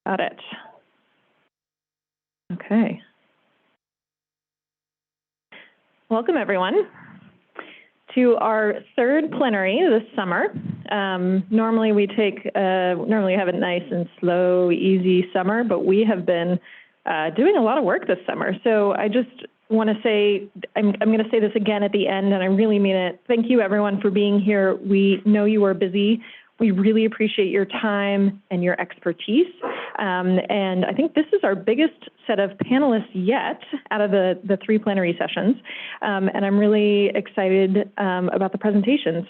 Got it. Okay. Welcome, everyone, to our third plenary this summer. Normally we have a nice and slow, easy summer, but we have been doing a lot of work this summer. So I just want to say, I'm going to say this again at the end, and I really mean it. Thank you, everyone, for being here. We know you are busy. We really appreciate your time and your expertise. And I think this is our biggest set of panelists yet out of the three plenary sessions. And I'm really excited about the presentations.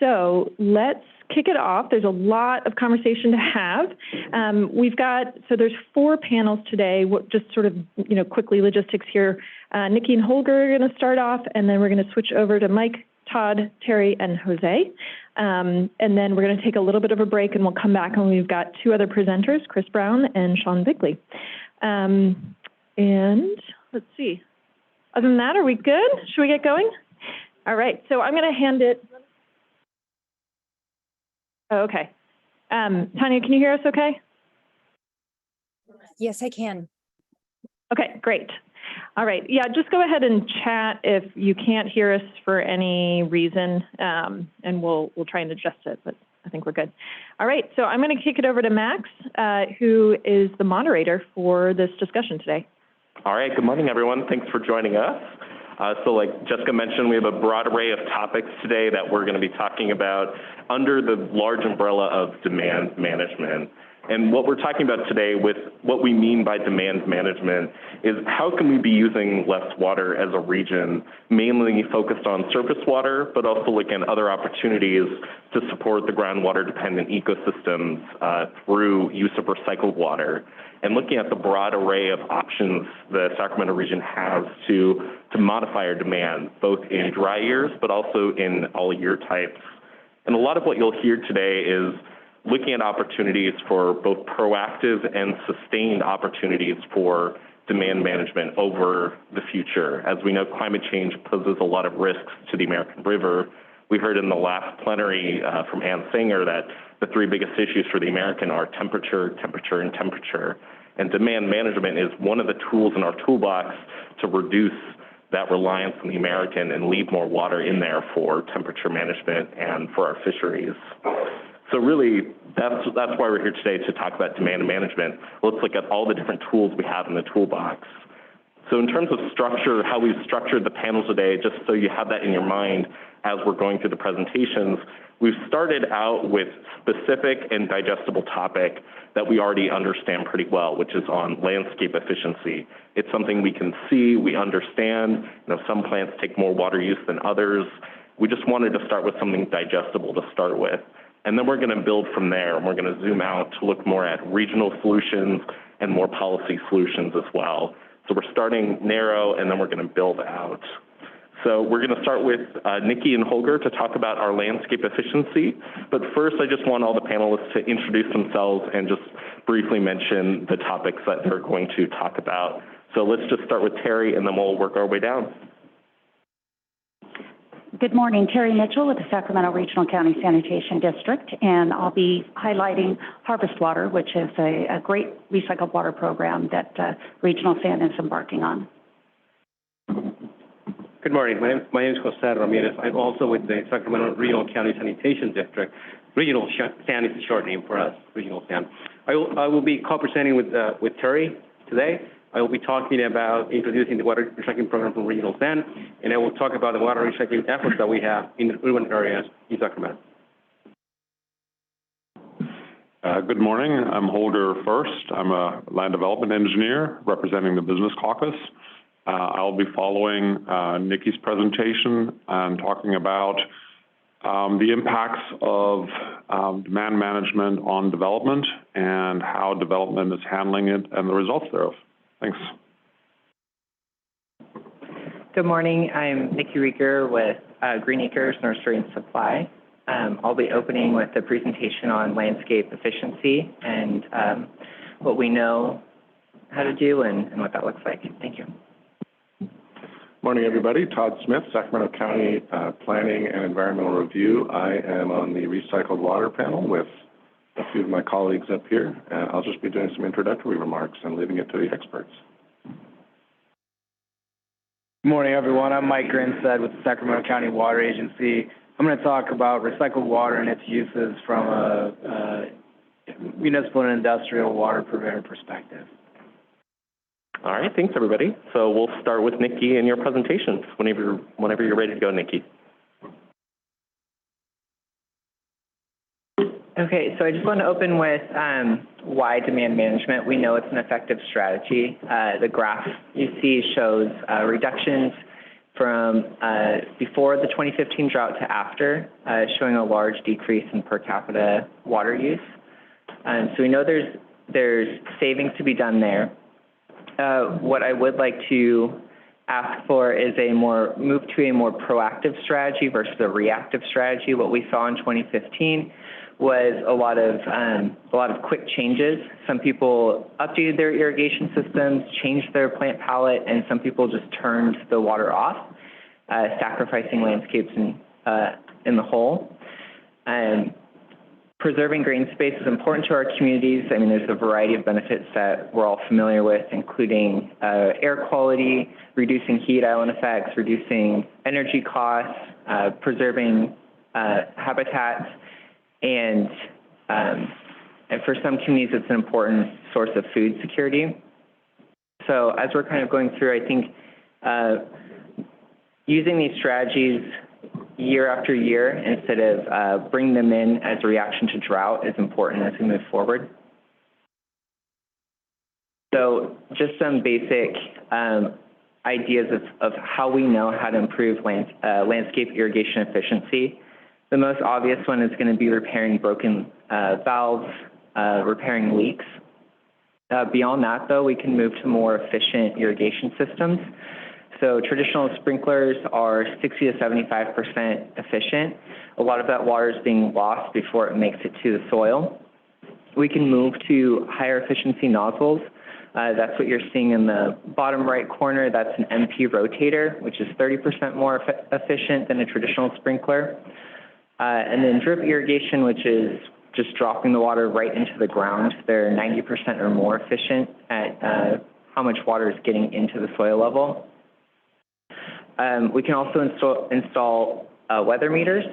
So let's kick it off. There's a lot of conversation to have. So there's 4 panels today. Just sort of, quickly logistics here. Nikki and Holger are going to start off, and then we're going to switch over to Mike, Todd, Terry, and Jose. And then we're going to take a little bit of a break, and we'll come back, and we've got 2 other presenters, Chris Brown and Sean Bigley. And let's see. Other than that, are we good? Should we get going? All right. So I'm going to hand it. Oh, okay. Tanya, can you hear us okay? Yes, I can. Okay, great. All right. Yeah, just go ahead and chat if you can't hear us for any reason, and we'll try and adjust it, but I think we're good. All right, so I'm going to kick it over to Max, who is the moderator for this discussion today. All right, good morning, everyone. Thanks for joining us. So like Jessica mentioned, we have a broad array of topics today that we're going to be talking about under the large umbrella of demand management. And what we're talking about today with what we mean by demand management is how can we be using less water as a region, mainly focused on surface water, but also looking at other opportunities to support the groundwater-dependent ecosystems through use of recycled water. And looking at the broad array of options the Sacramento region has to modify our demand, both in dry years, but also in all year types. And a lot of what you'll hear today is looking at opportunities for both proactive and sustained opportunities for demand management over the future. As we know, climate change poses a lot of risks to the American River. We heard in the last plenary from Ann Singer that the 3 biggest issues for the American are temperature, temperature, and temperature. And demand management is one of the tools in our toolbox to reduce that reliance on the American and leave more water in there for temperature management and for our fisheries. So really, that's why we're here today, to talk about demand management. Let's look at all the different tools we have in the toolbox. So in terms of structure, how we've structured the panel today, just so you have that in your mind as we're going through the presentations, we've started out with specific and digestible topic that we already understand pretty well, which is on landscape efficiency. It's something we can see, we understand. Some plants take more water use than others. We just wanted to start with something digestible to start with. And then we're going to build from there, and we're going to zoom out to look more at regional solutions and more policy solutions as well. So we're starting narrow, and then we're going to build out. So we're going to start with Nikki and Holger to talk about our landscape efficiency. But first, I just want all the panelists to introduce themselves and just briefly mention the topics that they're going to talk about. So let's just start with Terry, and then we'll work our way down. Good morning, Terry Mitchell with the Sacramento Regional County Sanitation District, and I'll be highlighting Harvest Water, which is a great recycled water program that Regional San is embarking on. Good morning, my name is Jose Ramirez. I'm also with the Sacramento Regional County Sanitation District. Regional San is a short name for us, Regional San. I will be co-presenting with Terry today. I will be talking about introducing the water recycling program from Regional San, and I will talk about the water recycling efforts that we have in the urban areas in Sacramento. Good morning. I'm Holger First. I'm a land development engineer representing the Business Caucus. I'll be following Nikki's presentation and talking about the impacts of demand management on development and how development is handling it and the results thereof. Thanks. Good morning. I'm Nikki Rieger with Green Acres Nursery and Supply. I'll be opening with a presentation on landscape efficiency and what we know how to do and what that looks like. Thank you. Morning, everybody. Todd Smith, Sacramento County Planning and Environmental Review. I am on the recycled water panel with a few of my colleagues up here. I'll just be doing some introductory remarks and leaving it to the experts. Good morning, everyone. I'm Mike Grinstead with the Sacramento County Water Agency. I'm going to talk about recycled water and its uses from a municipal and industrial water purveyor perspective. All right, thanks, everybody. So we'll start with Nikki and your presentations. Whenever you're ready to go, Nikki. Okay, so I just want to open with why demand management. We know it's an effective strategy. The graph you see shows reductions from before the 2015 drought to after, showing a large decrease in per capita water use. So we know there's savings to be done there. What I would like to ask for is move to a more proactive strategy versus a reactive strategy. What we saw in 2015 was a lot of quick changes. Some people updated their irrigation systems, changed their plant palette, and some people just turned the water off, sacrificing landscapes in the whole. Preserving green space is important to our communities. I mean, there's a variety of benefits that we're all familiar with, including air quality, reducing heat island effects, reducing energy costs, preserving habitats, and for some communities, it's an important source of food security. So as we're kind of going through, I think using these strategies year after year instead of bringing them in as a reaction to drought is important as we move forward. So just some basic ideas of how we know how to improve landscape irrigation efficiency. The most obvious one is going to be repairing broken valves, repairing leaks. Beyond that, though, we can move to more efficient irrigation systems. So traditional sprinklers are 60 to 75% efficient. A lot of that water is being lost before it makes it to the soil. We can move to higher efficiency nozzles. That's what you're seeing in the bottom right corner. That's an MP rotator, which is 30% more efficient than a traditional sprinkler. And then drip irrigation, which is just dropping the water right into the ground. They're 90% or more efficient at how much water is getting into the soil level. We can also install weather meters.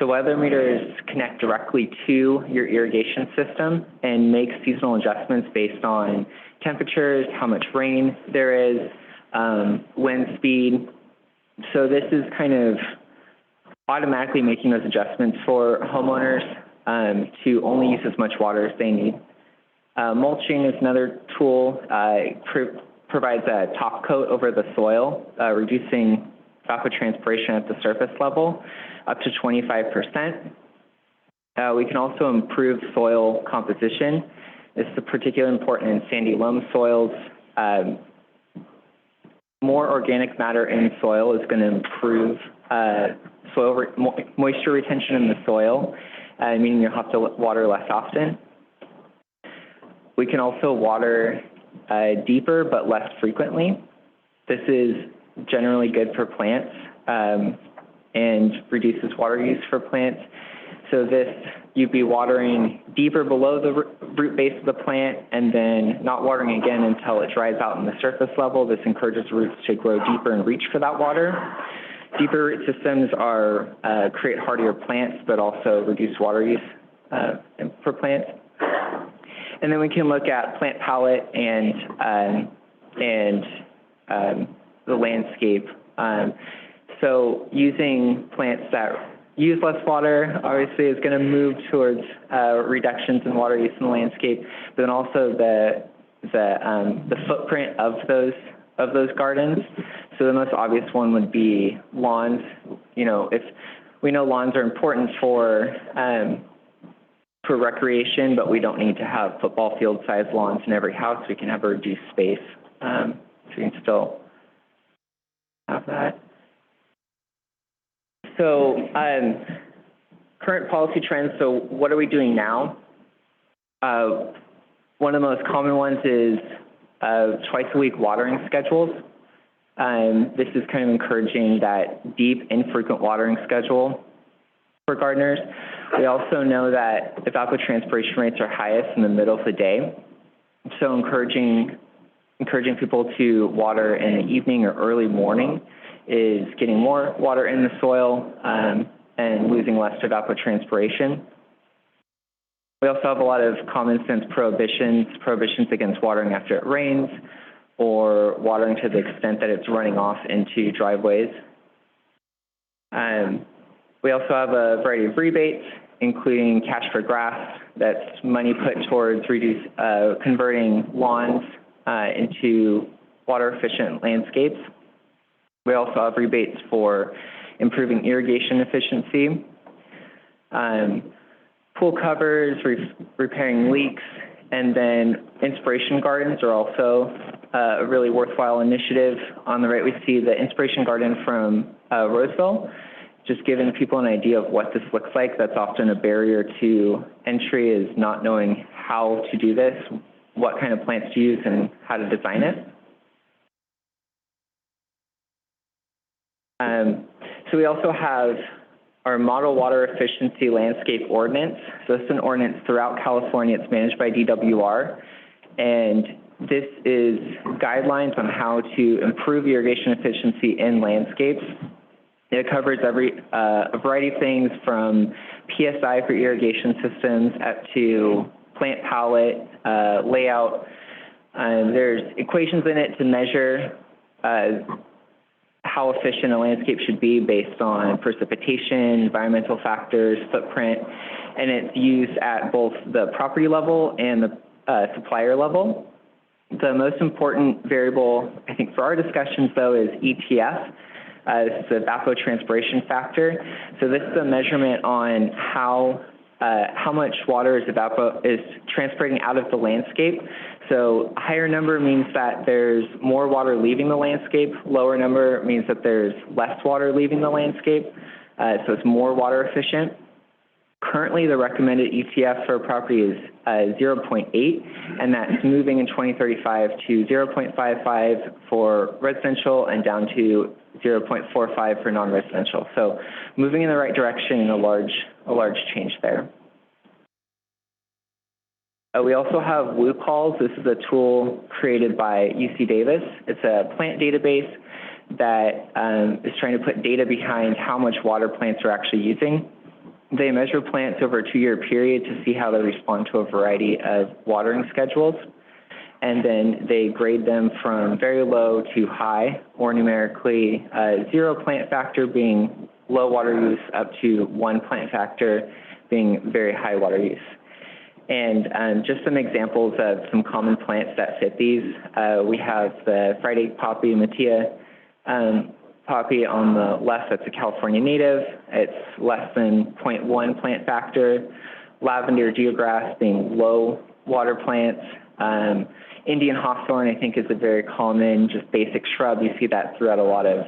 So weather meters connect directly to your irrigation system and make seasonal adjustments based on temperatures, how much rain there is, wind speed. So this is kind of automatically making those adjustments for homeowners to only use as much water as they need. Mulching is another tool. Provides a top coat over the soil, reducing evapotranspiration at the surface level up to 25%. We can also improve soil composition. This is particularly important in sandy loam soils. More organic matter in soil is going to improve moisture retention in the soil, meaning you'll have to water less often. We can also water deeper but less frequently. This is generally good for plants and reduces water use for plants. So you'd be watering deeper below the root base of the plant and then not watering again until it dries out in the surface level. This encourages roots to grow deeper and reach for that water. Deeper root systems create hardier plants but also reduce water use for plants. And then we can look at plant palette and the landscape. So using plants that use less water obviously is going to move towards reductions in water use in the landscape, but then also the footprint of those gardens. So the most obvious one would be lawns. You know, if we know lawns are important for recreation, but we don't need to have football field sized lawns in every house. We can have a reduced space, so we can still have that. So current policy trends, so what are we doing now? One of the most common ones is twice a week watering schedules. This is kind of encouraging that deep, infrequent watering schedule. for gardeners. We also know that evapotranspiration rates are highest in the middle of the day, so encouraging people to water in the evening or early morning is getting more water in the soil and losing less to evapotranspiration. We also have a lot of common sense prohibitions against watering after it rains or watering to the extent that it's running off into driveways. We also have a variety of rebates, including cash for grass. That's money put towards converting lawns into water-efficient landscapes. We also have rebates for improving irrigation efficiency, pool covers, repairing leaks, and then inspiration gardens are also a really worthwhile initiative. On the right, we see the inspiration garden from Roseville. Just giving people an idea of what this looks like. That's often a barrier to entry, is not knowing how to do this, what kind of plants to use, and how to design it. So we also have our Model Water Efficiency Landscape Ordinance. So this is an ordinance throughout California. It's managed by DWR. And this is guidelines on how to improve irrigation efficiency in landscapes. It covers a variety of things from PSI for irrigation systems up to plant palette, layout. There's equations in it to measure how efficient a landscape should be based on precipitation, environmental factors, footprint, and it's used at both the property level and the supplier level. The most important variable, I think, for our discussions, though, is ETF. It's the evapotranspiration factor. So this is a measurement on how much water is transpirating out of the landscape. So a higher number means that there's more water leaving the landscape. Lower number means that there's less water leaving the landscape. So it's more water efficient. Currently, the recommended ETF for a property is 0.8, and that's moving in 2035 to 0.55 for residential and down to 0.45 for non-residential. So moving in the right direction and a large change there. We also have WUCalls. This is a tool created by UC Davis. It's a plant database that is trying to put data behind how much water plants are actually using. They measure plants over a 2-year period to see how they respond to a variety of watering schedules. And then they grade them from very low to high, or numerically 0 plant factor being low water use up to 1 plant factor being very high water use. And just some examples of some common plants that fit these. We have the Friday poppy, Mattia poppy on the left. That's a California native. It's less than 0.1 plant factor. Lavender geograss being low water plants. Indian hawthorn, I think, is a very common, just basic shrub. You see that throughout a lot of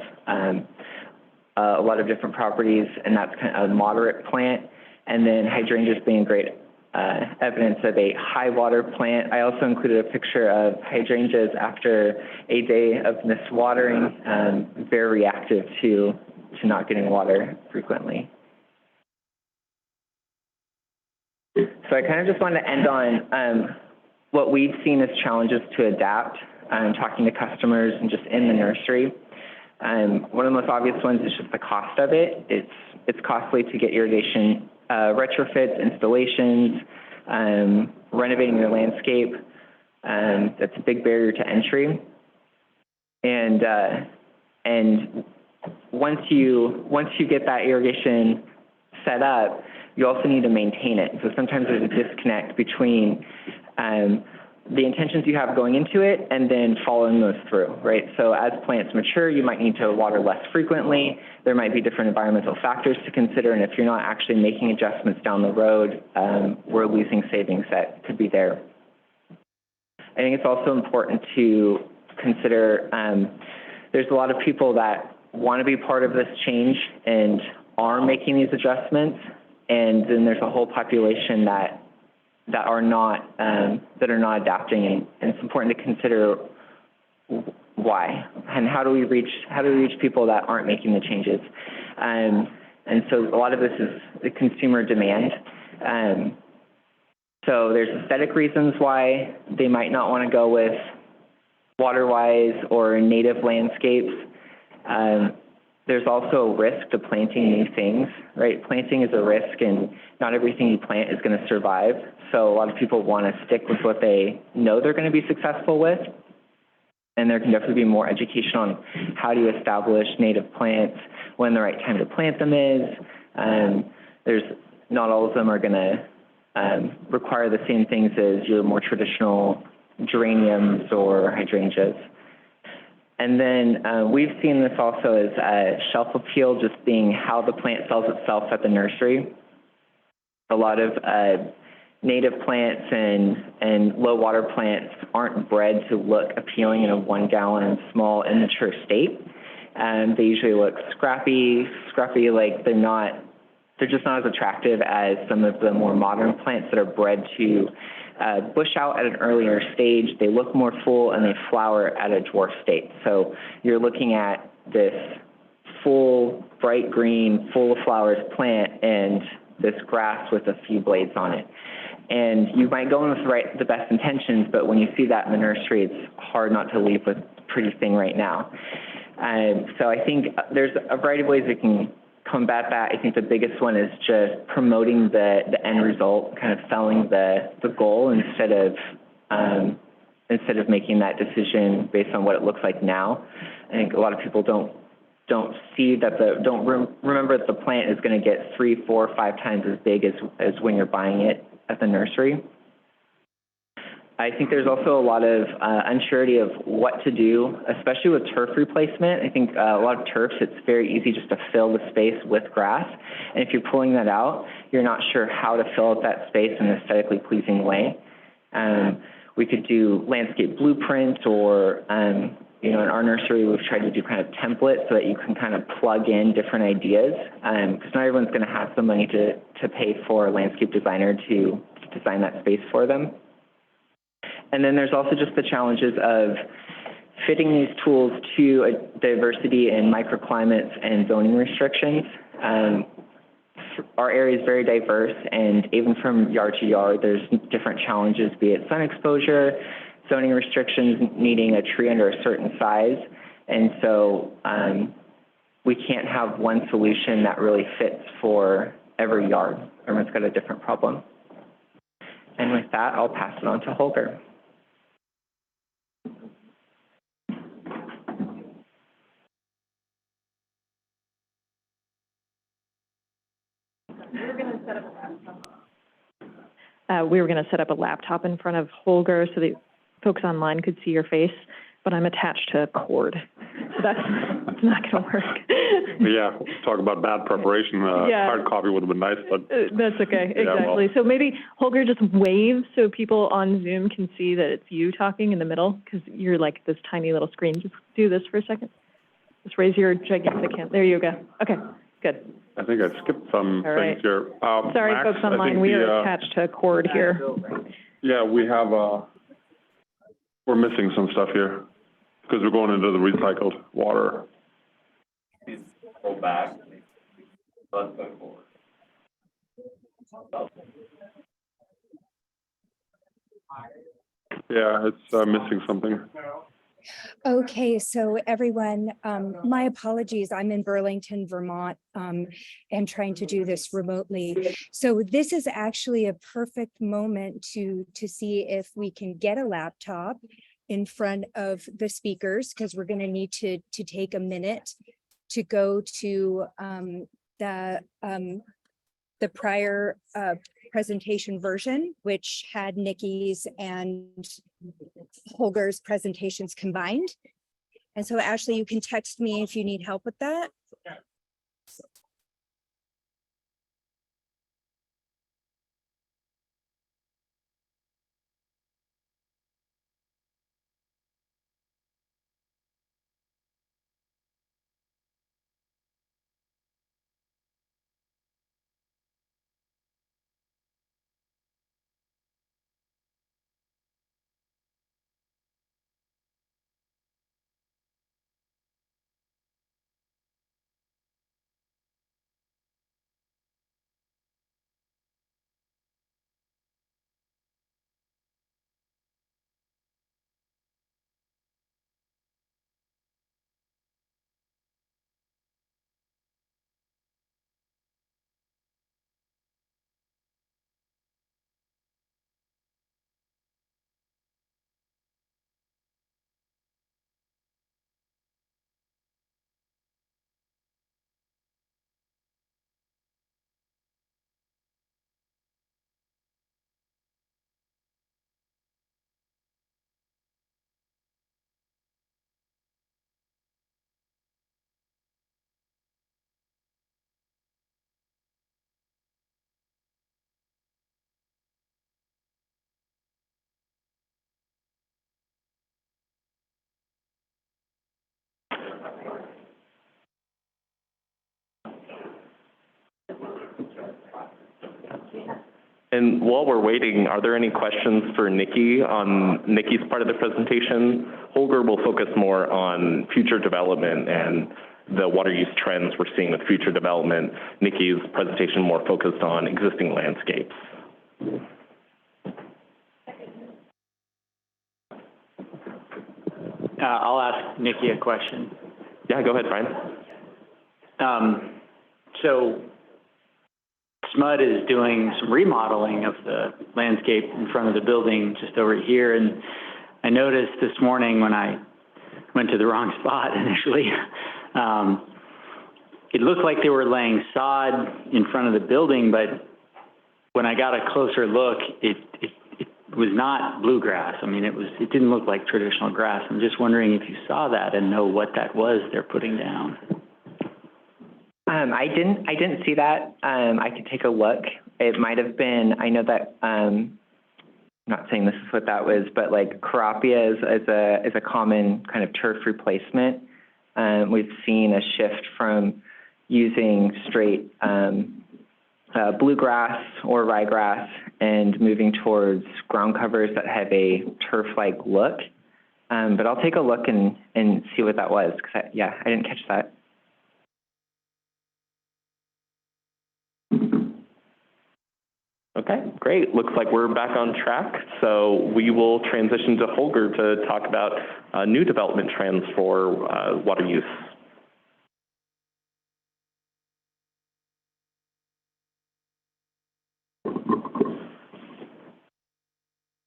different properties, and that's kind of a moderate plant. And then hydrangeas being great evidence of a high water plant. I also included a picture of hydrangeas after a day of missed watering, very reactive to not getting water frequently. So I kind of just want to end on what we've seen as challenges to adapt, talking to customers and just in the nursery. One of the most obvious ones is just the cost of it. It's costly to get irrigation retrofits, installations, renovating your landscape. That's a big barrier to entry. And once you get that irrigation set up, you also need to maintain it. So sometimes there's a disconnect between the intentions you have going into it and then following those through, right? So as plants mature, you might need to water less frequently. There might be different environmental factors to consider, and if you're not actually making adjustments down the road, we're losing savings that could be there. I think it's also important to consider there's a lot of people that want to be part of this change and are making these adjustments, and then there's a whole population that are not adapting, and it's important to consider why and how do we reach people that aren't making the changes. And so a lot of this is the consumer demand. So there's aesthetic reasons why they might not want to go with water-wise or native landscapes. There's also a risk to planting new things, right? Planting is a risk, and not everything you plant is going to survive. So a lot of people want to stick with what they know they're going to be successful with. And there can definitely be more education on how do you establish native plants, when the right time to plant them is. There's not all of them are going to require the same things as your more traditional geraniums or hydrangeas. And then we've seen this also as shelf appeal, just being how the plant sells itself at the nursery. A lot of native plants and low water plants aren't bred to look appealing in a 1 gallon small immature state. They usually look scrappy, like they're just not as attractive as some of the more modern plants that are bred to bush out at an earlier stage. They look more full and they flower at a dwarf state. So you're looking at this full, bright green, full of flowers plant and this grass with a few blades on it. And you might go in with the best intentions, but when you see that in the nursery, it's hard not to leave with pretty thing right now. So I think there's a variety of ways we can combat that. I think the biggest one is just promoting the end result, kind of selling the goal instead of making that decision based on what it looks like now. I think a lot of people don't see that remember that the plant is going to get 3, 4, 5 times as big as when you're buying it at the nursery. I think there's also a lot of unsurety of what to do, especially with turf replacement. I think a lot of turfs, it's very easy just to fill the space with grass. And if you're pulling that out, you're not sure how to fill out that space in an aesthetically pleasing way. We could do landscape blueprints or, in our nursery, we've tried to do kind of templates so that you can kind of plug in different ideas. Because not everyone's going to have the money to pay for a landscape designer to design that space for them. And then there's also just the challenges of fitting these tools to a diversity in microclimates and zoning restrictions. Our area is very diverse, and even from yard to yard, there's different challenges, be it sun exposure, zoning restrictions needing a tree under a certain size. And so we can't have one solution that really fits for every yard. Everyone's got a different problem. And with that, I'll pass it on to Holger. We were going to set up a laptop in front of Holger so that folks online could see your face, but I'm attached to a cord, so that's not going to work. Yeah, talk about bad preparation. Hard copy would have been nice, but that's okay. Yeah, exactly. So maybe Holger just wave so people on Zoom can see that it's you talking in the middle, because you're like this tiny little screen. Just do this for a second. Just raise your gigantic hand. There you go. Okay, good. I think I skipped some things here. Sorry, Max, folks online, we are attached to a cord here. Yeah, we have, we're missing some stuff here because we're going into the recycled water. Go back. Yeah, it's missing something. Okay, so everyone, my apologies. I'm in Burlington, Vermont, and trying to do this remotely. So this is actually a perfect moment to see if we can get a laptop in front of the speakers, because we're going to need to take a minute to go to the prior presentation version, which had Nikki's and Holger's presentations combined. And so Ashley, you can text me if you need help with that. And while we're waiting, are there any questions for Nikki on Nikki's part of the presentation? Holger will focus more on future development and the water use trends we're seeing with future development. Nikki's presentation more focused on existing landscapes. I'll ask Nikki a question. Yeah, go ahead, Brian. So SMUD is doing some remodeling of the landscape in front of the building just over here. And I noticed this morning when I went to the wrong spot initially, it looked like they were laying sod in front of the building, but when I got a closer look, it was not bluegrass. I mean, it didn't look like traditional grass. I'm just wondering if you saw that and know what that was they're putting down. I didn't see that. I could take a look. It might have been, I know that, I'm not saying this is what that was, but like Carapia is a common kind of turf replacement. We've seen a shift from using straight bluegrass or ryegrass and moving towards ground covers that have a turf-like look. But I'll take a look and see what that was, because I didn't catch that. Okay, great. Looks like we're back on track. So we will transition to Holger to talk about new development trends for water use.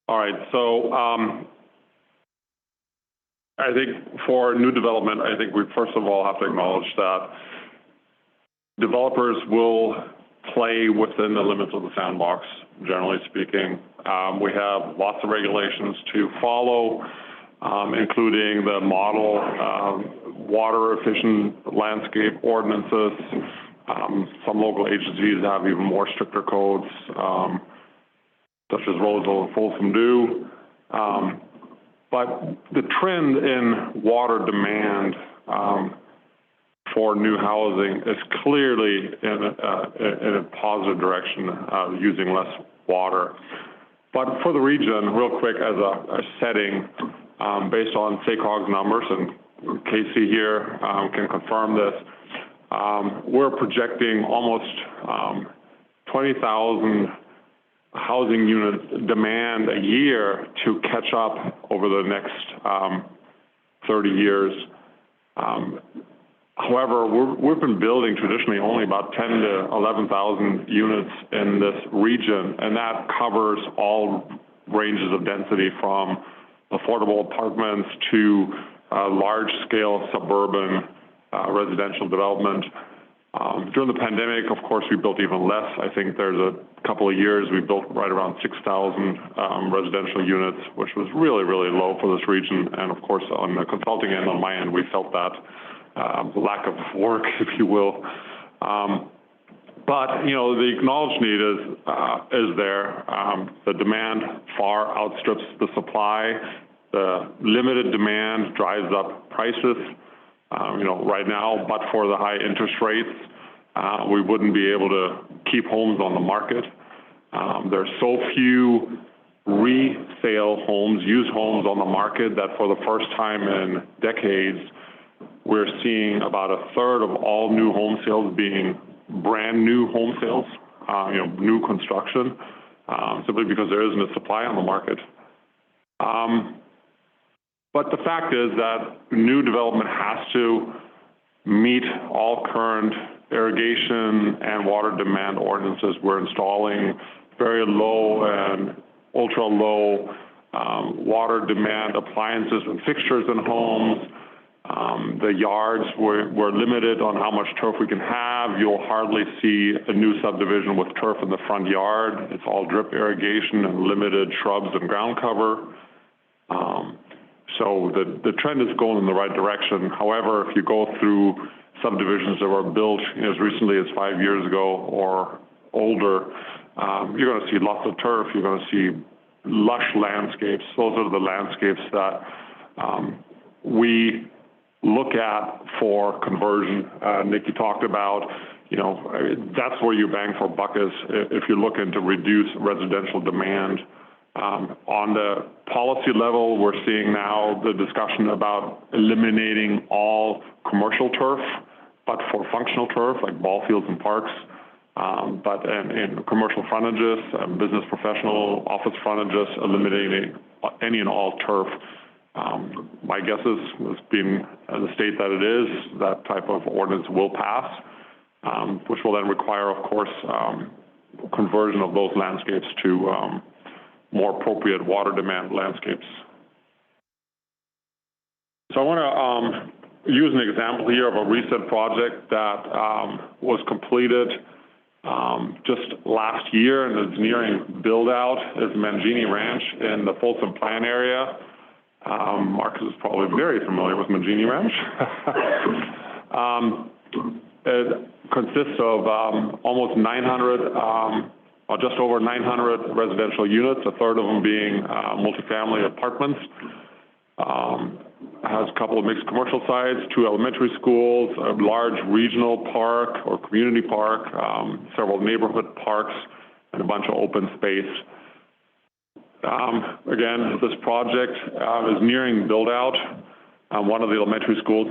All right, so I think for new development, I think we first of all have to acknowledge that developers will play within the limits of the sandbox, generally speaking. We have lots of regulations to follow, including the model water efficient landscape ordinances. Some local agencies have even more stricter codes, such as Roseville and Folsom do. But the trend in water demand for new housing is clearly in a positive direction, using less water. But for the region, real quick, as a setting, based on SACOG's numbers, and Casey here can confirm this, we're projecting almost 20,000 housing unit demand a year to catch up over the next 30 years. However, we've been building traditionally only about 10 to 11,000 units in this region, and that covers all ranges of density from affordable apartments to large-scale suburban residential development. During the pandemic, of course, we built even less. I think there's a couple of years we built right around 6,000 residential units, which was really, really low for this region. And of course, on the consulting end, on my end, we felt that lack of work, if you will. But you know, the acknowledged need is there. The demand far outstrips the supply. The limited demand drives up prices. You know, right now, but for the high interest rates, we wouldn't be able to keep homes on the market. There's so few resale homes, used homes on the market that for the first time in decades, we're seeing about a third of all new home sales being brand new home sales, you know, new construction, simply because there isn't a supply on the market. But the fact is that new development has to meet all current irrigation and water demand ordinances. We're installing very low and ultra low water demand appliances and fixtures in homes. The yards, we're limited on how much turf we can have. You'll hardly see a new subdivision with turf in the front yard. It's all drip irrigation and limited shrubs and ground cover. So the trend is going in the right direction. However, if you go through subdivisions that were built as recently as 5 years ago or older, you're going to see lots of turf. You're going to see lush landscapes. Those are the landscapes that we look at for conversion. Nikki talked about, that's where you bang for buck is if you're looking to reduce residential demand. On the policy level, we're seeing now the discussion about eliminating all commercial turf, but for functional turf like ball fields and parks. But in commercial frontages, business professional office frontages, eliminating any and all turf. My guess is, being the state that it is, that type of ordinance will pass, which will then require, of course, conversion of those landscapes to more appropriate water demand landscapes. So I want to use an example here of a recent project that was completed just last year and is nearing build-out. Is Mangini Ranch in the Folsom Plan area. Marcus is probably very familiar with Mangini Ranch. It consists of almost 900, or just over 900 residential units, a third of them being multifamily apartments. Has a couple of mixed commercial sites, 2 elementary schools, a large regional park or community park, several neighborhood parks, and a bunch of open space. Again, this project is nearing build-out. One of the elementary schools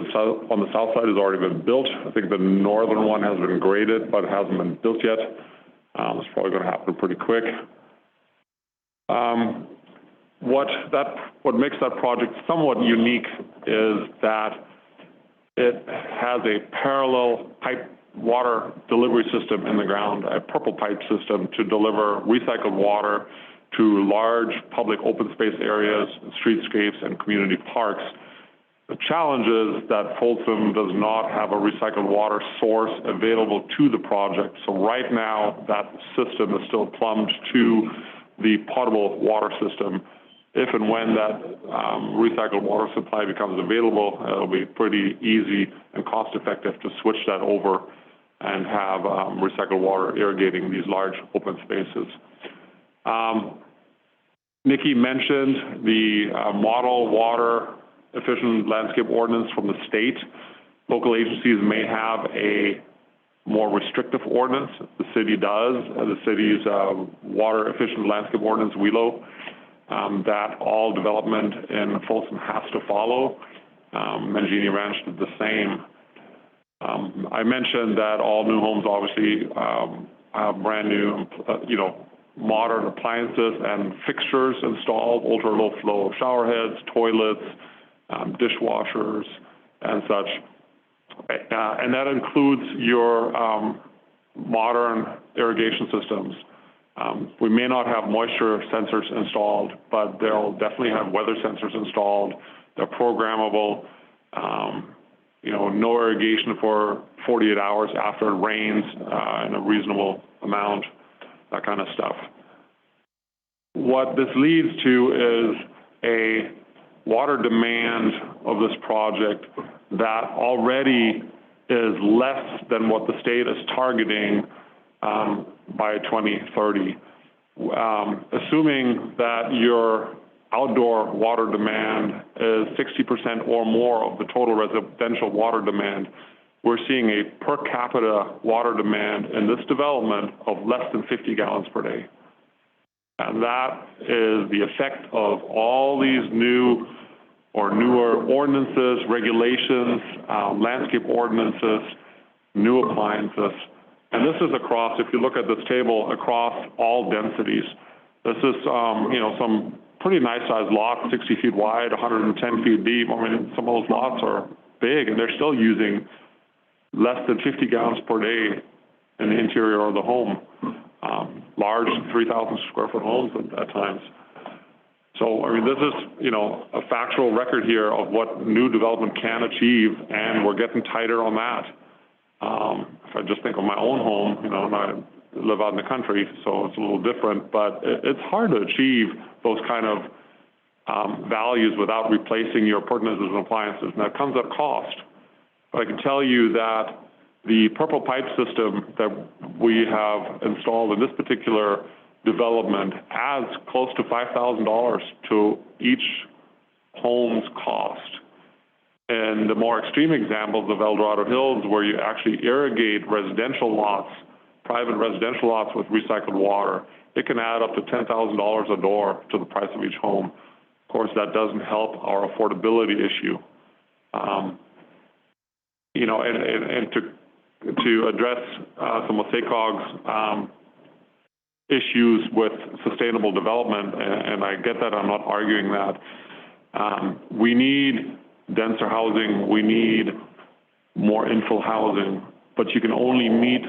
on the south side has already been built. I think the northern one has been graded, but it hasn't been built yet. It's probably going to happen pretty quick. What makes that project somewhat unique is that it has a parallel pipe water delivery system in the ground, a purple pipe system to deliver recycled water to large public open space areas, streetscapes, and community parks. The challenge is that Folsom does not have a recycled water source available to the project. So right now, that system is still plumbed to the potable water system. If and when that recycled water supply becomes available, it'll be pretty easy and cost-effective to switch that over and have recycled water irrigating these large open spaces. Nikki mentioned the model water efficient landscape ordinance from the state. Local agencies may have a more restrictive ordinance. The city does. The city's water efficient landscape ordinance, WELO, that all development in Folsom has to follow. Mangini Ranch did the same. I mentioned that all new homes obviously have brand new, modern appliances and fixtures installed, ultra-low flow shower heads, toilets, dishwashers, and such. And that includes your modern irrigation systems. We may not have moisture sensors installed, but they'll definitely have weather sensors installed. They're programmable. No irrigation for 48 hours after it rains in a reasonable amount, that kind of stuff. What this leads to is a water demand of this project that already is less than what the state is targeting by 2030. Assuming that your outdoor water demand is 60% or more of the total residential water demand, we're seeing a per capita water demand in this development of less than 50 gallons per day. And that is the effect of all these new or newer ordinances, regulations, landscape ordinances, new appliances. And this is across, if you look at this table, across all densities. This is, some pretty nice sized lots, 60 feet wide, 110 feet deep. I mean, some of those lots are big, and they're still using less than 50 gallons per day in the interior of the home. Large 3,000 square foot homes at times. So, I mean, this is, a factual record here of what new development can achieve, and we're getting tighter on that. If I just think of my own home, and I live out in the country, so it's a little different, but it's hard to achieve those kind of values without replacing your appurtenances and appliances, and that comes at a cost. But I can tell you that the purple pipe system that we have installed in this particular development adds close to $5,000 to each home's cost. And the more extreme examples of El Dorado Hills, where you actually irrigate residential lots, private residential lots with recycled water, it can add up to $10,000 a door to the price of each home. Of course, that doesn't help our affordability issue. You know, and to address some of SACOG's issues with sustainable development, and I get that, I'm not arguing that. We need denser housing, we need more infill housing, but you can only meet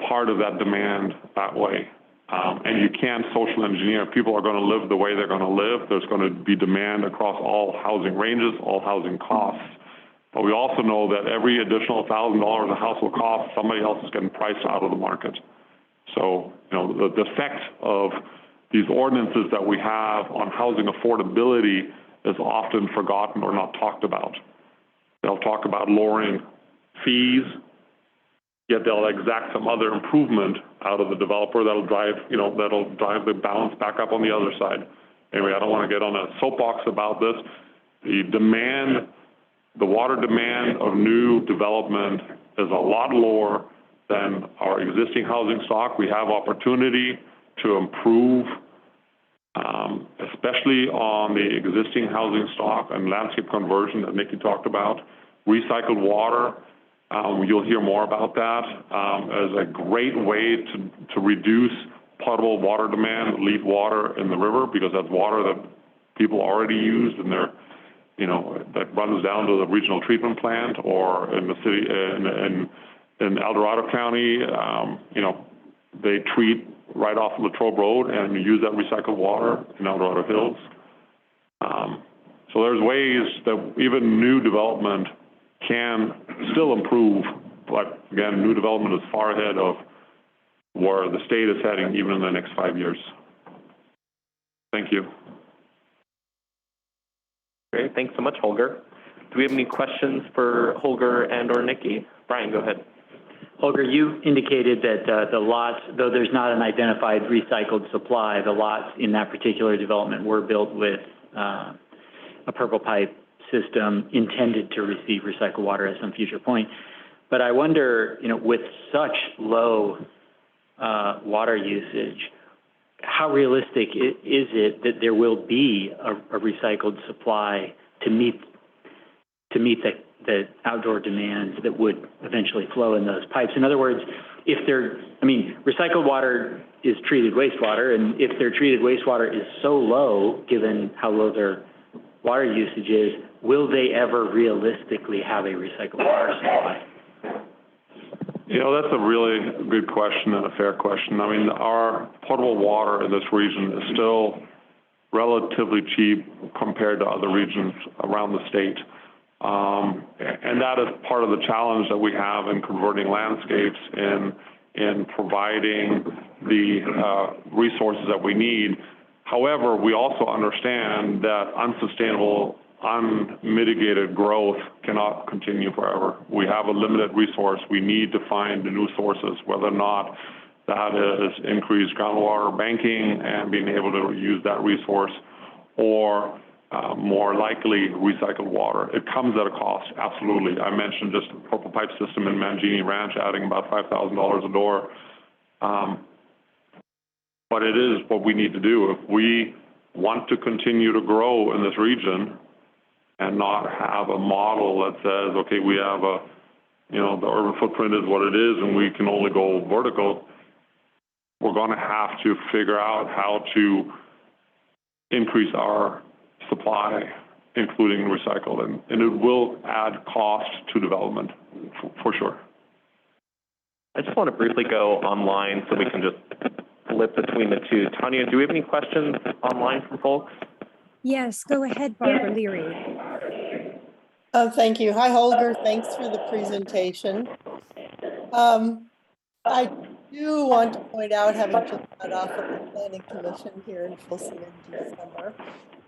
part of that demand that way. And you can't social engineer. People are going to live the way they're going to live. There's going to be demand across all housing ranges, all housing costs. But we also know that every additional $1,000 a house will cost, somebody else is getting priced out of the market. So, you know, the effect of these ordinances that we have on housing affordability is often forgotten or not talked about. They'll talk about lowering fees, yet they'll exact some other improvement out of the developer that'll drive, you know, that'll drive the balance back up on the other side. Anyway, I don't want to get on a soapbox about this. The demand, the water demand of new development is a lot lower than our existing housing stock. We have opportunity to improve, especially on the existing housing stock and landscape conversion that Nikki talked about. Recycled water, you'll hear more about that, as a great way to reduce potable water demand, leave water in the river, because that's water that people already used and they're, you know, that runs down to the regional treatment plant, or in the city, in El Dorado County, you know, they treat right off Latrobe Road and use that recycled water in El Dorado Hills. So there's ways that even new development can still improve, but again, new development is far ahead of where the state is heading even in the next 5 years. Thank you. Great, thanks so much, Holger. Do we have any questions for Holger and or Nikki? Brian, go ahead. Holger, you indicated that the lots, though there's not an identified recycled supply, the lots in that particular development were built with a purple pipe system intended to receive recycled water at some future point. But I wonder, you know, with such low water usage, how realistic is it that there will be a recycled supply to meet the outdoor demands that would eventually flow in those pipes? In other words, if they're, I mean, recycled water is treated wastewater, and if their treated wastewater is so low, given how low their water usage is, will they ever realistically have a recycled water supply? You know, that's a really good question and a fair question. I mean, our potable water in this region is still relatively cheap compared to other regions around the state. And that is part of the challenge that we have in converting landscapes and in providing the resources that we need. However, we also understand that unsustainable, unmitigated growth cannot continue forever. We have a limited resource. We need to find the new sources, whether or not that is increased groundwater banking and being able to use that resource, or more likely recycled water. It comes at a cost, absolutely. I mentioned just the purple pipe system in Mangini Ranch adding about $5,000 a door. But it is what we need to do. If we want to continue to grow in this region and not have a model that says, okay, we have a, you know, the urban footprint is what it is and we can only go vertical, we're going to have to figure out how to increase our supply, including recycled, and it will add cost to development, for sure. I just want to briefly go online so we can just flip between the two. Tanya, do we have any questions online from folks? Yes, go ahead, Barbara Leary. Thank you. Hi, Holger. Thanks for the presentation. I do want to point out, having just got off of the Planning Commission here in Folsom in December,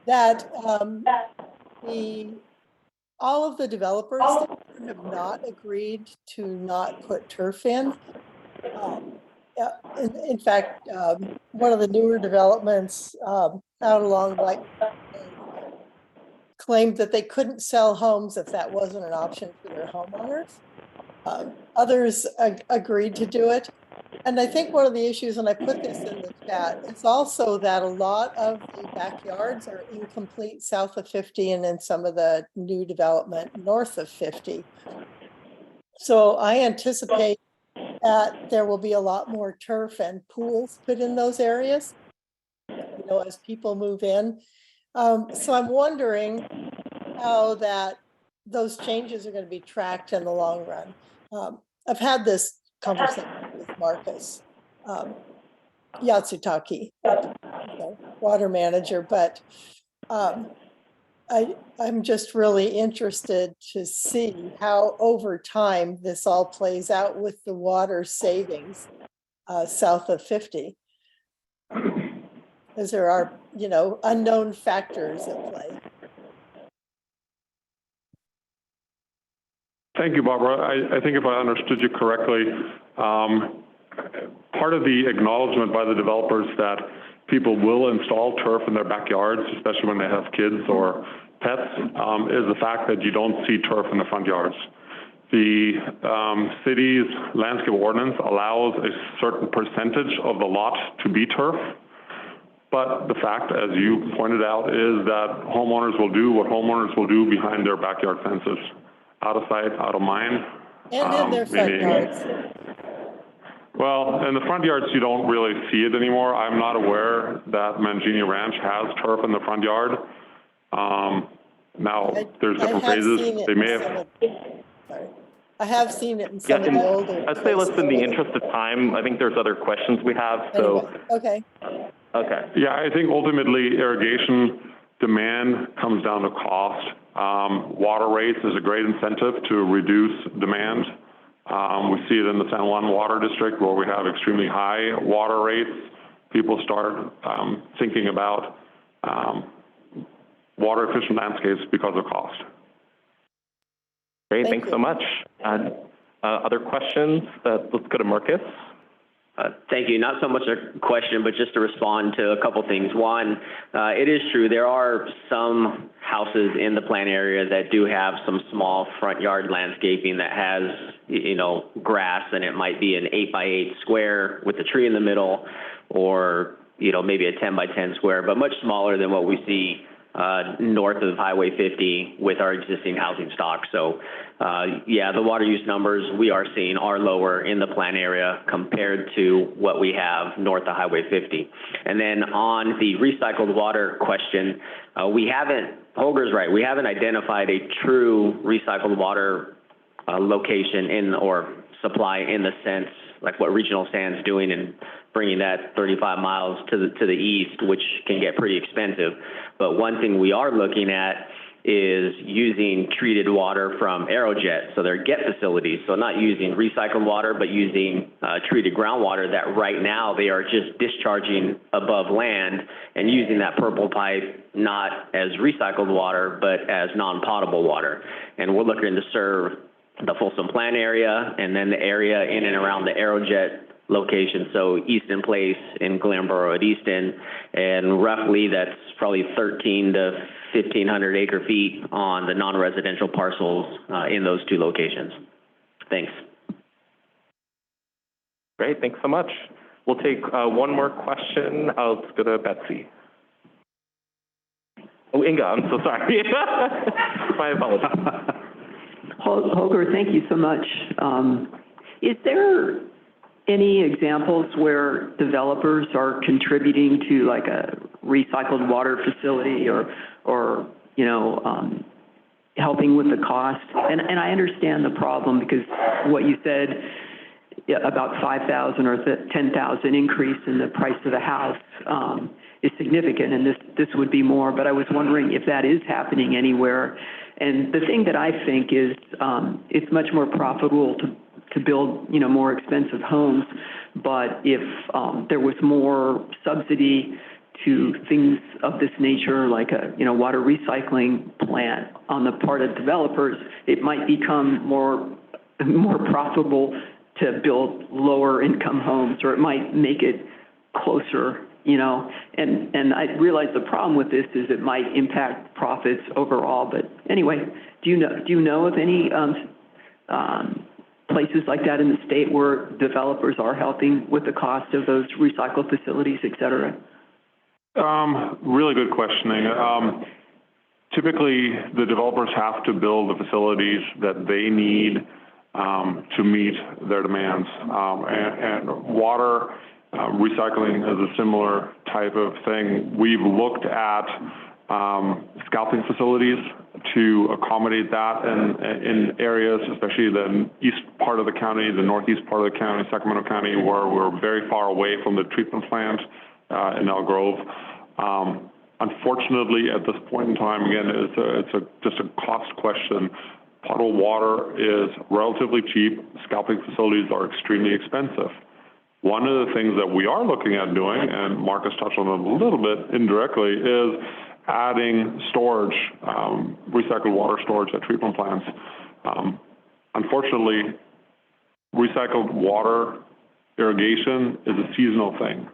that all of the developers have not agreed to not put turf in. In fact, one of the newer developments out along like claimed that they couldn't sell homes if that wasn't an option for their homeowners. Others agreed to do it. And I think one of the issues, and I put this in the chat, is also that a lot of the backyards are incomplete south of 50 and in some of the new development north of 50. So I anticipate that there will be a lot more turf and pools put in those areas, you know, as people move in. So I'm wondering how those changes are going to be tracked in the long run. I've had this conversation with Marcus Yatsutake, water manager, but I'm just really interested to see how over time this all plays out with the water savings south of 50. As there are, you know, unknown factors at play. Thank you, Barbara. I think if I understood you correctly, part of the acknowledgement by the developers that people will install turf in their backyards, especially when they have kids or pets, is the fact that you don't see turf in the front yards. The city's landscape ordinance allows a certain percentage of the lot to be turf. But the fact, as you pointed out, is that homeowners will do what homeowners will do behind their backyard fences. Out of sight, out of mind. And in their front yards. Well, in the front yards, you don't really see it anymore. I'm not aware that Mangini Ranch has turf in the front yard. Now, there's different phases. They may have. Sorry. I have seen it in some of the older. I'd say, let's, in the interest of time, I think there's other questions we have. So. Anyway, okay. Yeah, I think ultimately irrigation demand comes down to cost. Water rates is a great incentive to reduce demand. We see it in the San Juan Water District where we have extremely high water rates. People start thinking about water efficient landscapes because of cost. Great, thanks so much. Other questions? Let's go to Marcus. Thank you. Not so much a question, but just to respond to a couple things. One, it is true, there are some houses in the plan area that do have some small front yard landscaping that has, you know, grass, and it might be an 8x8 square with a tree in the middle, or, you know, maybe a 10x10 square, but much smaller than what we see north of Highway 50 with our existing housing stock. So yeah, the water use numbers we are seeing are lower in the plan area compared to what we have north of Highway 50. And then on the recycled water question, we haven't, Holger's right, we haven't identified a true recycled water location in or supply in the sense like what Regional Sand's doing and bringing that 35 miles to the east, which can get pretty expensive. But one thing we are looking at is using treated water from Aerojet. So they're GET facilities, so not using recycled water, but using treated groundwater that right now they are just discharging above land and using that purple pipe not as recycled water, but as non-potable water. And we're looking to serve the Folsom Plant area and then the area in and around the Aerojet location, so Easton Place in Glenboro at Easton, and roughly that's probably 1,300 to 1,500 acre feet on the non-residential parcels in those two locations. Thanks. Great, thanks so much. We'll take one more question. Let's go to Betsy. Oh, Inga, I'm so sorry. My apologies. Holger, thank you so much. Is there any examples where developers are contributing to like a recycled water facility or you know, helping with the cost? And I understand the problem because what you said about 5,000 or 10,000 increase in the price of the house is significant, and this would be more, but I was wondering if that is happening anywhere. And the thing that I think is it's much more profitable to build, you know, more expensive homes, but if there was more subsidy to things of this nature, like a, you know, water recycling plant on the part of developers, it might become more profitable to build lower income homes, or it might make it closer, you know, and I realize the problem with this is it might impact profits overall, but anyway, do you know of any places like that in the state where developers are helping with the cost of those recycle facilities, et cetera? Really good questioning. Typically, the developers have to build the facilities that they need to meet their demands. And water recycling is a similar type of thing. We've looked at scalping facilities to accommodate that in areas, especially the east part of the county, the northeast part of the county, Sacramento County, where we're very far away from the treatment plant in Elk Grove. Unfortunately, at this point in time, again, it's just a cost question. Potable water is relatively cheap. Scalping facilities are extremely expensive. One of the things that we are looking at doing, and Marcus touched on it a little bit indirectly, is adding storage, recycled water storage at treatment plants. Unfortunately, recycled water irrigation is a seasonal thing.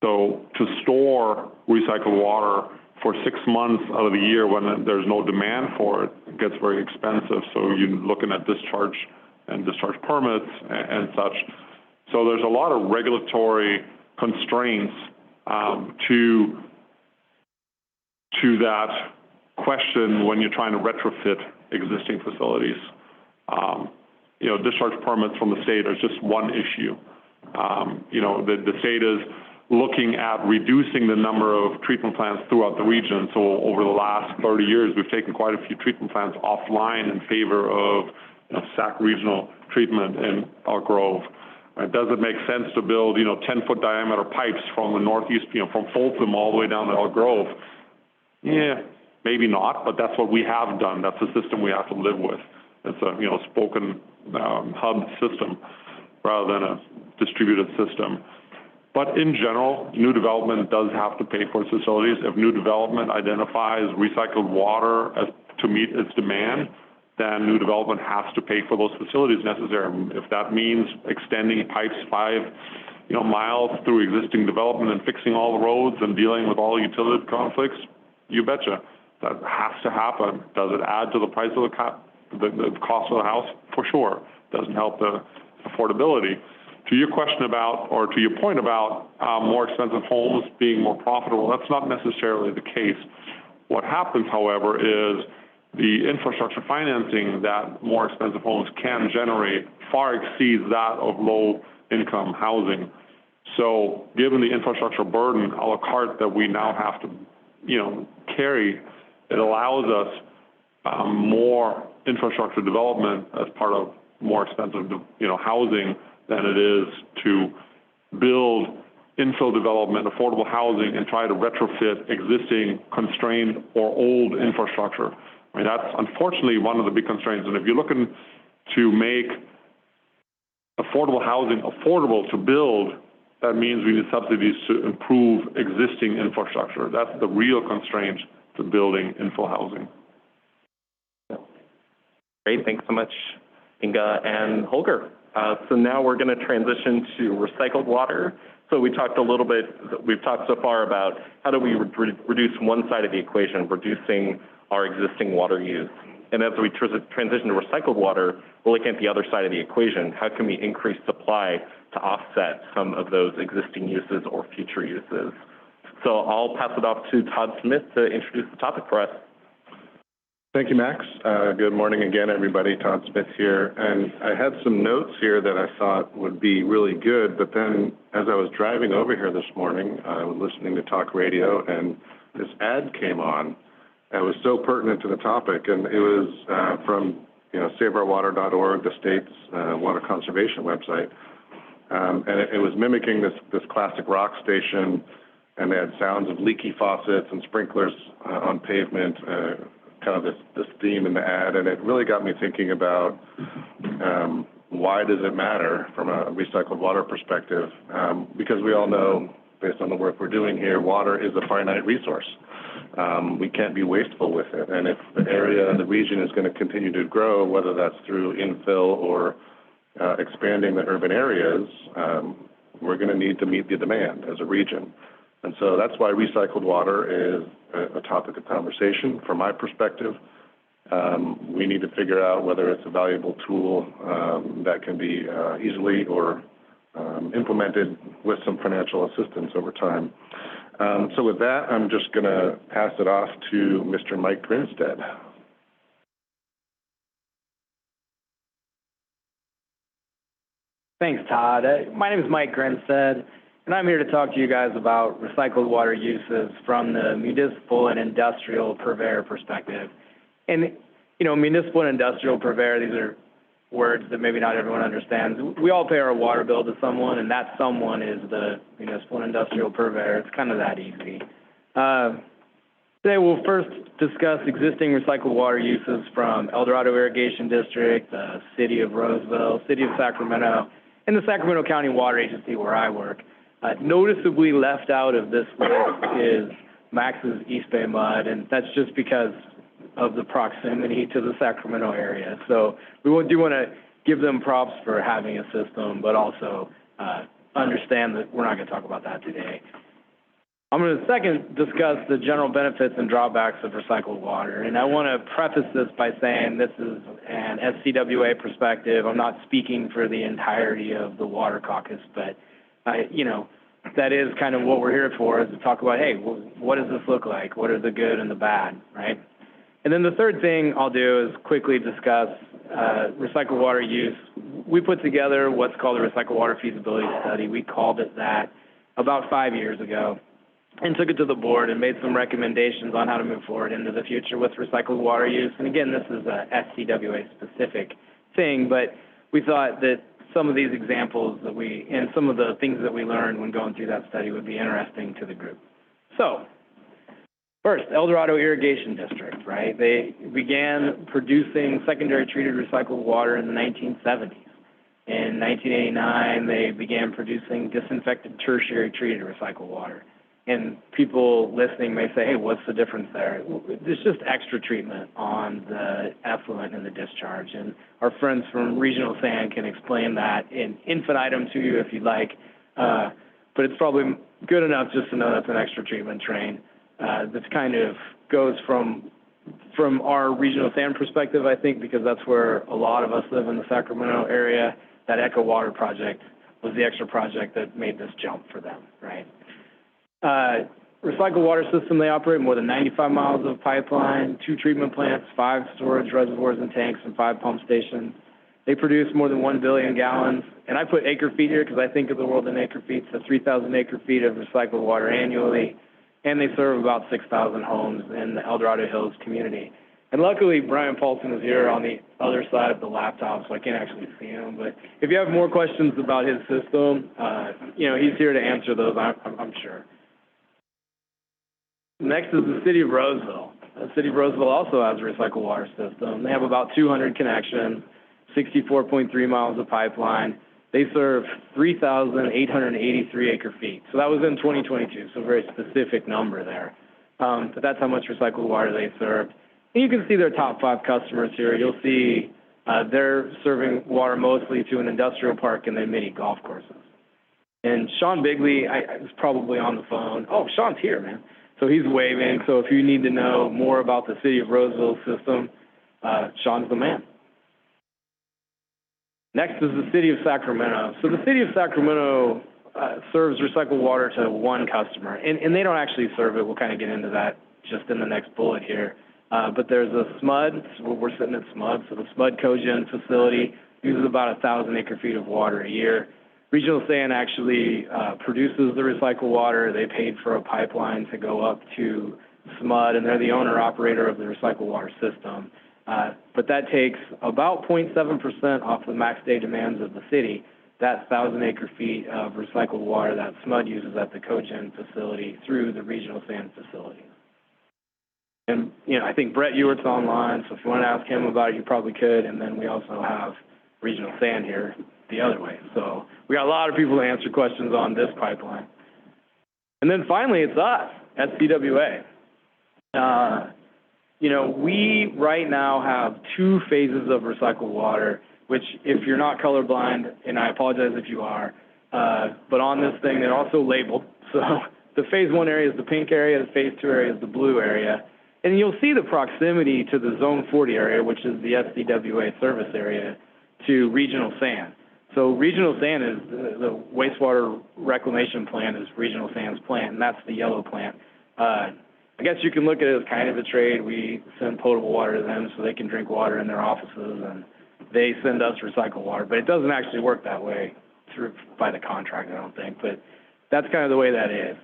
So to store recycled water for 6 months out of the year when there's no demand for it, it gets very expensive. So you're looking at discharge and discharge permits and such. So there's a lot of regulatory constraints to that question when you're trying to retrofit existing facilities. You know, discharge permits from the state are just one issue. You know, the state is looking at reducing the number of treatment plants throughout the region. So over the last 30 years, we've taken quite a few treatment plants offline in favor of SAC regional treatment in Elk Grove. Does it make sense to build, 10-foot diameter pipes from the northeast, from Folsom all the way down to Elk Grove? Yeah, maybe not, but that's what we have done. That's the system we have to live with. It's a, spoken hub system rather than a distributed system. But in general, new development does have to pay for its facilities. If new development identifies recycled water to meet its demand, then new development has to pay for those facilities necessary. If that means extending pipes 5 miles through existing development and fixing all the roads and dealing with all utility conflicts, you betcha. That has to happen. Does it add to the price of the cost of the house? For sure. Doesn't help the affordability. To your question about, or to your point about more expensive homes being more profitable, that's not necessarily the case. What happens, however, is the infrastructure financing that more expensive homes can generate far exceeds that of low-income housing. So given the infrastructure burden a la carte that we now have to, carry, it allows us more infrastructure development as part of more expensive, housing than it is to build infill development, affordable housing, and try to retrofit existing constrained or old infrastructure. I mean, that's unfortunately one of the big constraints. And if you're looking to make affordable housing affordable to build, that means we need subsidies to improve existing infrastructure. That's the real constraint to building infill housing. Great, thanks so much, Inga and Holger. So now we're going to transition to recycled water. So we've talked so far about how do we reduce one side of the equation, reducing our existing water use. And as we transition to recycled water, we're looking at the other side of the equation. How can we increase supply to offset some of those existing uses or future uses? So I'll pass it off to Todd Smith to introduce the topic for us. Thank you, Max. Good morning again, everybody. Todd Smith here. And I had some notes here that I thought would be really good, but then as I was driving over here this morning, I was listening to talk radio, and this ad came on that was so pertinent to the topic, and it was from SaveOurWater.org, the state's water conservation website. And it was mimicking this classic rock station, and they had sounds of leaky faucets and sprinklers on pavement, kind of this theme in the ad, and it really got me thinking about why does it matter from a recycled water perspective? Because we all know, based on the work we're doing here, water is a finite resource. We can't be wasteful with it, and if the area and the region is going to continue to grow, whether that's through infill or expanding the urban areas, we're going to need to meet the demand as a region. And so that's why recycled water is a topic of conversation from my perspective. We need to figure out whether it's a valuable tool that can be easily or implemented with some financial assistance over time. So with that, I'm just going to pass it off to Mr. Mike Grinstead. Thanks, Todd. My name is Mike Grinstead, and I'm here to talk to you guys about recycled water uses from the municipal and industrial purveyor perspective. And, you know, municipal and industrial purveyor, these are words that maybe not everyone understands. We all pay our water bill to someone, and that someone is the municipal and industrial purveyor. It's kind of that easy. Today we'll first discuss existing recycled water uses from El Dorado Irrigation District, the City of Roseville, City of Sacramento, and the Sacramento County Water Agency where I work. Noticeably left out of this list is Max's East Bay Mud, and that's just because of the proximity to the Sacramento area. So we do want to give them props for having a system, but also understand that we're not going to talk about that today. I'm going to second discuss the general benefits and drawbacks of recycled water. And I want to preface this by saying this is an SCWA perspective. I'm not speaking for the entirety of the Water Caucus, but, you know, that is kind of what we're here for, is to talk about, hey, well, what does this look like? What are the good and the bad, right? And then the third thing I'll do is quickly discuss recycled water use. We put together what's called a recycled water feasibility study. We called it that about 5 years ago and took it to the board and made some recommendations on how to move forward into the future with recycled water use. And again, this is a SCWA specific thing, but we thought that some of these examples that and some of the things that we learned when going through that study would be interesting to the group. So, first, El Dorado Irrigation District, right? They began producing secondary treated recycled water in the 1970s. In 1989, they began producing disinfected tertiary treated recycled water. And people listening may say, hey, what's the difference there? There's just extra treatment on the effluent and the discharge. And our friends from Regional Sand can explain that in infinitum to you if you'd like. But it's probably good enough just to know that's an extra treatment train. That kind of goes from our Regional Sand perspective, I think, because that's where a lot of us live in the Sacramento area. That Echo Water project was the extra project that made this jump for them, right? Recycled water system, they operate more than 95 miles of pipeline, 2 treatment plants, 5 storage reservoirs and tanks, and 5 pump stations. They produce more than 1 billion gallons. And I put acre feet here because I think of the world in acre feet, so 3,000 acre feet of recycled water annually. And they serve about 6,000 homes in the El Dorado Hills community. And luckily, Brian Paulson is here on the other side of the laptop, so I can't actually see him. But if you have more questions about his system, you know, he's here to answer those, I'm sure. Next is the City of Roseville. The City of Roseville also has a recycled water system. They have about 200 connections, 64.3 miles of pipeline. They serve 3,883 acre feet. So that was in 2022, so a very specific number there. But that's how much recycled water they served. And you can see their top 5 customers here. You'll see they're serving water mostly to an industrial park and then many golf courses. And Sean Bigley, I was probably on the phone. Oh, Sean's here, man. So he's waving. So if you need to know more about the City of Roseville system, Sean's the man. Next is the City of Sacramento. So the City of Sacramento serves recycled water to one customer. And they don't actually serve it. We'll kind of get into that just in the next bullet here. But there's a SMUD. So we're sitting at SMUD. So the SMUD cogen facility uses about 1,000 acre feet of water a year. Regional Sand actually produces the recycled water. They paid for a pipeline to go up to SMUD, and they're the owner-operator of the recycled water system. But that takes about 0.7% off the max day demands of the city. That's 1,000 acre feet of recycled water that SMUD uses at the cogen facility through the Regional Sand facility. And, you know, I think Brett Ewart's online, so if you want to ask him about it, you probably could. And then we also have Regional Sand here the other way. So we got a lot of people to answer questions on this pipeline. And then finally, it's us, SCWA. You know, we right now have 2 phases of recycled water, which if you're not colorblind, and I apologize if you are, but on this thing, they're also labeled. So the phase 1 area is the pink area, the phase 2 area is the blue area. And you'll see the proximity to the Zone 40 area, which is the SCWA service area, to regional sand. So regional sand is, the wastewater reclamation plant is regional sand's plant, and that's the yellow plant. I guess you can look at it as kind of a trade. We send potable water to them so they can drink water in their offices, and they send us recycled water. But it doesn't actually work that way by the contract, I don't think. But that's kind of the way that is.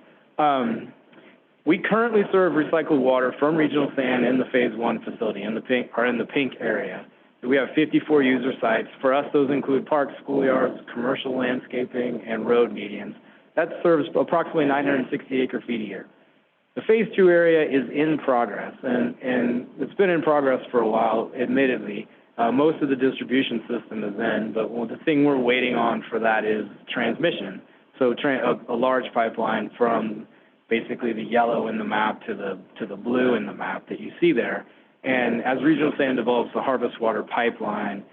We currently serve recycled water from regional sand in the phase 1 facility, in the pink area. We have 54 user sites. For us, those include parks, schoolyards, commercial landscaping, and road medians. That serves approximately 960 acre feet a year. The phase 2 area is in progress, and it's been in progress for a while, admittedly. Most of the distribution system is in, but the thing we're waiting on for that is transmission. So a large pipeline from basically the yellow in the map to the blue in the map that you see there. And as regional sand develops the harvest water pipeline,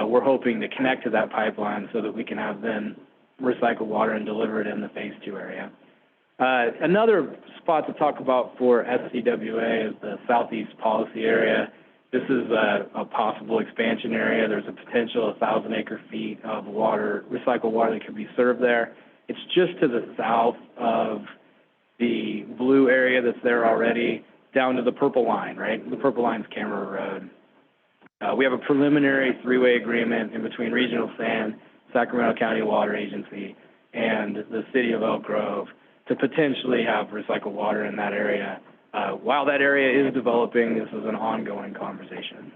we're hoping to connect to that pipeline so that we can have then recycled water and deliver it in the phase 2 area. Another spot to talk about for SCWA is the Southeast Policy Area. This is a possible expansion area. There's a potential 1,000 acre feet of water, recycled water that could be served there. It's just to the south of the blue area that's there already, down to the purple line, right? The purple line's Camera Road. We have a preliminary 3-way agreement in between Regional Sand, Sacramento County Water Agency, and the city of Elk Grove to potentially have recycled water in that area. While that area is developing, this is an ongoing conversation.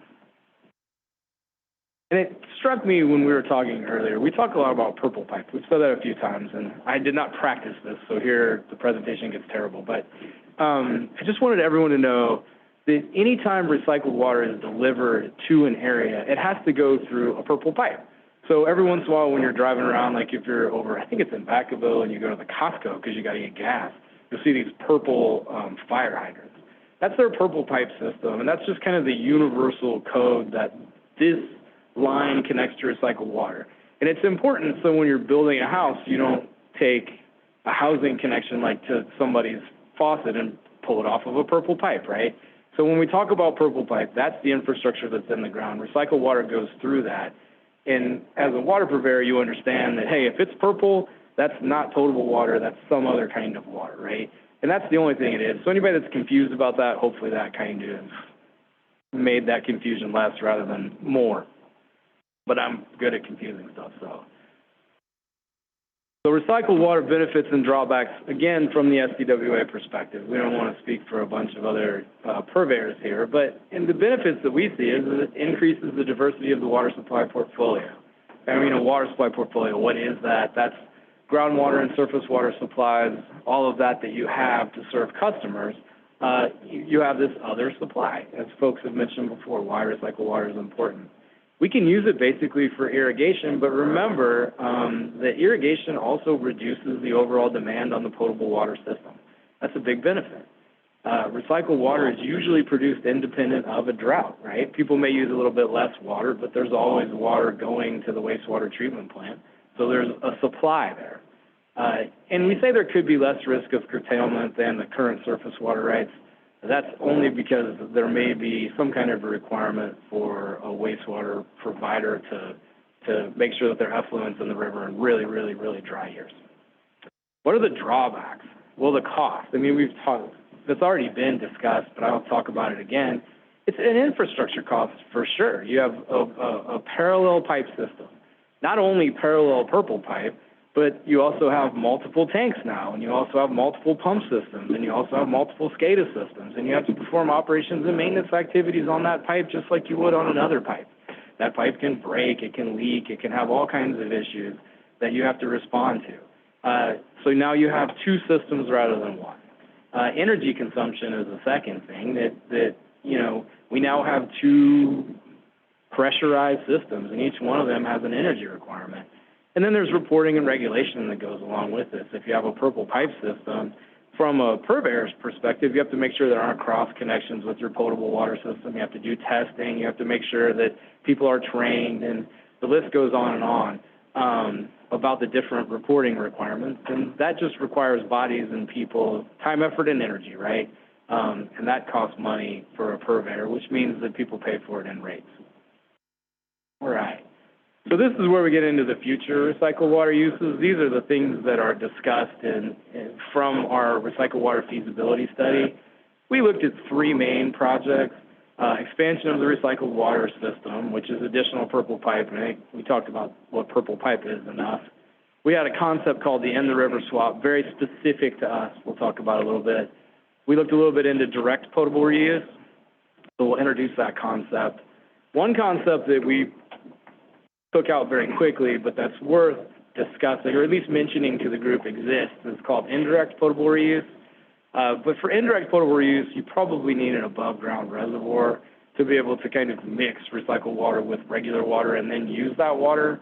And it struck me when we were talking earlier, we talk a lot about purple pipe. We've said that a few times, and I did not practice this, so here the presentation gets terrible. But I just wanted everyone to know that anytime recycled water is delivered to an area, it has to go through a purple pipe. So every once in a while when you're driving around, like if you're over, I think it's in Vacaville, and you go to the Costco because you got to get gas, you'll see these purple fire hydrants. That's their purple pipe system, and that's just kind of the universal code that this line connects to recycled water. And it's important so when you're building a house, you don't take a housing connection like to somebody's faucet and pull it off of a purple pipe, right? So when we talk about purple pipe, that's the infrastructure that's in the ground. Recycled water goes through that. And as a water purveyor, you understand that, hey, if it's purple, that's not potable water, that's some other kind of water, right? And that's the only thing it is. So anybody that's confused about that, hopefully that kind of made that confusion less rather than more. But I'm good at confusing stuff, so. So recycled water benefits and drawbacks, again, from the SCWA perspective. We don't want to speak for a bunch of other purveyors here, but in the benefits that we see is that it increases the diversity of the water supply portfolio. I mean, a water supply portfolio, what is that? That's groundwater and surface water supplies, all of that you have to serve customers. You have this other supply, as folks have mentioned before, why recycled water is important. We can use it basically for irrigation, but remember that irrigation also reduces the overall demand on the potable water system. That's a big benefit. Recycled water is usually produced independent of a drought, right? People may use a little bit less water, but there's always water going to the wastewater treatment plant. So there's a supply there. And we say there could be less risk of curtailment than the current surface water rights. That's only because there may be some kind of a requirement for a wastewater provider to make sure that their effluent's in the river in really, really, really dry years. What are the drawbacks? Well, the cost. I mean, that's already been discussed, but I'll talk about it again. It's an infrastructure cost for sure. You have a parallel pipe system, not only parallel purple pipe, but you also have multiple tanks now, and you also have multiple pump systems, and you also have multiple SCADA systems, and you have to perform operations and maintenance activities on that pipe just like you would on another pipe. That pipe can break, it can leak, it can have all kinds of issues that you have to respond to. So now you have two systems rather than one. Energy consumption is the second thing that we now have two pressurized systems, and each one of them has an energy requirement. And then there's reporting and regulation that goes along with this. If you have a purple pipe system, from a purveyor's perspective, you have to make sure there aren't cross connections with your potable water system. You have to do testing. You have to make sure that people are trained, and the list goes on and on. about the different reporting requirements, and that just requires bodies and people, time, effort, and energy, right? And that costs money for a purveyor, which means that people pay for it in rates. All right. So this is where we get into the future recycled water uses. These are the things that are discussed from our recycled water feasibility study. We looked at three main projects. Expansion of the recycled water system, which is additional purple pipe, and we talked about what purple pipe is enough. We had a concept called the End the River Swap, very specific to us. We'll talk about it a little bit. We looked a little bit into direct potable reuse, so we'll introduce that concept. One concept that we took out very quickly, but that's worth discussing, or at least mentioning to the group exists, is called indirect potable reuse. But for indirect potable reuse, you probably need an above-ground reservoir to be able to kind of mix recycled water with regular water and then use that water.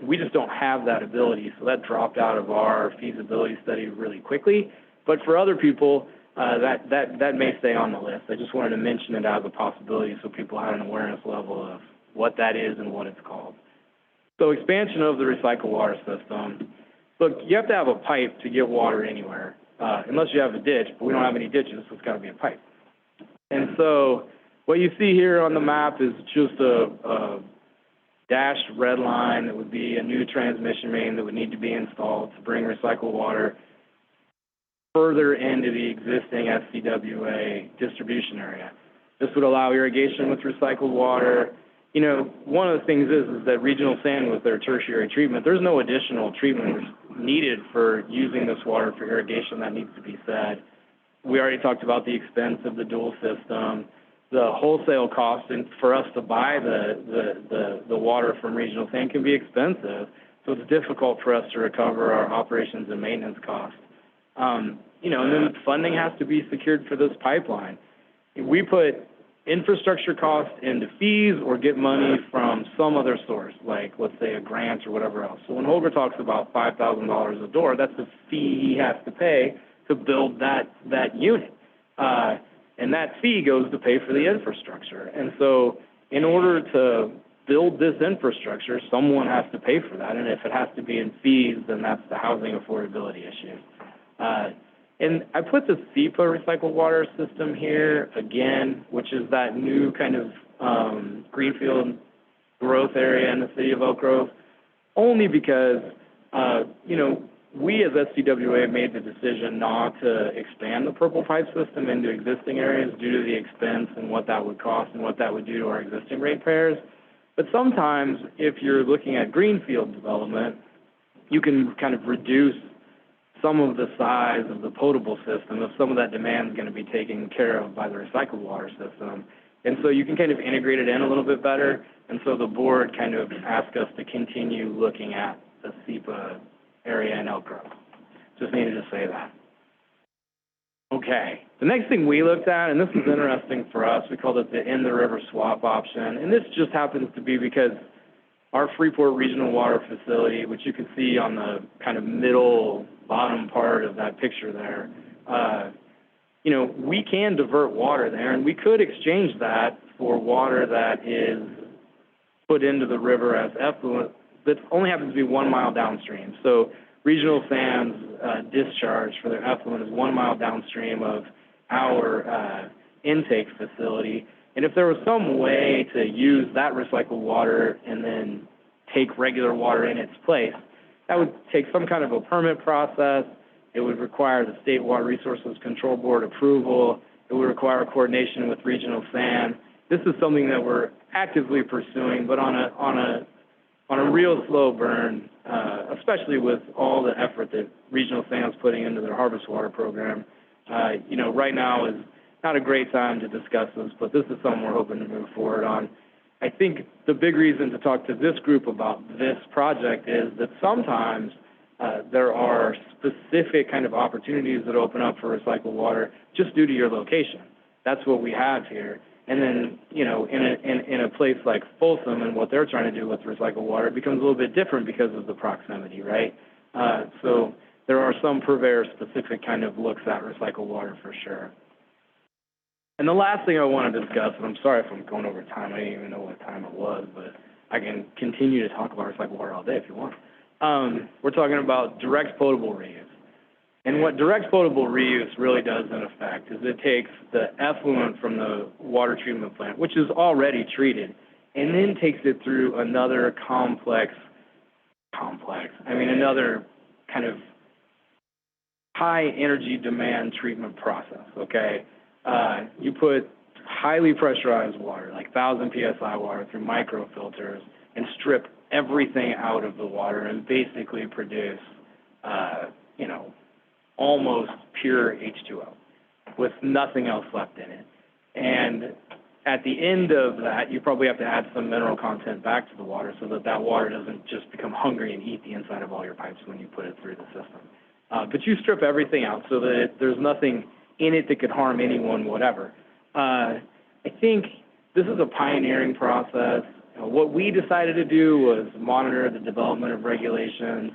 We just don't have that ability, so that dropped out of our feasibility study really quickly. But for other people, that may stay on the list. I just wanted to mention it as a possibility so people had an awareness level of what that is and what it's called. So expansion of the recycled water system. Look, you have to have a pipe to get water anywhere. Unless you have a ditch, but we don't have any ditches, so it's got to be a pipe. And so what you see here on the map is just a dashed red line that would be a new transmission main that would need to be installed to bring recycled water further into the existing SCWA distribution area. This would allow irrigation with recycled water. You know, one of the things is that regional sand with their tertiary treatment, there's no additional treatment needed for using this water for irrigation. That needs to be said. We already talked about the expense of the dual system, the wholesale cost, and for us to buy the water from regional sand can be expensive. So it's difficult for us to recover our operations and maintenance costs. You know, and then funding has to be secured for this pipeline. We put infrastructure costs into fees or get money from some other source, like let's say a grant or whatever else. So when Holger talks about $5,000 a door, that's the fee he has to pay to build that unit. And that fee goes to pay for the infrastructure. And so in order to build this infrastructure, someone has to pay for that. And if it has to be in fees, then that's the housing affordability issue. And I put the SEPA recycled water system here again, which is that new kind of greenfield growth area in the city of Oak Grove, only because, you know, we as SCWA made the decision not to expand the purple pipe system into existing areas due to the expense and what that would cost and what that would do to our existing ratepayers. But sometimes if you're looking at greenfield development, you can kind of reduce some of the size of the potable system if some of that demand is going to be taken care of by the recycled water system. And so you can kind of integrate it in a little bit better. And so the board kind of asked us to continue looking at the SEPA area in Elk Grove. Just needed to say that. Okay, the next thing we looked at, and this is interesting for us, we called it the End the River Swap option. And this just happens to be because our Freeport Regional Water Facility, which you can see on the kind of middle bottom part of that picture there, you know, we can divert water there, and we could exchange that for water that is put into the river as effluent that only happens to be 1 mile downstream. So Regional Sand's discharge for their effluent is 1 mile downstream of our intake facility. And if there was some way to use that recycled water and then take regular water in its place, that would take some kind of a permit process. It would require the State Water Resources Control Board approval. It would require coordination with Regional Sand. This is something that we're actively pursuing, but on a real slow burn, especially with all the effort that Regional Sand's putting into their harvest water program. You know, right now is not a great time to discuss this, but this is something we're hoping to move forward on. I think the big reason to talk to this group about this project is that sometimes there are specific kind of opportunities that open up for recycled water just due to your location. That's what we have here. And then, you know, in a place like Folsom and what they're trying to do with recycled water, it becomes a little bit different because of the proximity, right? So there are some purveyor-specific kind of looks at recycled water for sure. And the last thing I want to discuss, and I'm sorry if I'm going over time, I didn't even know what time it was, but I can continue to talk about recycled water all day if you want. we're talking about direct potable reuse. And what direct potable reuse really does in effect is it takes the effluent from the water treatment plant, which is already treated, and then takes it through another another kind of high energy demand treatment process, okay? You put highly pressurized water, like 1,000 PSI water through microfilters and strip everything out of the water and basically produce, almost pure H2O with nothing else left in it. And at the end of that, you probably have to add some mineral content back to the water so that that water doesn't just become hungry and eat the inside of all your pipes when you put it through the system. But you strip everything out so that there's nothing in it that could harm anyone, whatever. I think this is a pioneering process. What we decided to do was monitor the development of regulations.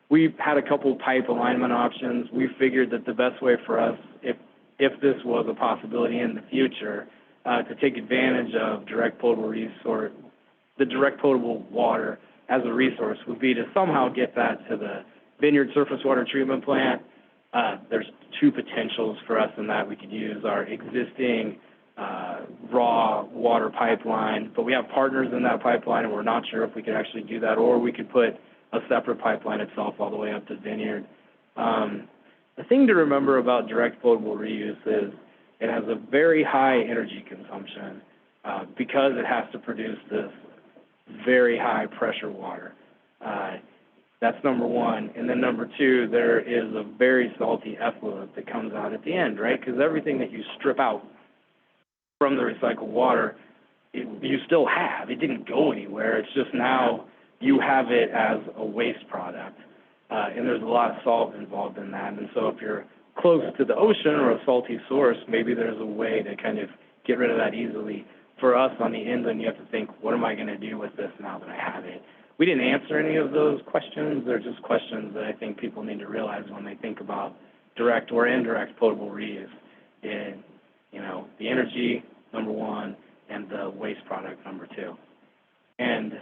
We had a couple pipe alignment options. We figured that the best way for us, if this was a possibility in the future, to take advantage of direct potable resource, the direct potable water as a resource would be to somehow get that to the vineyard surface water treatment plant. There's two potentials for us in that. We could use our existing raw water pipeline, but we have partners in that pipeline and we're not sure if we could actually do that, or we could put a separate pipeline itself all the way up to vineyard. The thing to remember about direct potable reuse is it has a very high energy consumption because it has to produce this very high pressure water. That's number one. And then number two, there is a very salty effluent that comes out at the end, right? Because everything that you strip out from the recycled water, you still have. It didn't go anywhere. It's just now you have it as a waste product. And there's a lot of salt involved in that. And so if you're close to the ocean or a salty source, maybe there's a way to kind of get rid of that easily. For us on the inland, you have to think, what am I going to do with this now that I have it? We didn't answer any of those questions. They're just questions that I think people need to realize when they think about direct or indirect potable reuse. And, the energy, number one, and the waste product, number two. And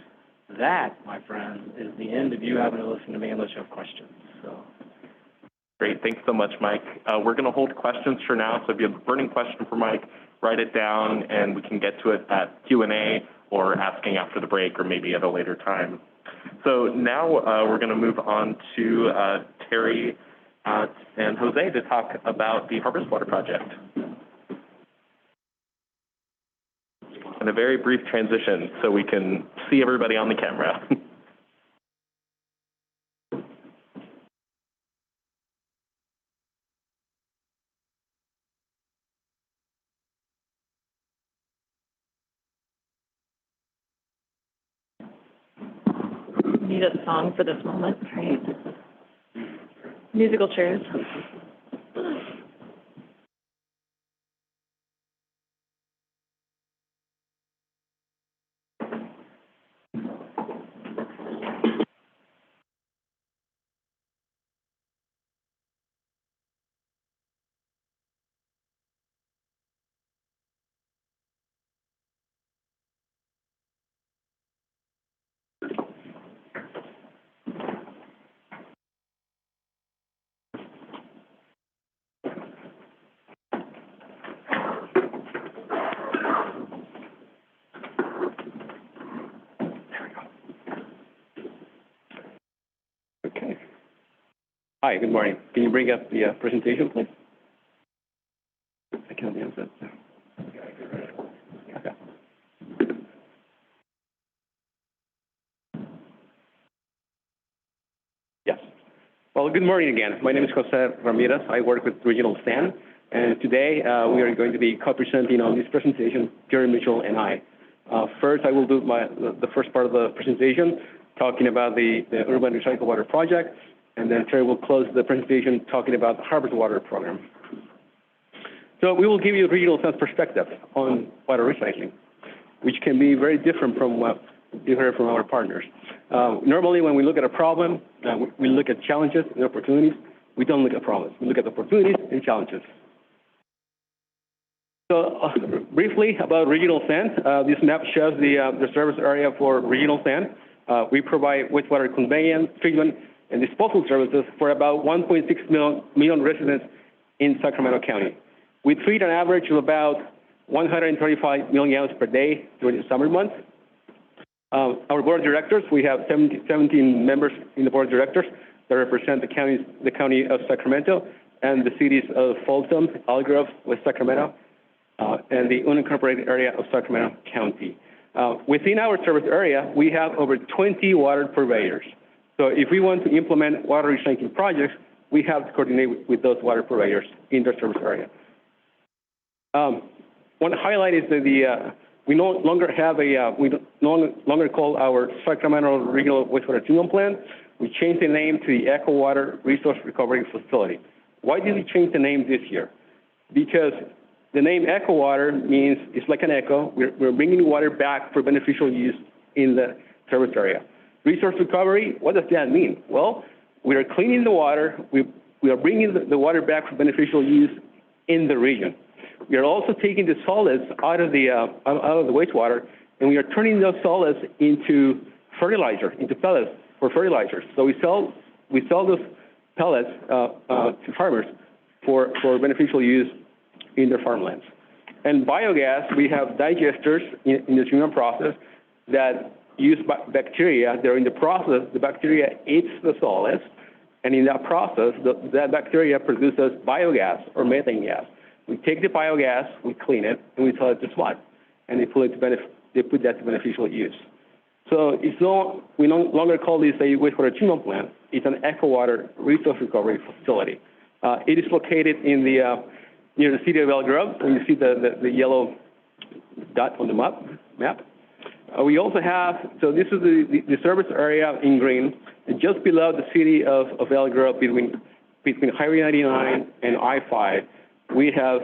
that, my friends, is the end of you having to listen to me unless you have questions. So. Great, thanks so much, Mike. We're going to hold questions for now, so if you have a burning question for Mike, write it down, and we can get to it at Q&A or asking after the break or maybe at a later time. So now we're going to move on to Terry and Jose to talk about the Harvest Water Project. And a very brief transition so we can see everybody on the camera. Need a song for this moment, right? Musical chairs. Hi, good morning. Can you bring up the presentation, please? I can't answer it. Okay. Yes. Well, good morning again. My name is Jose Ramirez. I work with Regional SAN, and today we are going to be co-presenting on this presentation, Jerry Mitchell and I. First, I will do the first part of the presentation, talking about the Urban Recycled Water Project, and then Terry will close the presentation talking about the Harvest Water Program. So we will give you a Regional SAN's perspective on water recycling, which can be very different from what you heard from our partners. Normally, when we look at a problem, we look at challenges and opportunities. We don't look at problems. We look at opportunities and challenges. So briefly about Regional SAN, this map shows the service area for Regional SAN. We provide wastewater conveyance, treatment, and disposal services for about 1.6 million residents in Sacramento County. We treat an average of about 135 million gallons per day during the summer months. Our board of directors, we have 17 members in the board of directors that represent the county of Sacramento and the cities of Folsom, Algrove, West Sacramento, and the unincorporated area of Sacramento County. Within our service area, we have over 20 water purveyors. So if we want to implement water recycling projects, we have to coordinate with those water purveyors in their service area. One highlight is that we no longer have we no longer call our Sacramento Regional Wastewater Treatment Plant. We changed the name to the Echo Water Resource Recovery Facility. Why did we change the name this year? Because the name Echo Water means it's like an echo. We're bringing water back for beneficial use in the service area. Resource recovery, what does that mean? Well, we are cleaning the water. We are bringing the water back for beneficial use in the region. We are also taking the solids out of the wastewater, and we are turning those solids into fertilizer, into pellets for fertilizers. So we sell those pellets to farmers for beneficial use in their farmlands. And biogas, we have digesters in the treatment process that use bacteria. They're in the process. The bacteria eats the solids, and in that process, that bacteria produces biogas or methane gas. We take the biogas, we clean it, and we sell it to SWAT, and they put that to beneficial use. So we no longer call this a wastewater treatment plant. It's an Echo Water Resource Recovery Facility. It is located in near the city of El Grove, and you see the yellow dot on the map. We also have, so this is the service area in green, just below the city of El Grove between Highway 99 and I-5. We have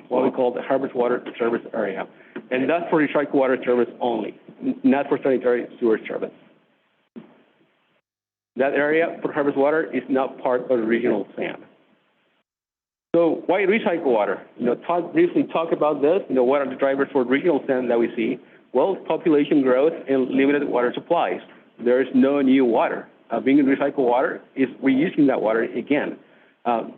what we call the Harvest Water Service Area, and that's for recycled water service only, not for sanitary sewer service. That area for harvest water is not part of the regional SAN. So why recycle water? Todd briefly talked about this. What are the drivers for regional SAN that we see? Well, population growth and limited water supplies. There is no new water. Being recycled water is reusing that water again.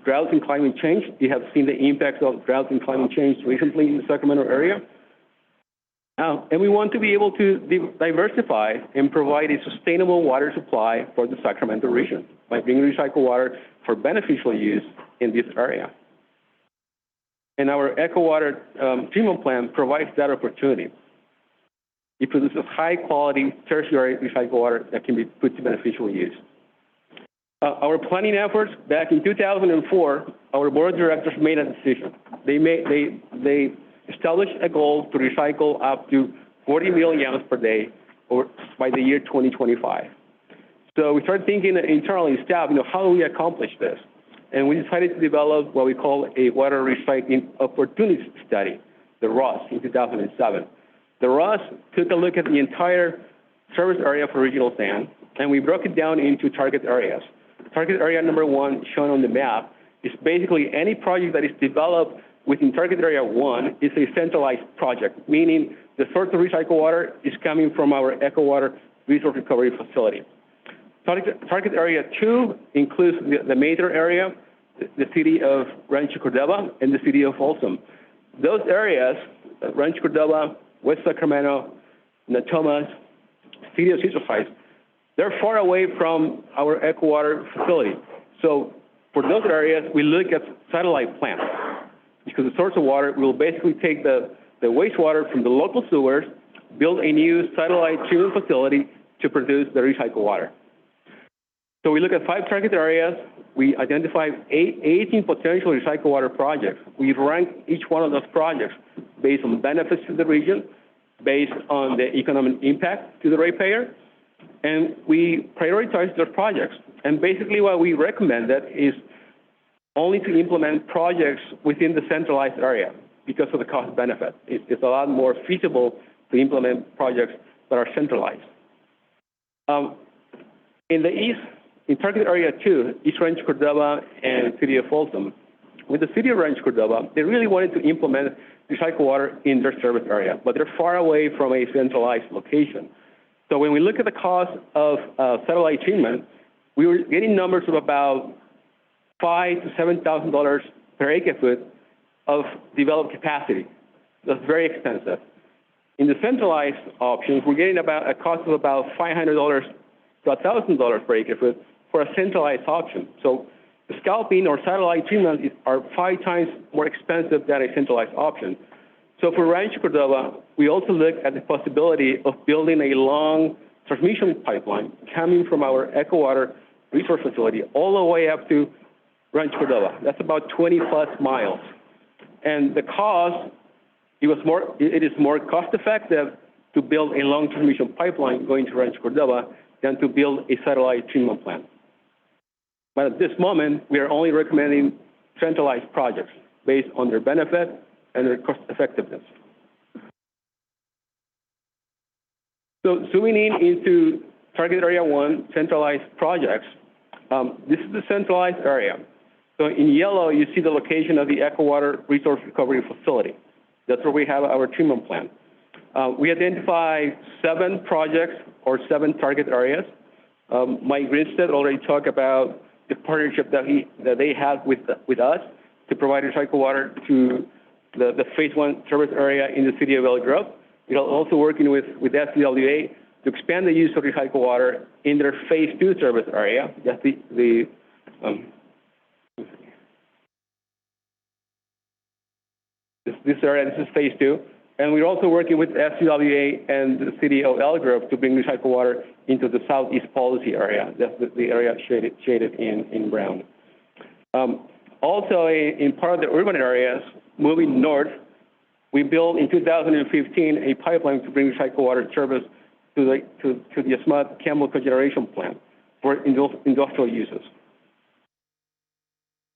Drought and climate change. You have seen the impacts of drought and climate change recently in the Sacramento area. And we want to be able to diversify and provide a sustainable water supply for the Sacramento region by bringing recycled water for beneficial use in this area. And our Echo Water treatment plant provides that opportunity. It produces high-quality tertiary recycled water that can be put to beneficial use. Our planning efforts back in 2004, our board of directors made a decision. They established a goal to recycle up to 40 million gallons per day by the year 2025. So we started thinking internally, staff, how do we accomplish this? And we decided to develop what we call a water recycling opportunity study, the ROS, in 2007. The ROS took a look at the entire service area for regional SAN, and we broke it down into target areas. Target area number 1, shown on the map, is basically any project that is developed within target area 1 is a centralized project, meaning the source of recycled water is coming from our Echo Water Resource Recovery Facility. Target area 2 includes the major area, the city of Rancho Cordova and the city of Folsom. Those areas, Rancho Cordova, West Sacramento, Natomas, city of Cedar Heights, they're far away from our Echo Water facility. So for those areas, we look at satellite plants because the source of water will basically take the wastewater from the local sewers, build a new satellite treatment facility to produce the recycled water. So we look at 5 target areas. We identify 18 potential recycled water projects. We rank each one of those projects based on benefits to the region, based on the economic impact to the ratepayer, and we prioritize those projects. And basically what we recommend that is only to implement projects within the centralized area because of the cost benefit. It's a lot more feasible to implement projects that are centralized. In the east, in target area 2, East Rancho Cordova and city of Folsom, with the city of Rancho Cordova, they really wanted to implement recycled water in their service area, but they're far away from a centralized location. So when we look at the cost of satellite treatment, we were getting numbers of about $5,000 to $7,000 per acre foot of developed capacity. That's very expensive. In the centralized options, we're getting about a cost of about $500 to $1,000 per acre foot for a centralized option. So the scalping or satellite treatment are 5 times more expensive than a centralized option. So for Rancho Cordova, we also look at the possibility of building a long transmission pipeline coming from our Echo Water resource facility all the way up to Rancho Cordova. That's about 20 plus miles. And the cost, it is more cost effective to build a long transmission pipeline going to Rancho Cordova than to build a satellite treatment plant. But at this moment, we are only recommending centralized projects based on their benefit and their cost effectiveness. So zooming in into target area 1, centralized projects, this is the centralized area. So in yellow, you see the location of the Echo Water Resource Recovery Facility. That's where we have our treatment plant. We identified 7 projects or 7 target areas. Mike Grinstead already talked about the partnership that they have with us to provide recycled water to the phase 1 service area in the city of Elk Grove. We're also working with USSPWA to expand the use of recycled water in their phase 2 service area. That's this area. This is phase 2. And we're also working with SCWA and the city of Elk Grove to bring recycled water into the southeast policy area. That's the area shaded in brown. Also, in part of the urban areas, moving north, we built in 2015 a pipeline to bring recycled water service to the Asmat Chemical Cogeneration Plant for industrial uses.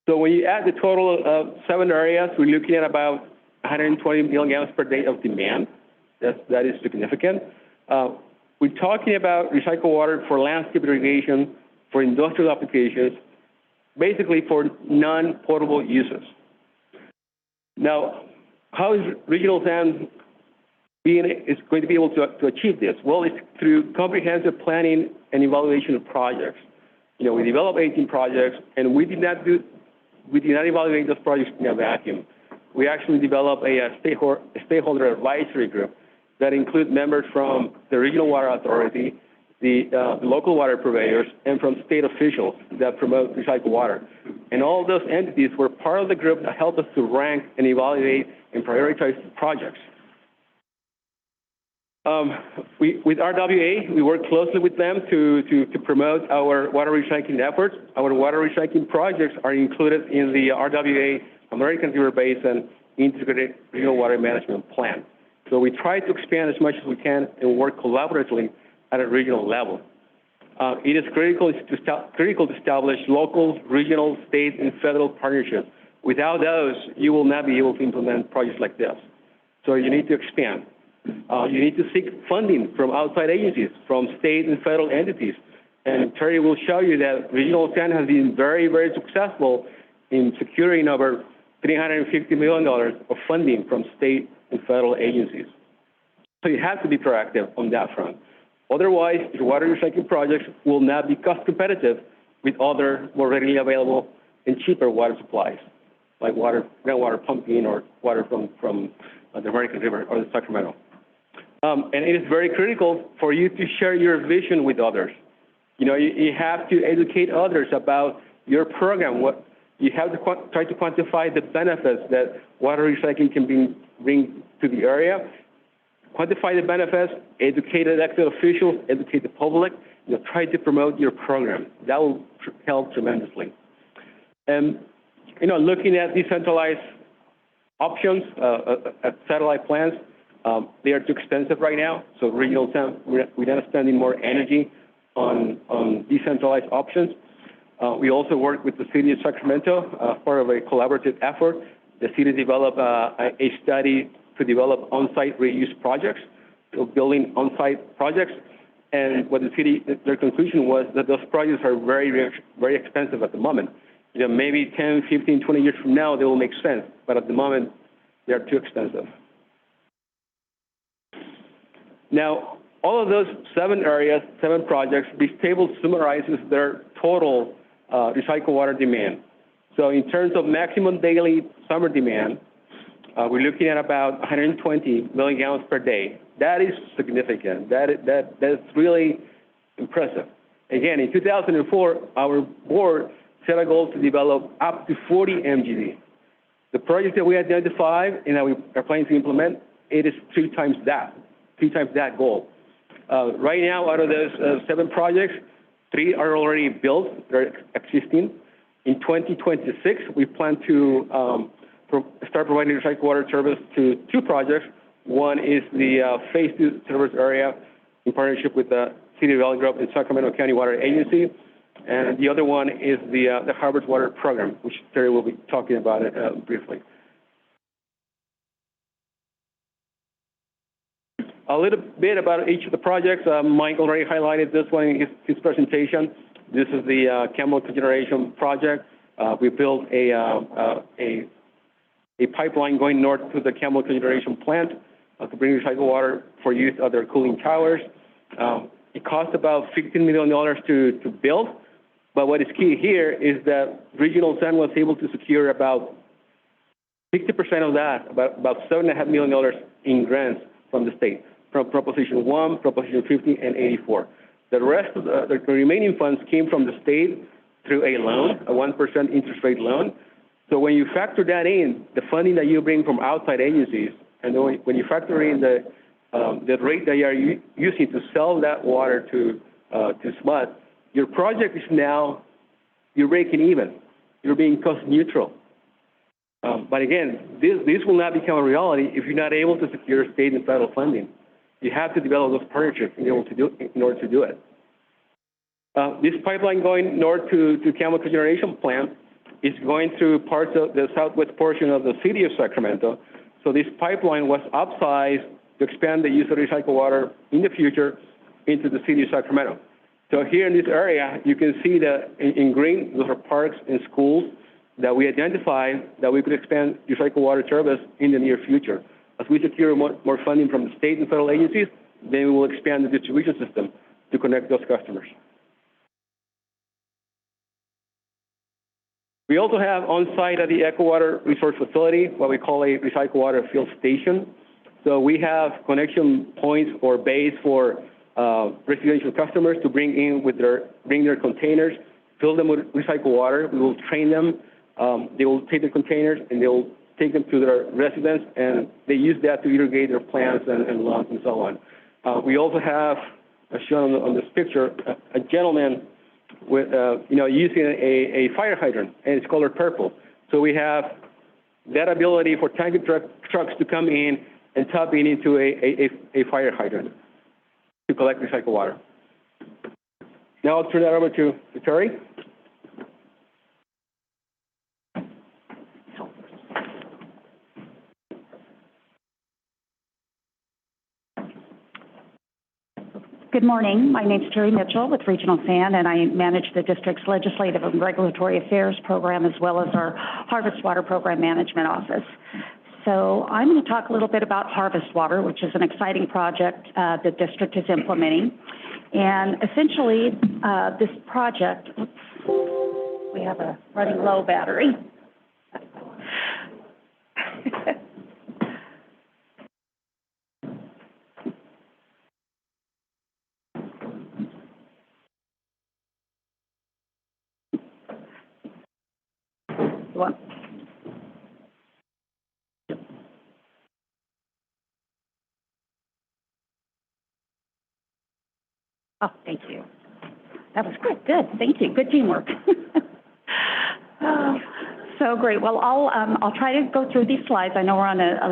So when you add the total of 7 areas, we're looking at about 120 million gallons per day of demand. That is significant. We're talking about recycled water for landscape irrigation, for industrial applications, basically for non-potable uses. Now, how is Regional SAN going to be able to achieve this? Well, it's through comprehensive planning and evaluation of projects. You know, we developed 18 projects, and we did not evaluate those projects in a vacuum. We actually developed a stakeholder advisory group that includes members from the Regional Water Authority, the local water purveyors, and from state officials that promote recycled water. And all of those entities were part of the group that helped us to rank and evaluate and prioritize projects. With RWA, we work closely with them to promote our water recycling efforts. Our water recycling projects are included in the RWA American River Basin Integrated Regional Water Management Plan. So we try to expand as much as we can and work collaboratively at a regional level. It is critical to establish local, regional, state, and federal partnerships. Without those, you will not be able to implement projects like this. So you need to expand. You need to seek funding from outside agencies, from state and federal entities. And Terry will show you that Regional SAN has been very, very successful in securing over $350 million of funding from state and federal agencies. So you have to be proactive on that front. Otherwise, your water recycling projects will not be cost competitive with other more readily available and cheaper water supplies, like groundwater pumping or water from the American River or the Sacramento. And it is very critical for you to share your vision with others. You know, you have to educate others about your program. You have to try to quantify the benefits that water recycling can bring to the area. Quantify the benefits, educate elected officials, educate the public, try to promote your program. That will help tremendously. And, looking at decentralized options, at satellite plants, they are too expensive right now. So Regional SAN, we're not spending more energy on decentralized options. We also work with the city of Sacramento, part of a collaborative effort. The city developed a study to develop on-site reuse projects, so building on-site projects. And what their conclusion was that those projects are very, very expensive at the moment. Maybe 10, 15, 20 years from now, they will make sense. But at the moment, they're too expensive. Now, all of those 7 areas, 7 projects, this table summarizes their total recycled water demand. So in terms of maximum daily summer demand, we're looking at about 120 million gallons per day. That is significant. That's really impressive. Again, in 2004, our board set a goal to develop up to 40 MGD. The project that we identified and that we are planning to implement, it is 3 times that goal. Right now, out of those 7 projects, 3 are already built, they're existing. In 2026, we plan to start providing recycled water service to 2 projects. One is the Phase 2 service area in partnership with the City of Valley Grove and Sacramento County Water Agency. And the other one is the Harvest Water Program, which Terry will be talking about it briefly. A little bit about each of the projects. Mike already highlighted this one in his presentation. This is the chemical cogeneration project. We built a pipeline going north to the chemical cogeneration plant to bring recycled water for use of their cooling towers. It cost about $15 million to build, but what is key here is that Regional San was able to secure about 60% of that, about $7.5 million in grants from the state, from Proposition 1, Proposition 50, and 84. The rest of the remaining funds came from the state through a loan, a 1% interest rate loan. So when you factor that in, the funding that you bring from outside agencies, and when you factor in the rate that you are using to sell that water to SMUD, your project is now, you're breaking even. You're being cost neutral. But again, this will not become a reality if you're not able to secure state and federal funding. You have to develop those partnerships in order to do it. This pipeline going north to chemical cogeneration plant is going through parts of the southwest portion of the city of Sacramento. So this pipeline was upsized to expand the use of recycled water in the future into the city of Sacramento. So here in this area, you can see that in green, those are parks and schools that we identified that we could expand recycled water service in the near future. As we secure more funding from the state and federal agencies, then we will expand the distribution system to connect those customers. We also have on site at the Eco Water Resource Facility what we call a recycled water fill station. So we have connection points or bays for residential customers to bring their containers, fill them with recycled water. We will train them. They will take the containers and they will take them to their residence, and they use that to irrigate their plants and lawns and so on. We also have, as shown on this picture, a gentleman with, using a fire hydrant, and it's colored purple. So we have that ability for tanker trucks to come in and tap into a fire hydrant to collect recycled water. Now I'll turn that over to Terry. Good morning. My name is Terry Mitchell with Regional San, and I manage the district's Legislative and Regulatory Affairs Program as well as our Harvest Water Program Management Office. So I'm going to talk a little bit about Harvest Water, which is an exciting project the district is implementing. And essentially, this project, we have a running low battery. What? Oh, thank you. That was good. Good. Thank you. Good teamwork. So great. Well, I'll try to go through these slides. I know we're on a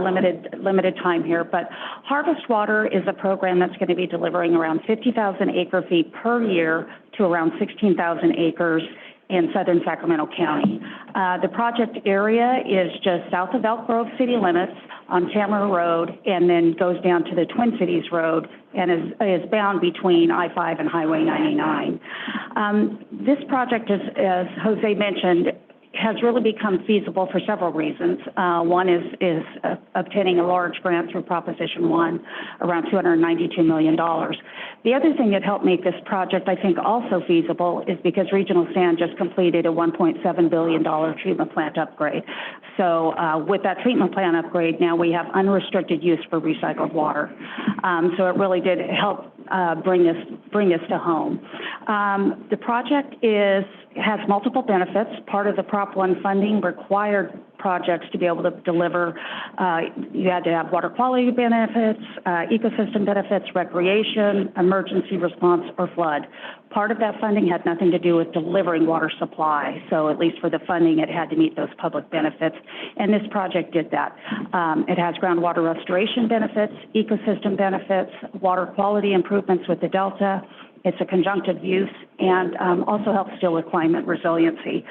limited time here, but Harvest Water is a program that's going to be delivering around 50,000 acre feet per year to around 16,000 acres in southern Sacramento County. The project area is just south of Elk Grove city limits on Tamara Road, and then goes down to the Twin Cities Road and is bound between I-5 and Highway 99. This project, as Jose mentioned, has really become feasible for several reasons. One is obtaining a large grant through Proposition 1, around $292 million. The other thing that helped make this project, I think, also feasible is because Regional Sand just completed a $1.7 billion treatment plant upgrade. So with that treatment plant upgrade, now we have unrestricted use for recycled water. So it really did help bring us to home. The project has multiple benefits. Part of the Prop 1 funding required projects to be able to deliver. You had to have water quality benefits, ecosystem benefits, recreation, emergency response, or flood. Part of that funding had nothing to do with delivering water supply. So at least for the funding, it had to meet those public benefits. And this project did that. It has groundwater restoration benefits, ecosystem benefits, water quality improvements with the Delta. It's a conjunctive use and also helps deal with climate resiliency.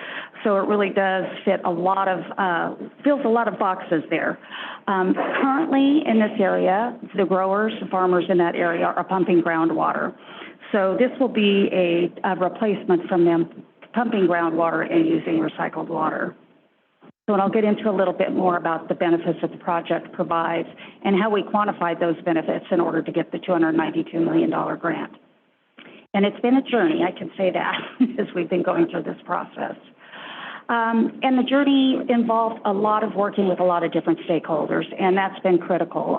So it really does fit fills a lot of boxes there. Currently in this area, the growers, the farmers in that area are pumping groundwater. So this will be a replacement from them pumping groundwater and using recycled water. So I'll get into a little bit more about the benefits that the project provides and how we quantified those benefits in order to get the $292 million grant. And it's been a journey, I can say that, as we've been going through this process. And the journey involved a lot of working with a lot of different stakeholders, and that's been critical.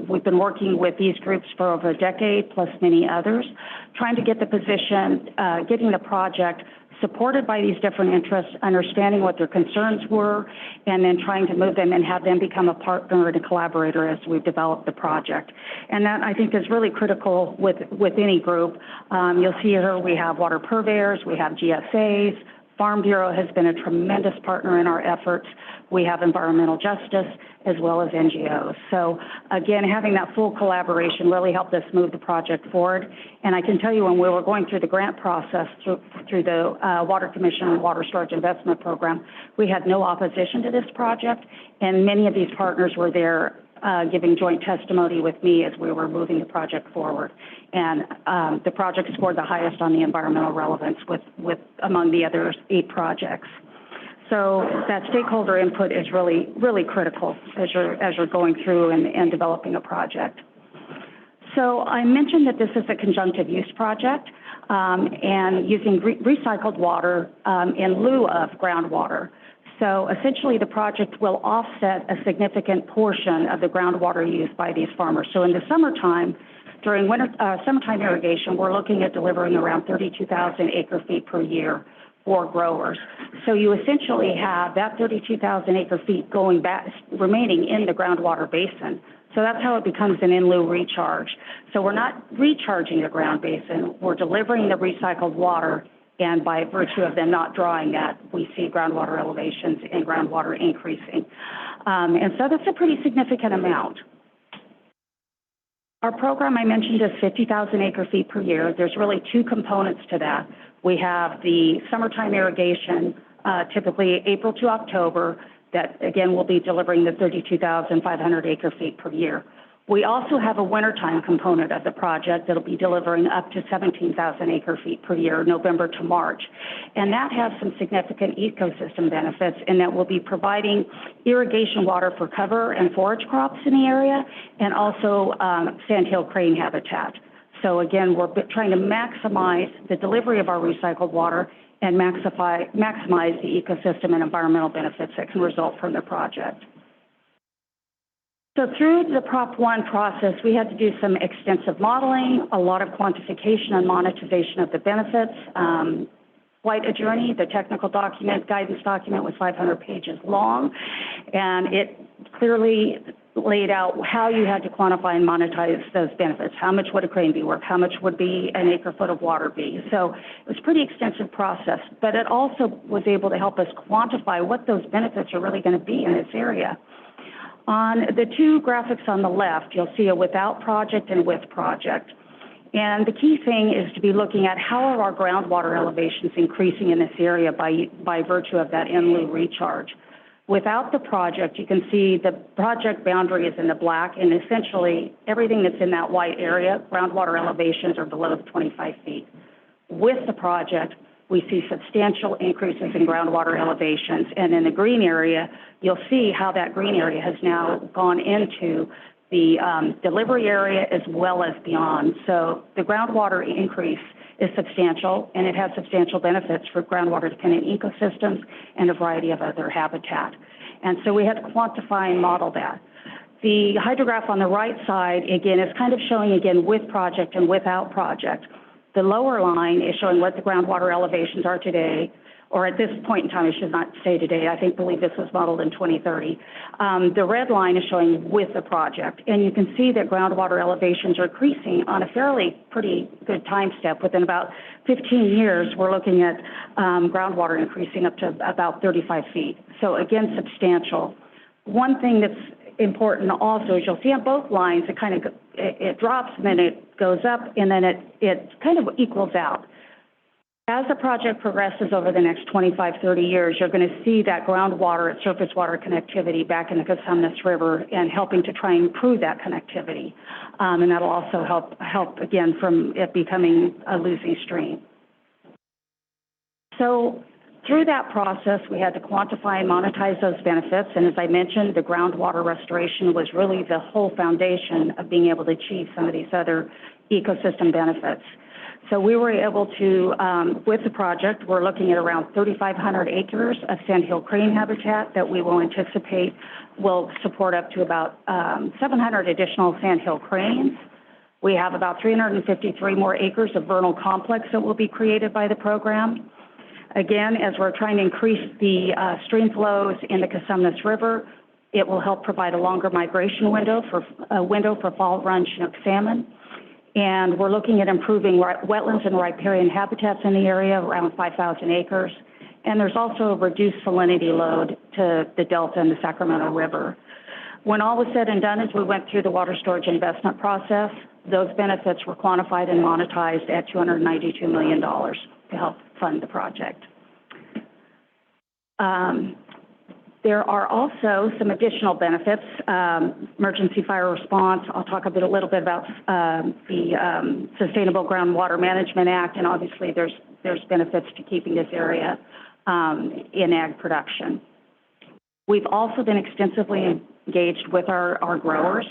We've been working with these groups for over a decade, plus many others, trying to get getting the project supported by these different interests, understanding what their concerns were, and then trying to move them and have them become a partner and a collaborator as we've developed the project. And that, I think, is really critical with any group. You'll see here we have water purveyors, we have GSAs, Farm Bureau has been a tremendous partner in our efforts. We have environmental justice as well as NGOs. So again, having that full collaboration really helped us move the project forward. And I can tell you when we were going through the grant process through the Water Commission and Water Storage Investment Program, we had no opposition to this project. And many of these partners were there giving joint testimony with me as we were moving the project forward. And the project scored the highest on the environmental relevance with among the other 8 projects. So that stakeholder input is really, really critical as you're going through and developing a project. So I mentioned that this is a conjunctive use project and using recycled water in lieu of groundwater. So essentially the project will offset a significant portion of the groundwater used by these farmers. So in the summertime, during summertime irrigation, we're looking at delivering around 32,000 acre feet per year for growers. So you essentially have that 32,000 acre feet remaining in the groundwater basin. So that's how it becomes an in lieu recharge. So we're not recharging the ground basin, we're delivering the recycled water, and by virtue of them not drawing that, we see groundwater elevations and groundwater increasing. And so that's a pretty significant amount. Our program, I mentioned, is 50,000 acre feet per year. There's really 2 components to that. We have the summertime irrigation, typically April to October, that again will be delivering the 32,500 acre feet per year. We also have a wintertime component of the project that'll be delivering up to 17,000 acre feet per year, November to March. And that has some significant ecosystem benefits in that we'll be providing irrigation water for cover and forage crops in the area, and also sandhill crane habitat. So again, we're trying to maximize the delivery of our recycled water and maximize the ecosystem and environmental benefits that can result from the project. So through the Prop 1 process, we had to do some extensive modeling, a lot of quantification and monetization of the benefits. Quite a journey. The technical guidance document was 500 pages long, and it clearly laid out how you had to quantify and monetize those benefits. How much would a crane be worth? How much would be an acre foot of water be? So it was a pretty extensive process, but it also was able to help us quantify what those benefits are really going to be in this area. On the 2 graphics on the left, you'll see a without project and with project. And the key thing is to be looking at how are our groundwater elevations increasing in this area by virtue of that in lieu recharge. Without the project, you can see the project boundary is in the black, and essentially everything that's in that white area, groundwater elevations are below 25 feet. With the project, we see substantial increases in groundwater elevations. And in the green area, you'll see how that green area has now gone into the delivery area as well as beyond. So the groundwater increase is substantial, and it has substantial benefits for groundwater-dependent ecosystems and a variety of other habitat. And so we had to quantify and model that. The hydrograph on the right side, again, is kind of showing, again, with project and without project. The lower line is showing what the groundwater elevations are today, or at this point in time, I should not say today, I believe this was modeled in 2030. The red line is showing with the project, and you can see that groundwater elevations are increasing on a fairly pretty good time step. Within about 15 years, we're looking at groundwater increasing up to about 35 feet. So again, substantial. One thing that's important also is you'll see on both lines, it drops and then it goes up and then it kind of equals out. As the project progresses over the next 25, 30 years, you're going to see that groundwater and surface water connectivity back in the Cosumnes River and helping to try and improve that connectivity. And that'll also help again, from it becoming a losing stream. So through that process, we had to quantify and monetize those benefits. And as I mentioned, the groundwater restoration was really the whole foundation of being able to achieve some of these other ecosystem benefits. So we were able to, with the project, we're looking at around 3,500 acres of sandhill crane habitat that we will anticipate will support up to about 700 additional sandhill cranes. We have about 353 more acres of vernal complex that will be created by the program. Again, as we're trying to increase the stream flows in the Cosumnes River, it will help provide a longer migration window for fall run Chinook salmon. And we're looking at improving wetlands and riparian habitats in the area, around 5,000 acres. And there's also a reduced salinity load to the Delta and the Sacramento River. When all was said and done, as we went through the water storage investment process, those benefits were quantified and monetized at $292 million to help fund the project. There are also some additional benefits, emergency fire response. I'll talk a little bit about the Sustainable Groundwater Management Act, and obviously there's benefits to keeping this area in ag production. We've also been extensively engaged with our growers.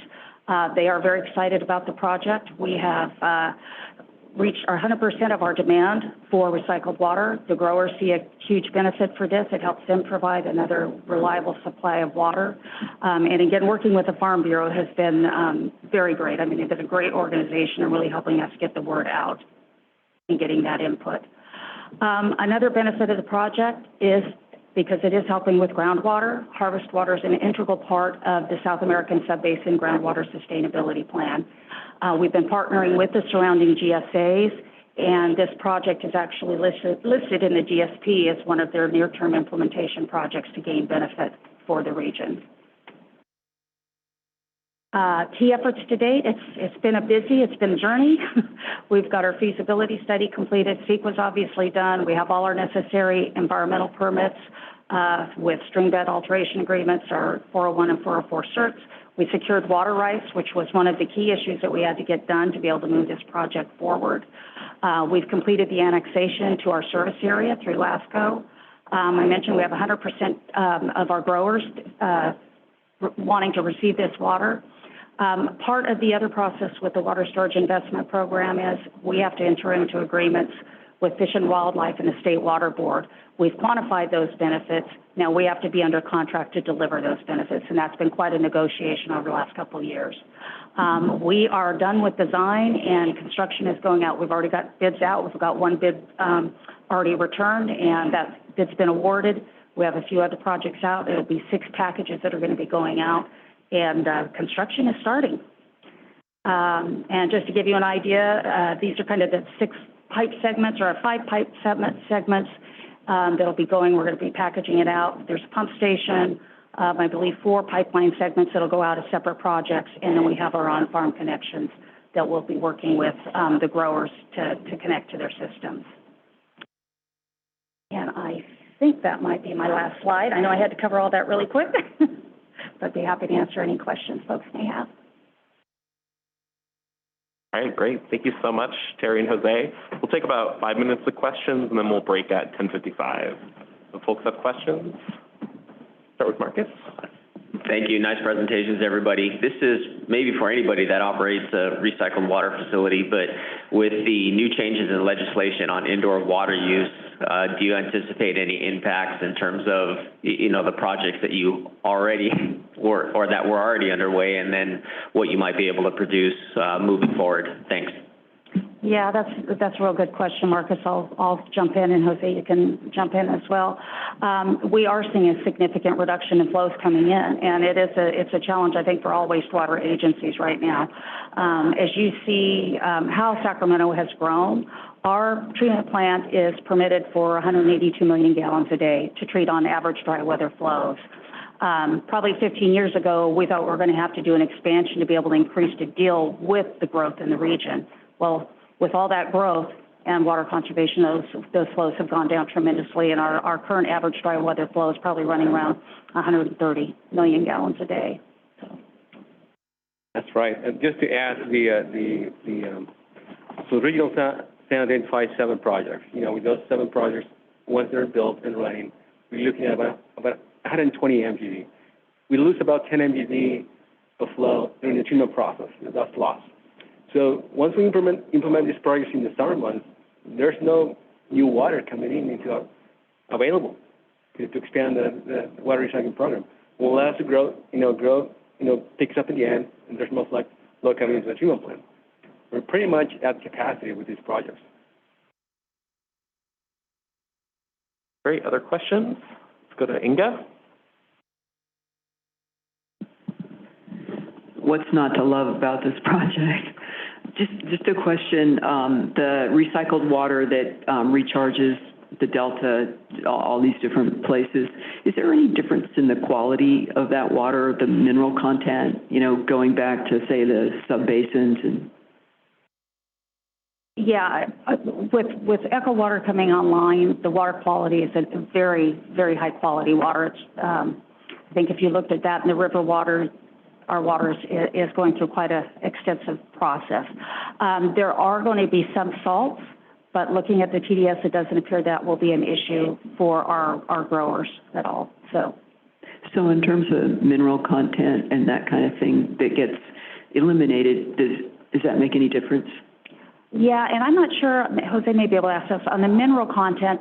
They are very excited about the project. We have reached 100% of our demand for recycled water. The growers see a huge benefit for this. It helps them provide another reliable supply of water. And again, working with the Farm Bureau has been very great. I mean, they've been a great organization and really helping us get the word out and getting that input. Another benefit of the project is because it is helping with groundwater. Harvest water is an integral part of the South American Subbasin Groundwater Sustainability Plan. We've been partnering with the surrounding GSAs, and this project is actually listed in the GSP as one of their near-term implementation projects to gain benefit for the region. Key efforts to date, it's been a journey. We've got our feasibility study completed. SEQ was obviously done. We have all our necessary environmental permits with stream bed alteration agreements, our 401 and 404 certs. We secured water rights, which was one of the key issues that we had to get done to be able to move this project forward. We've completed the annexation to our service area through LASCO. I mentioned we have 100% of our growers wanting to receive this water. Part of the other process with the water storage investment program is we have to enter into agreements with Fish and Wildlife and the State Water Board. We've quantified those benefits. Now we have to be under contract to deliver those benefits, and that's been quite a negotiation over the last couple of years. We are done with design, and construction is going out. We've already got bids out. We've got one bid already returned, and that bid's been awarded. We have a few other projects out. It'll be 6 packages that are going to be going out, and construction is starting. And just to give you an idea, these are kind of the 6 pipe segments or 5 pipe segments that'll be going. We're going to be packaging it out. There's a pump station, I believe 4 pipeline segments that'll go out as separate projects, and then we have our on-farm connections that we'll be working with the growers to connect to their systems. And I think that might be my last slide. I know I had to cover all that really quick, but I'd be happy to answer any questions folks may have. All right, great. Thank you so much, Terry and Jose. We'll take about 5 minutes of questions, and then we'll break at 10:55. So folks have questions? Start with Marcus. Thank you. Nice presentations, everybody. This is maybe for anybody that operates a recycled water facility, but with the new changes in legislation on indoor water use, do you anticipate any impacts in terms of, the projects that you already or that were already underway, and then what you might be able to produce moving forward? Thanks. Yeah, that's a real good question, Marcus. I'll jump in, and Jose, you can jump in as well. We are seeing a significant reduction in flows coming in, and it's a challenge, I think, for all wastewater agencies right now. As you see how Sacramento has grown, our treatment plant is permitted for 182 million gallons a day to treat on average dry weather flows. Probably 15 years ago, we thought we were going to have to do an expansion to be able to increase to deal with the growth in the region. Well, with all that growth and water conservation, those flows have gone down tremendously, and our current average dry weather flow is probably running around 130 million gallons a day. So. That's right. And just to add, so Regional San identified 7 projects. With those 7 projects, once they're built and running, we're looking at about 120 MGD. We lose about 10 MGD of flow during the treatment process. That's lost. So once we implement these projects in the summer months, there's no new water coming into available to expand the water recycling program. We'll have to grow, picks up again, and there's most like flow coming into the treatment plant. We're pretty much at capacity with these projects. Great. Other questions? Let's go to Inga. What's not to love about this project? Just a question, the recycled water that recharges the delta, all these different places, is there any difference in the quality of that water, the mineral content, going back to, say, the subbasins? And yeah, with Echo Water coming online, the water quality is a very, very high quality water. It's, I think if you looked at that in the river water, our water is going through quite an extensive process. There are going to be some salts, but looking at the TDS, it doesn't appear that will be an issue for our growers at all. So in terms of mineral content and that kind of thing that gets eliminated, does that make any difference? Yeah, and I'm not sure, Jose may be able to ask us, on the mineral content,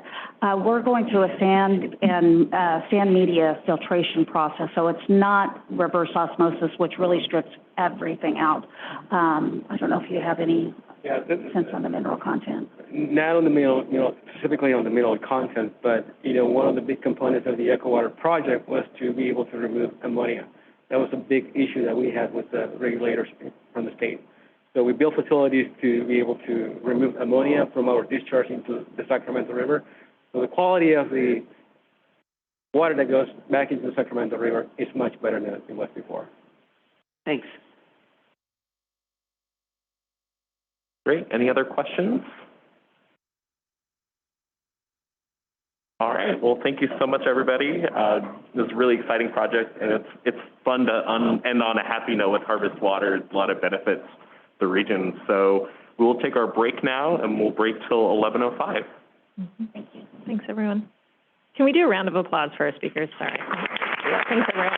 we're going through a sand media filtration process, so it's not reverse osmosis, which really strips everything out. I don't know if you have any sense on the mineral content. Not on the mineral, specifically on the mineral content, but, one of the big components of the Echo Water project was to be able to remove ammonia. That was a big issue that we had with the regulators from the state. So we built facilities to be able to remove ammonia from our discharge into the Sacramento River. So the quality of the water that goes back into the Sacramento River is much better than it was before. Thanks. Great. Any other questions? All right. Well, thank you so much, everybody. This is a really exciting project, and it's fun to end on a happy note with harvest water. A lot of benefits the region. So we will take our break now, and we'll break till 11:05. Mm-hmm. Thank you. Thanks, everyone. Can we do a round of applause for our speakers? Sorry. Thanks, everyone.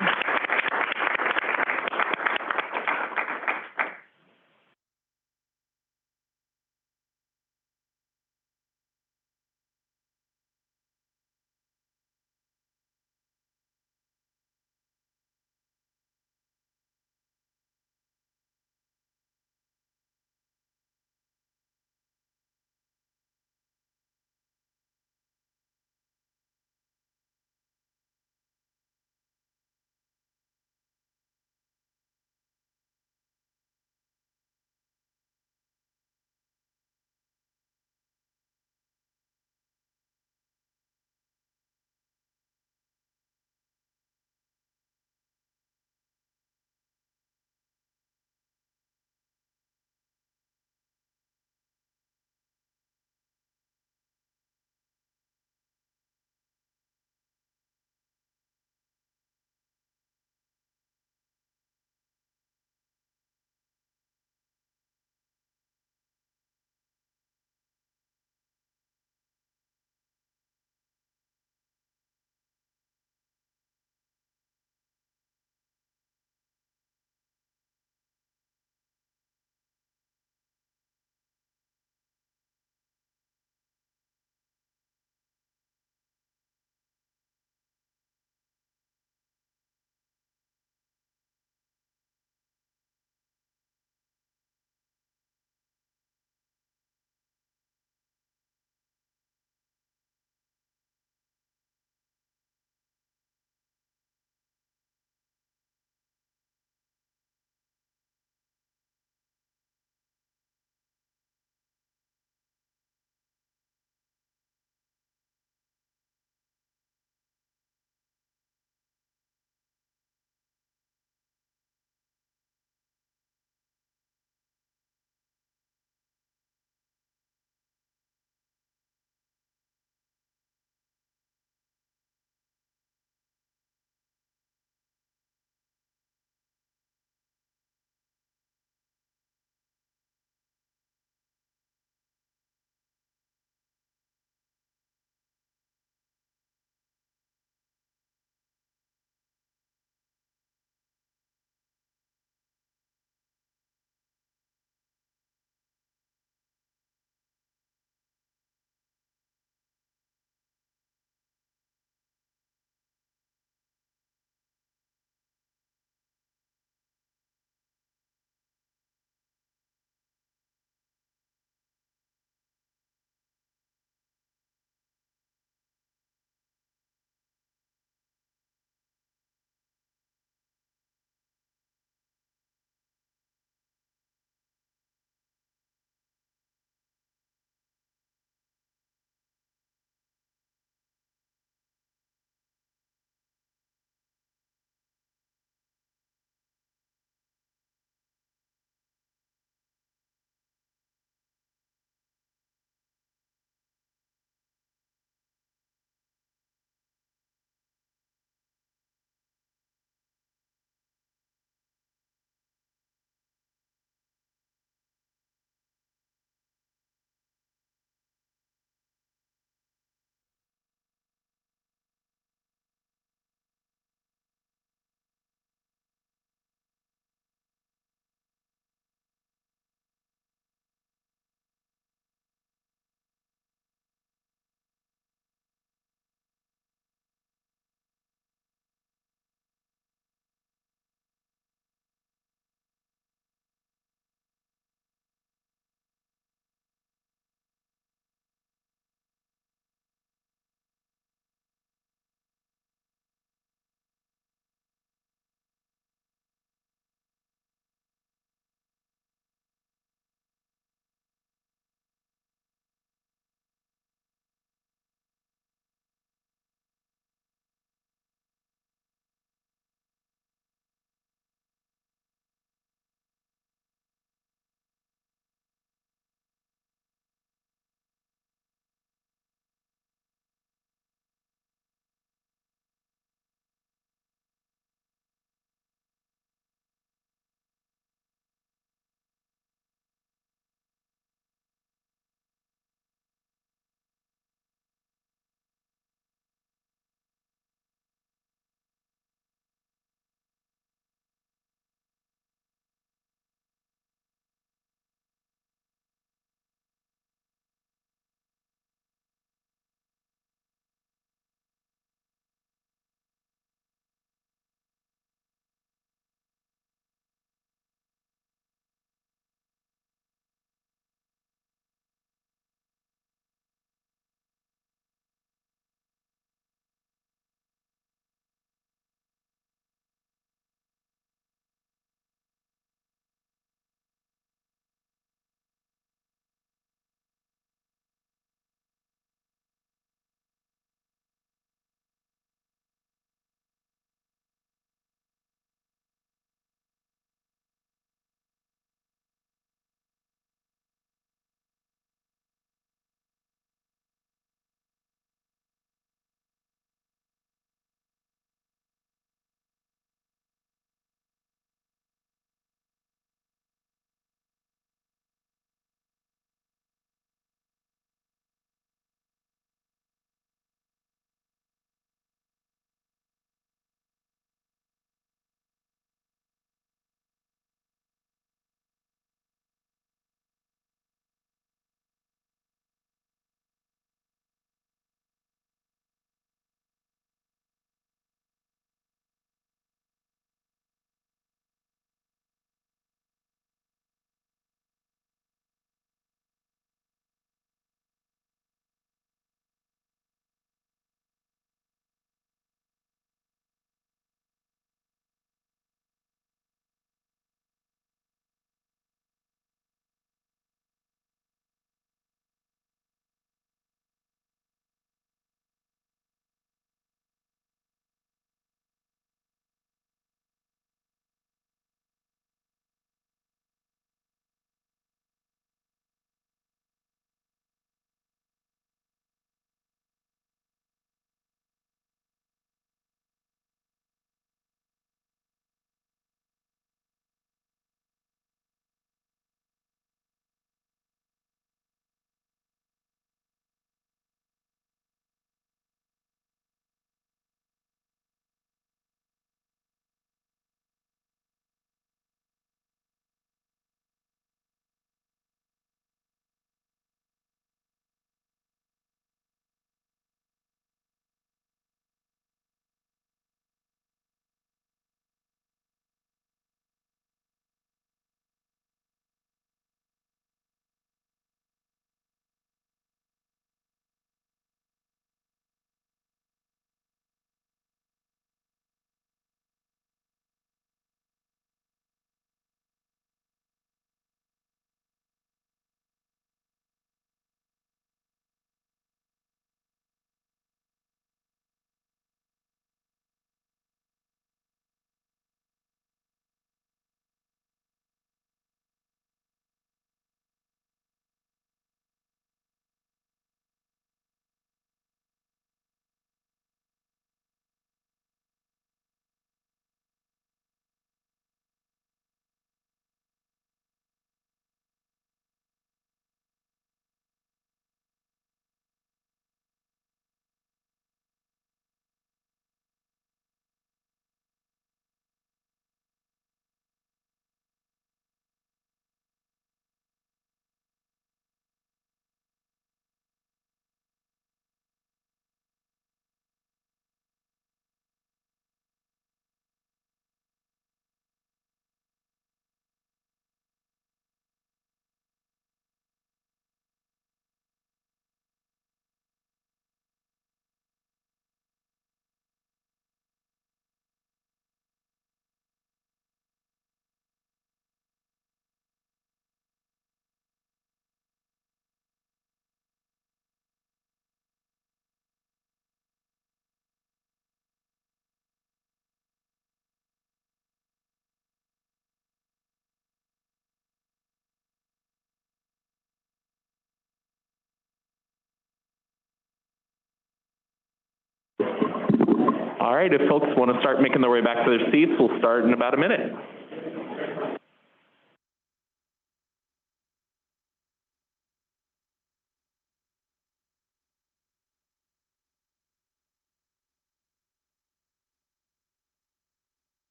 All right, if folks want to start making their way back to their seats, we'll start in about a minute.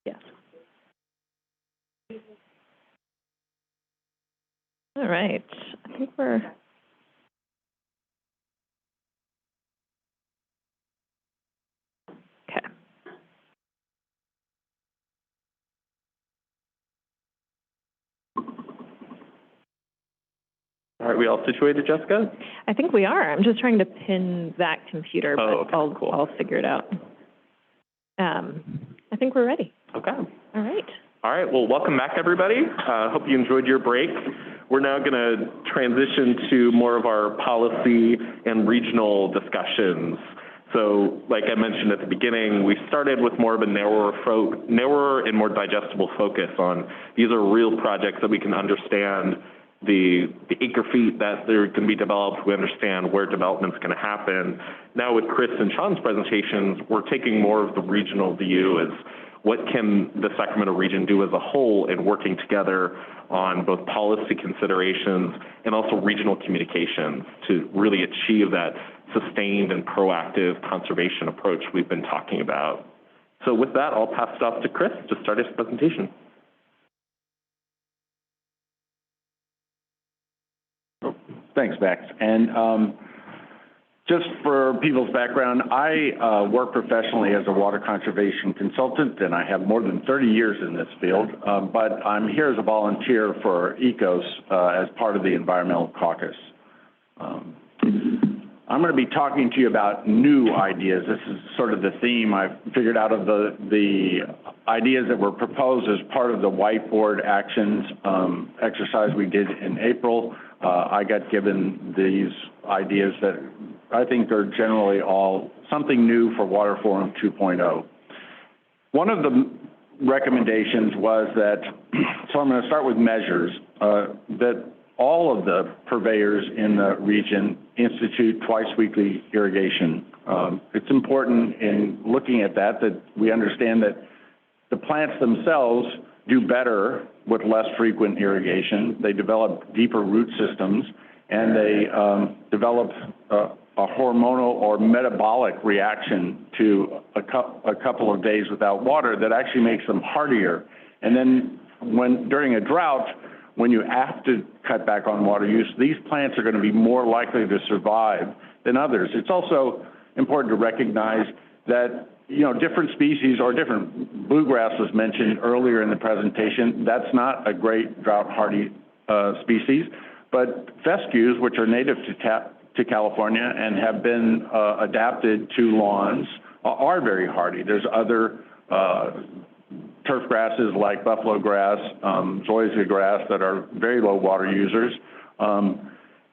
Yes. All right, I think we're. Okay. All right, we all situated, Jessica? I think we are. I'm just trying to pin that computer, but okay, cool. I'll figure it out. I think we're ready. Okay. All right. All right, well, welcome back, everybody. Hope you enjoyed your break. We're now going to transition to more of our policy and regional discussions. So, like I mentioned at the beginning, we started with more of a narrower and more digestible focus on these are real projects that we can understand the acre feet that they're going to be developed. We understand where development's going to happen. Now with Chris and Sean's presentations, we're taking more of the regional view as what can the Sacramento region do as a whole in working together on both policy considerations and also regional communications to really achieve that sustained and proactive conservation approach we've been talking about. So with that, I'll pass it off to Chris to start his presentation. Thanks, Max. And just for people's background, I work professionally as a water conservation consultant, and I have more than 30 years in this field, but I'm here as a volunteer for ECOS as part of the Environmental Caucus. I'm going to be talking to you about new ideas. This is sort of the theme I've figured out of the ideas that were proposed as part of the whiteboard actions exercise we did in April. I got given these ideas that I think are generally all something new for Water Forum 2.0. One of the recommendations was that, so I'm going to start with measures, that all of the purveyors in the region institute twice weekly irrigation. It's important in looking at that we understand that the plants themselves do better with less frequent irrigation. They develop deeper root systems, and they develop a hormonal or metabolic reaction to a couple of days without water that actually makes them hardier. And then during a drought, when you have to cut back on water use, these plants are going to be more likely to survive than others. It's also important to recognize that different species or different bluegrass was mentioned earlier in the presentation. That's not a great drought hardy species, but fescues, which are native to California and have been adapted to lawns, are very hardy. There's other turf grasses like buffalo grass, zoysia grass that are very low water users.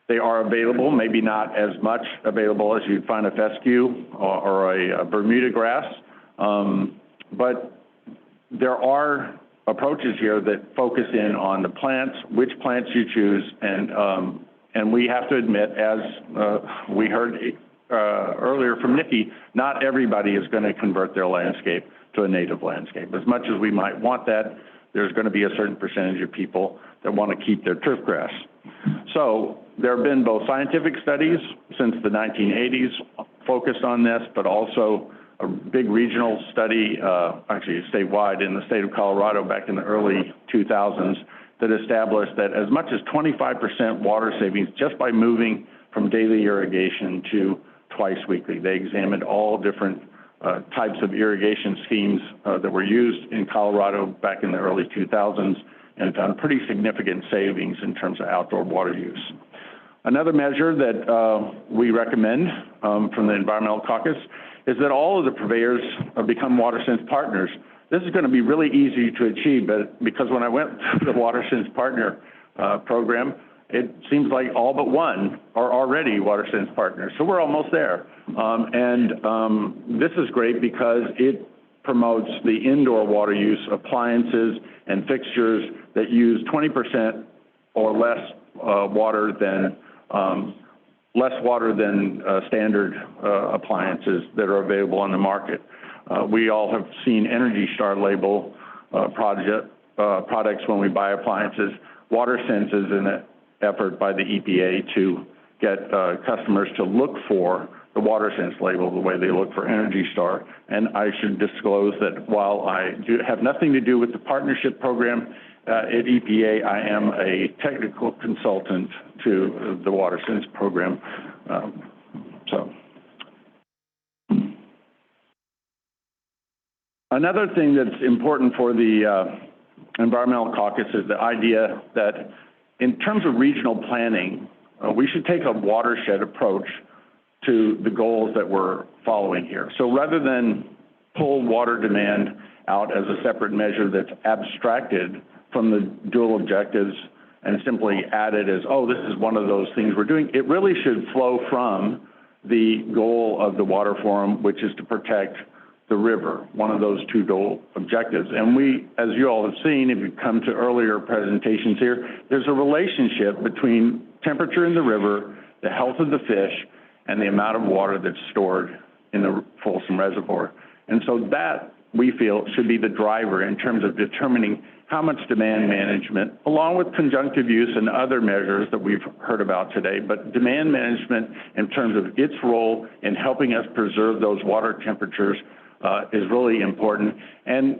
They are available, maybe not as much available as you'd find a fescue or a Bermuda grass, but there are approaches here that focus in on the plants, which plants you choose, and we have to admit, as we heard earlier from Nikki, not everybody is going to convert their landscape to a native landscape. As much as we might want that, there's going to be a certain percentage of people that want to keep their turf grass. So there have been both scientific studies since the 1980s focused on this, but also a big regional study, actually statewide in the state of Colorado back in the early 2000s, that established that as much as 25% water savings just by moving from daily irrigation to twice weekly. They examined all different types of irrigation schemes that were used in Colorado back in the early 2000s and found pretty significant savings in terms of outdoor water use. Another measure that we recommend from the Environmental Caucus is that all of the purveyors become WaterSense partners. This is going to be really easy to achieve, but because when I went through the WaterSense partner program, it seems like all but one are already WaterSense partners. So we're almost there. This is great because it promotes the indoor water use appliances and fixtures that use 20% or less water than standard appliances that are available on the market. We all have seen Energy Star label products when we buy appliances. WaterSense is an effort by the EPA to get customers to look for the WaterSense label the way they look for Energy Star. And I should disclose that while I have nothing to do with the partnership program at EPA, I am a technical consultant to the WaterSense program. Another thing that's important for the Environmental Caucus is the idea that in terms of regional planning, we should take a watershed approach to the goals that we're following here. So rather than pull water demand out as a separate measure that's abstracted from the dual objectives and simply add it as, oh, this is one of those things we're doing, it really should flow from the goal of the Water Forum, which is to protect the river, one of those two goal objectives. And we, as you all have seen, if you come to earlier presentations here, there's a relationship between temperature in the river, the health of the fish, and the amount of water that's stored in the Folsom Reservoir. And so that, we feel, should be the driver in terms of determining how much demand management, along with conjunctive use and other measures that we've heard about today, but demand management in terms of its role in helping us preserve those water temperatures is really important. And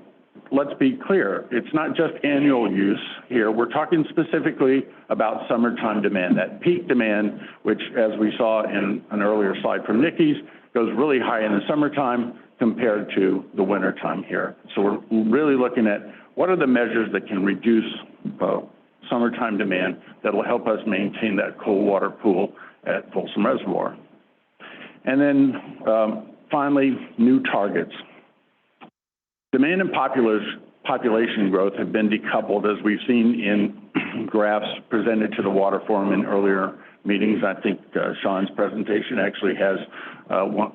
let's be clear, it's not just annual use here. We're talking specifically about summertime demand, that peak demand, which, as we saw in an earlier slide from Nikki's, goes really high in the summertime compared to the wintertime here. So we're really looking at what are the measures that can reduce summertime demand that will help us maintain that cold water pool at Folsom Reservoir. And then finally, new targets. Demand and population growth have been decoupled, as we've seen in graphs presented to the Water Forum in earlier meetings. I think Sean's presentation actually has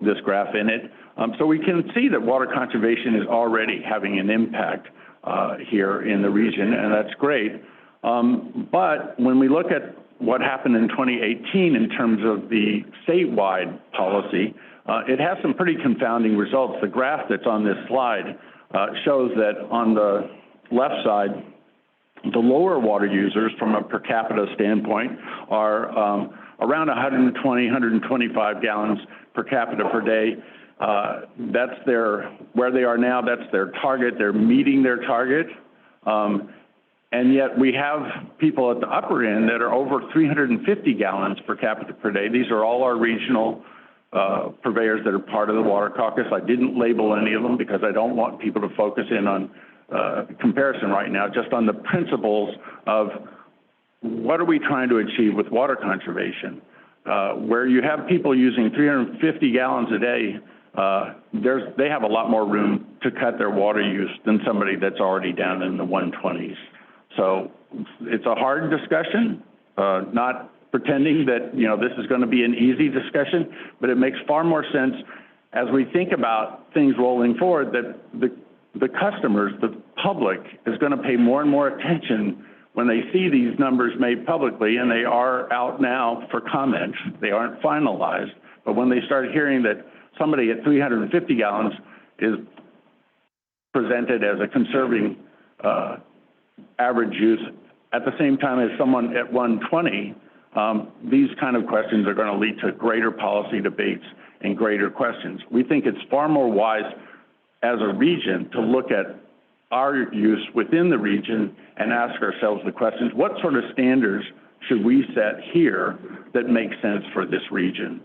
this graph in it. So we can see that water conservation is already having an impact here in the region, and that's great. But when we look at what happened in 2018 in terms of the statewide policy, it has some pretty confounding results. The graph that's on this slide shows that on the left side, the lower water users from a per capita standpoint are around 120, 125 gallons per capita per day. That's where they are now, that's their target, they're meeting their target. And yet we have people at the upper end that are over 350 gallons per capita per day. These are all our regional purveyors that are part of the Water Caucus. I didn't label any of them because I don't want people to focus in on comparison right now, just on the principles of what are we trying to achieve with water conservation. Where you have people using 350 gallons a day, they have a lot more room to cut their water use than somebody that's already down in the 120s. So it's a hard discussion, not pretending that this is going to be an easy discussion, but it makes far more sense as we think about things rolling forward that the customers, the public, is going to pay more and more attention when they see these numbers made publicly, and they are out now for comment. They aren't finalized, but when they start hearing that somebody at 350 gallons is presented as a conserving average use at the same time as someone at 120, these kind of questions are going to lead to greater policy debates and greater questions. We think it's far more wise as a region to look at our use within the region and ask ourselves the questions, what sort of standards should we set here that make sense for this region?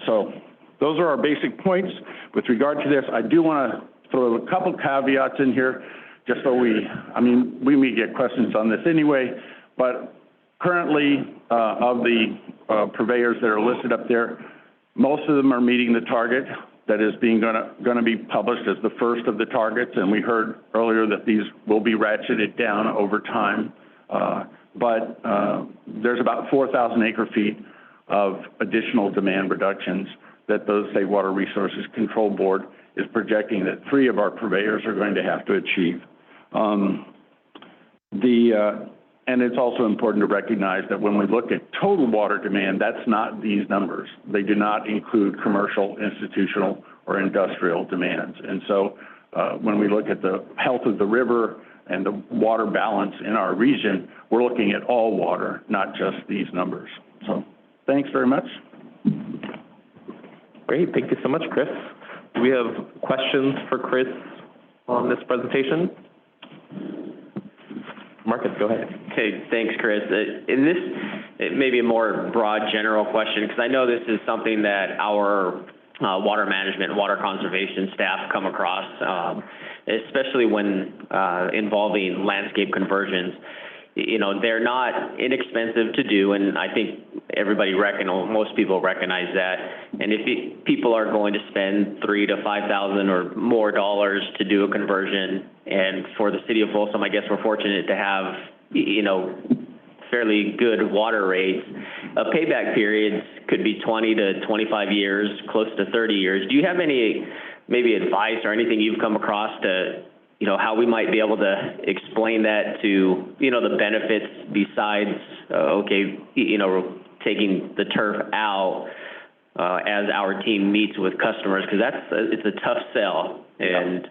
So those are our basic points. With regard to this, I do want to throw a couple caveats in here, just so we may get questions on this anyway, but currently of the purveyors that are listed up there, most of them are meeting the target that is going to be published as the first of the targets, and we heard earlier that these will be ratcheted down over time. but there's about 4,000 acre feet of additional demand reductions that the State Water Resources Control Board is projecting that 3 of our purveyors are going to have to achieve. And it's also important to recognize that when we look at total water demand, that's not these numbers. They do not include commercial, institutional, or industrial demands. And so when we look at the health of the river and the water balance in our region, we're looking at all water, not just these numbers. So thanks very much. Great, thank you so much, Chris. Do we have questions for Chris on this presentation? Marcus, go ahead. Okay, thanks, Chris. And this, it may be a more broad general question, because I know this is something that our water management, water conservation staff come across, especially when involving landscape conversions. You know, they're not inexpensive to do, and I think everybody most people recognize that. And if people are going to spend $3,000 to $5,000 or more dollars to do a conversion, and for the city of Folsom, I guess we're fortunate to have, you know, fairly good water rates. Payback periods could be 20 to 25 years, close to 30 years. Do you have any maybe advice or anything you've come across to, you know, how we might be able to explain that to, you know, the benefits besides, okay, you know, taking the turf out as our team meets with customers, because it's a tough sell, and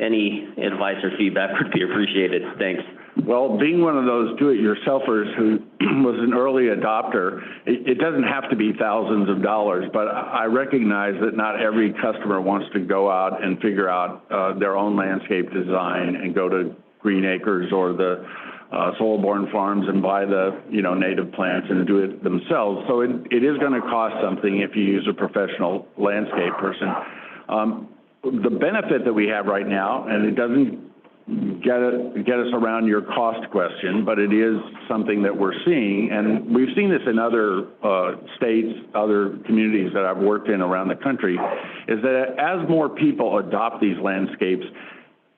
any advice or feedback would be appreciated. Thanks. Well, being one of those do-it-yourselfers who was an early adopter, it doesn't have to be thousands of dollars, but I recognize that not every customer wants to go out and figure out their own landscape design and go to Green Acres or the soil-borne farms and buy the, you know, native plants and do it themselves. So it is going to cost something if you use a professional landscape person. The benefit that we have right now, and it doesn't get us around your cost question, but it is something that we're seeing, and we've seen this in other states, other communities that I've worked in around the country, is that as more people adopt these landscapes,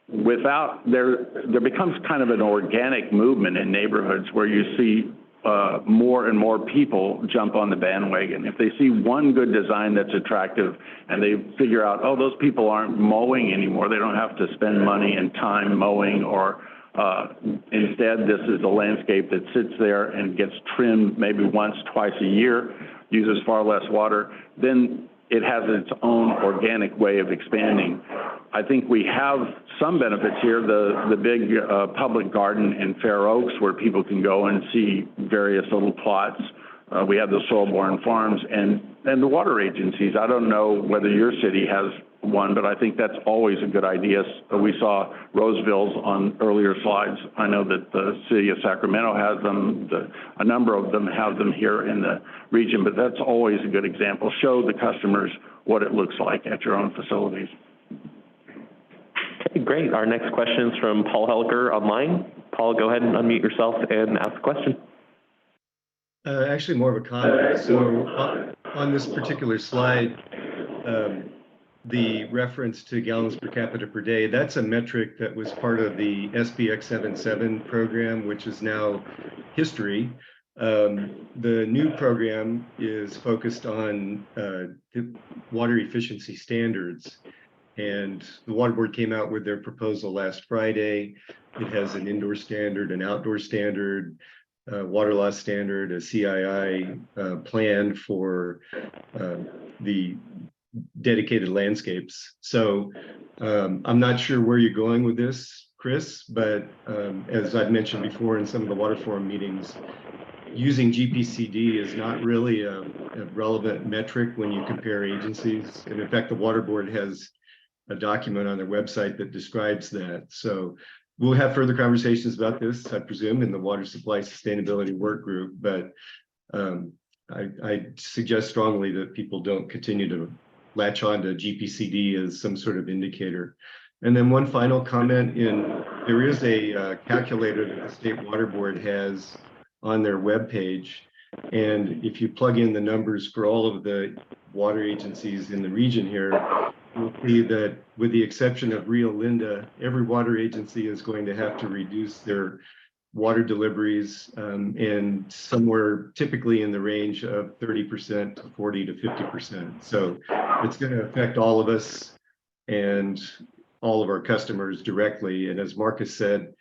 there becomes kind of an organic movement in neighborhoods where you see more and more people jump on the bandwagon. If they see one good design that's attractive and they figure out, oh, those people aren't mowing anymore, they don't have to spend money and time mowing, or instead this is a landscape that sits there and gets trimmed maybe once, twice a year, uses far less water, then it has its own organic way of expanding. I think we have some benefits here. The big public garden in Fair Oaks, where people can go and see various little plots. We have the soil-borne farms and the water agencies. I don't know whether your city has one, but I think that's always a good idea. We saw Roseville's on earlier slides. I know that the city of Sacramento has them. A number of them have them here in the region, but that's always a good example. Show the customers what it looks like at your own facilities. Okay, great. Our next question is from Paul Helger online. Paul, go ahead and unmute yourself and ask a question. Actually, more of a comment. So on this particular slide, the reference to gallons per capita per day, that's a metric that was part of the SBX 77 program, which is now history. The new program is focused on water efficiency standards. And the Water Board came out with their proposal last Friday. It has an indoor standard, an outdoor standard, water loss standard, a CII plan for the dedicated landscapes. So I'm not sure where you're going with this, Chris, but as I've mentioned before in some of the water forum meetings, using GPCD is not really a relevant metric when you compare agencies. And in fact, the Water Board has a document on their website that describes that. So we'll have further conversations about this, I presume, in the Water Supply Sustainability Work Group, but I suggest strongly that people don't continue to latch on to GPCD as some sort of indicator. And then one final comment, there is a calculator that the State Water Board has on their webpage. And if you plug in the numbers for all of the water agencies in the region here, you'll see that with the exception of Rio Linda, every water agency is going to have to reduce their water deliveries, and somewhere typically in the range of 30% to 40 to 50%. So it's going to affect all of us and all of our customers directly. And as Marcus said,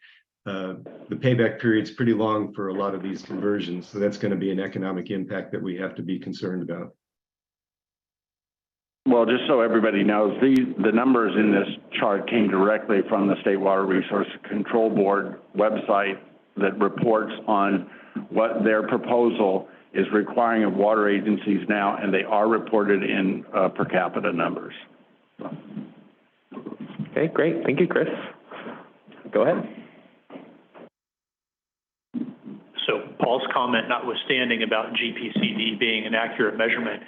the payback period is pretty long for a lot of these conversions. So that's going to be an economic impact that we have to be concerned about. Well, just so everybody knows, the numbers in this chart came directly from the State Water Resource Control Board website that reports on what their proposal is requiring of water agencies now, and they are reported in per capita numbers. Okay, great. Thank you, Chris. Go ahead. So Paul's comment notwithstanding about GPCD being an accurate measurement,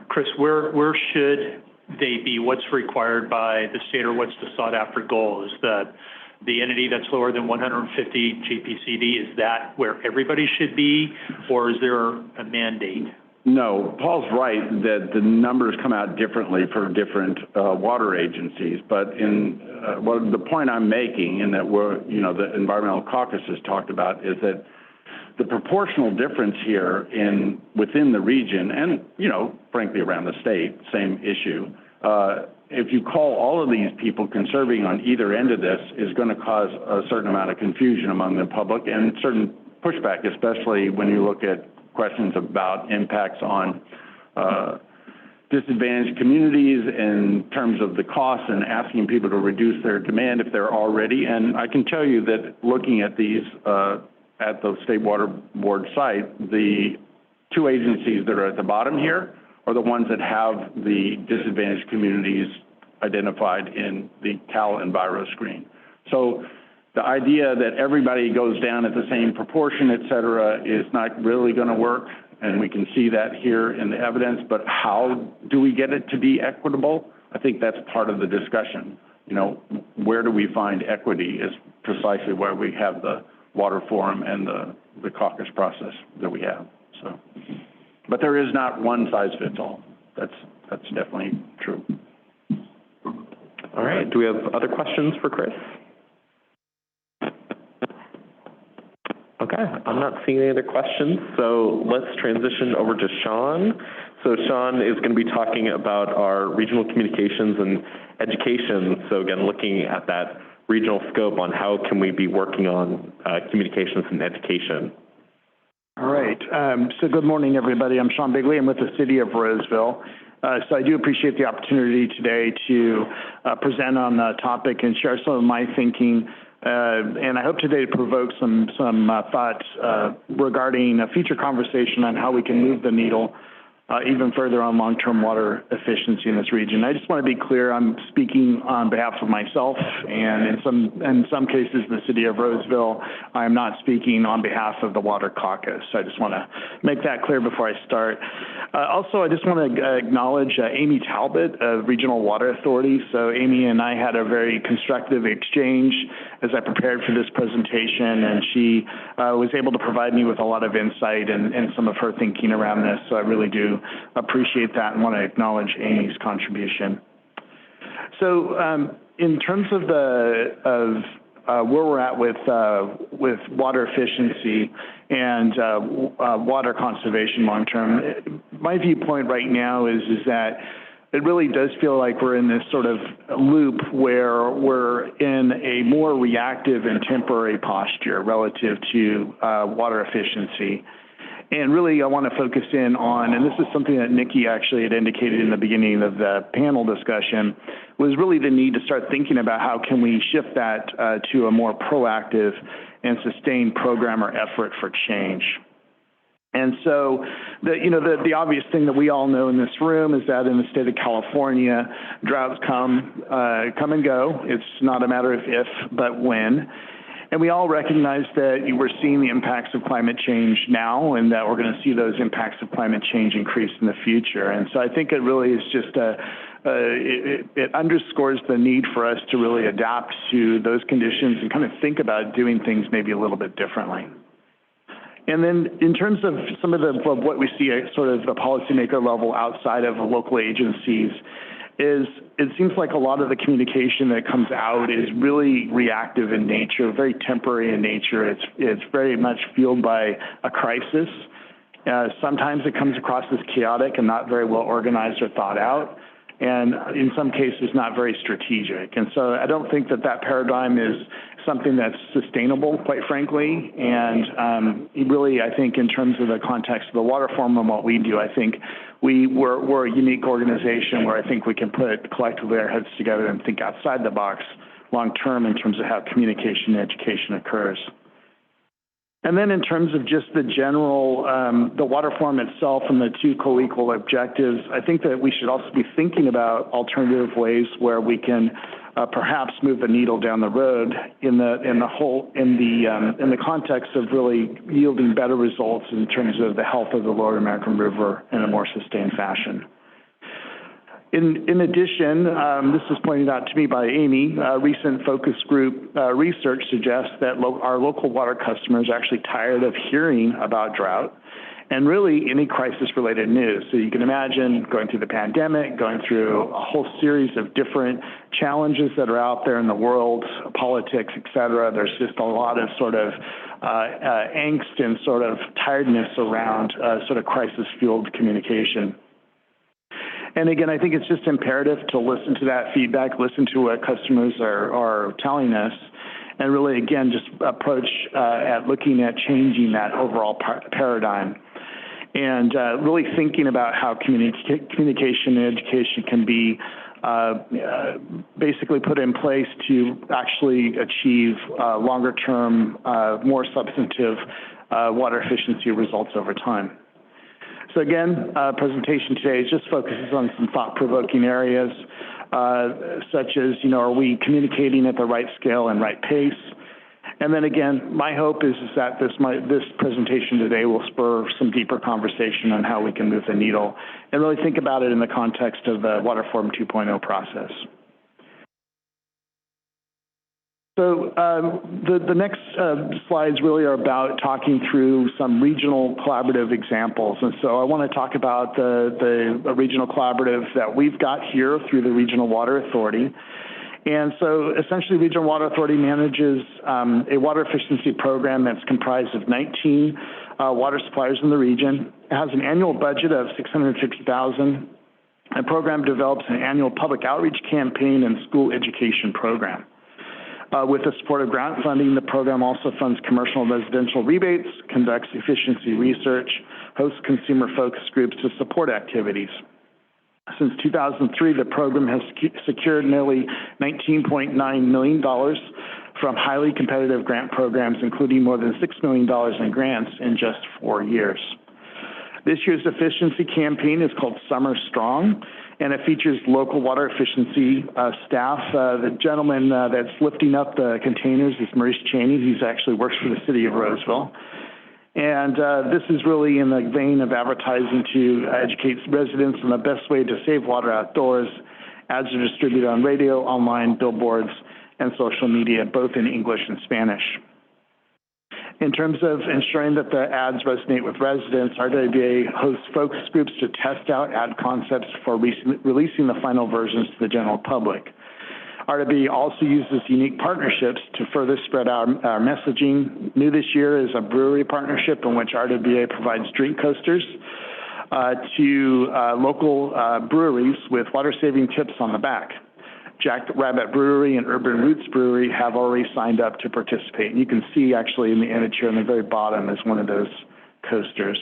Chris, where should they be? What's required by the state, or what's the sought after goal? Is the entity that's lower than 150 GPCD, is that where everybody should be, or is there a mandate? No, Paul's right that the numbers come out differently for different water agencies, but the point I'm making, and that the Environmental Caucus has talked about, is that the proportional difference here within the region and, frankly, around the state, same issue. If you call all of these people conserving on either end of this, is going to cause a certain amount of confusion among the public and certain pushback, especially when you look at questions about impacts on disadvantaged communities in terms of the cost and asking people to reduce their demand if they're already. And I can tell you that looking at these at the State Water Board site, the two agencies that are at the bottom here are the ones that have the disadvantaged communities identified in the Cal Enviro screen. So the idea that everybody goes down at the same proportion, et cetera, is not really going to work. And we can see that here in the evidence. But how do we get it to be equitable? I think that's part of the discussion. Where do we find equity is precisely where we have the Water Forum and the caucus process that we have. So, but there is not one size fits all. That's definitely true. All right. Do we have other questions for Chris? Okay, I'm not seeing any other questions, so let's transition over to Sean. So Sean is going to be talking about our regional communications and education. So again, looking at that regional scope on how can we be working on communications and education. All right, so good morning, everybody. I'm Sean Bigley. I'm with the city of Roseville. So I do appreciate the opportunity today to present on the topic and share some of my thinking. And I hope today to provoke some thoughts regarding a future conversation on how we can move the needle even further on long-term water efficiency in this region. I just want to be clear, I'm speaking on behalf of myself, and in some cases, the city of Roseville. I am not speaking on behalf of the Water Caucus. So I just want to make that clear before I start. Also, I just want to acknowledge Amy Talbot of Regional Water Authority. So Amy and I had a very constructive exchange as I prepared for this presentation, and she was able to provide me with a lot of insight and some of her thinking around this. So I really do appreciate that and want to acknowledge Amy's contribution. So in terms of where we're at with water efficiency and water conservation long term, my viewpoint right now is that it really does feel like we're in this sort of loop where we're in a more reactive and temporary posture relative to water efficiency. And really, I want to focus in on, and this is something that Nikki actually had indicated in the beginning of the panel discussion, was really the need to start thinking about how can we shift that to a more proactive and sustained program or effort for change. And so, the obvious thing that we all know in this room is that in the state of California, droughts come and go. It's not a matter of if, but when. And we all recognize that we're seeing the impacts of climate change now, and that we're going to see those impacts of climate change increase in the future. And so I think it really is just it underscores the need for us to really adapt to those conditions and kind of think about doing things maybe a little bit differently. And then in terms of some of what we see at sort of the policymaker level outside of local agencies, is it seems like a lot of the communication that comes out is really reactive in nature, very temporary in nature. It's very much fueled by a crisis. Sometimes it comes across as chaotic and not very well organized or thought out, and in some cases not very strategic. And so I don't think that paradigm is something that's sustainable, quite frankly. And really, I think in terms of the context of the Water Forum and what we do, I think we're a unique organization where I think we can put collectively our heads together and think outside the box long term in terms of how communication and education occurs. And then in terms of just the general, the Water Forum itself and the two co-equal objectives, I think that we should also be thinking about alternative ways where we can perhaps move the needle down the road in the context of really yielding better results in terms of the health of the Lower American River in a more sustained fashion. In addition, this was pointed out to me by Amy, recent focus group research suggests that our local water customers are actually tired of hearing about drought and really any crisis-related news. So you can imagine going through the pandemic, going through a whole series of different challenges that are out there in the world, politics, et cetera. There's just a lot of sort of angst and sort of tiredness around sort of crisis-fueled communication. And again, I think it's just imperative to listen to that feedback, listen to what customers are telling us, and really, again, just approach at looking at changing that overall paradigm. And really thinking about how communication and education can be basically put in place to actually achieve longer-term, more substantive water efficiency results over time. So again, presentation today just focuses on some thought-provoking areas, such as, are we communicating at the right scale and right pace? And then again, my hope is that this presentation today will spur some deeper conversation on how we can move the needle and really think about it in the context of the Water Forum 2.0 process. So the next slides really are about talking through some regional collaborative examples. And so I want to talk about the regional collaborative that we've got here through the Regional Water Authority. And so essentially, Regional Water Authority manages a water efficiency program that's comprised of 19 water suppliers in the region. It has an annual budget of $650,000. The program develops an annual public outreach campaign and school education program. With the support of grant funding, the program also funds commercial and residential rebates, conducts efficiency research, hosts consumer focus groups to support activities. Since 2003, the program has secured nearly $19.9 million from highly competitive grant programs, including more than $6 million in grants in just 4 years. This year's efficiency campaign is called Summer Strong, and it features local water efficiency staff. The gentleman that's lifting up the containers is Maurice Cheney. He actually works for the city of Roseville. And this is really in the vein of advertising to educate residents on the best way to save water outdoors. Ads are distributed on radio, online, billboards, and social media, both in English and Spanish. In terms of ensuring that the ads resonate with residents, RWA hosts focus groups to test out ad concepts before releasing the final versions to the general public. RWA also uses unique partnerships to further spread our messaging. New this year is a brewery partnership in which RWA provides drink coasters to local breweries with water-saving tips on the back. Jack Rabbit Brewery and Urban Roots Brewery have already signed up to participate. And you can see actually in the image here on the very bottom is one of those coasters.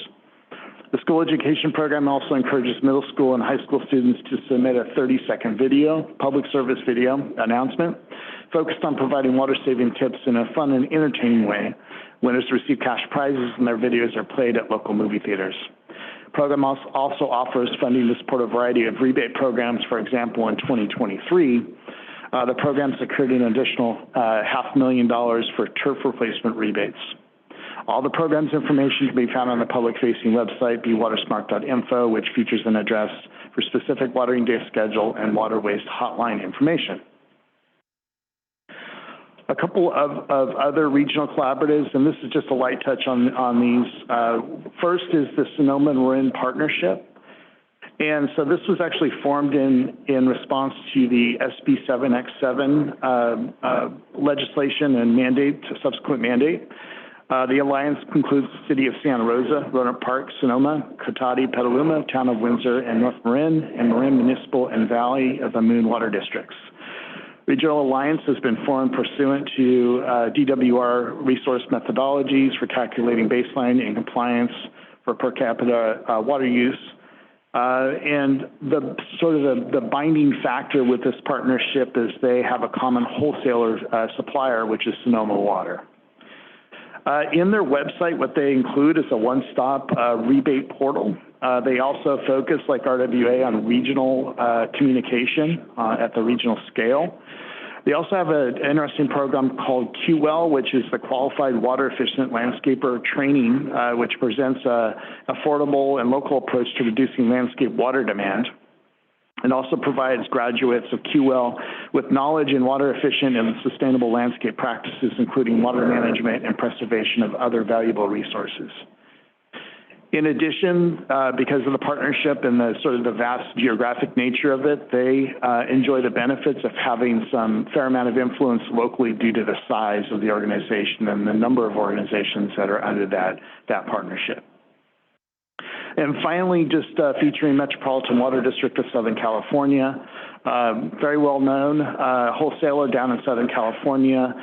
The school education program also encourages middle school and high school students to submit a 30-second video, public service video announcement, focused on providing water-saving tips in a fun and entertaining way. Winners receive cash prizes and their videos are played at local movie theaters. The program also offers funding to support a variety of rebate programs. For example, in 2023, the program secured an additional $500,000 for turf replacement rebates. All the program's information can be found on the public-facing website, bewatersmart.info, which features an address for specific watering day schedule and water waste hotline information. A couple of other regional collaboratives, and this is just a light touch on these. First is the Sonoma Marin Partnership. And so this was actually formed in response to the SB 7X7 legislation and mandate, subsequent mandate. The alliance includes the city of Santa Rosa, Roanoke Park, Sonoma, Cotati, Petaluma, Town of Windsor, and North Marin, and Marin Municipal and Valley of the Moon water districts. Regional Alliance has been formed pursuant to DWR resource methodologies for calculating baseline and compliance for per capita water use. And the binding factor with this partnership is they have a common wholesaler supplier, which is Sonoma Water. In their website, what they include is a one-stop rebate portal. They also focus, like RWA, on regional communication at the regional scale. They also have an interesting program called QWell, which is the Qualified Water Efficient Landscaper Training, which presents an affordable and local approach to reducing landscape water demand. It also provides graduates of QWell with knowledge in water efficient and sustainable landscape practices, including water management and preservation of other valuable resources. In addition, because of the partnership and the the vast geographic nature of it, they enjoy the benefits of having some fair amount of influence locally due to the size of the organization and the number of organizations that are under that partnership. And finally, just featuring Metropolitan Water District of Southern California, very well known wholesaler down in Southern California,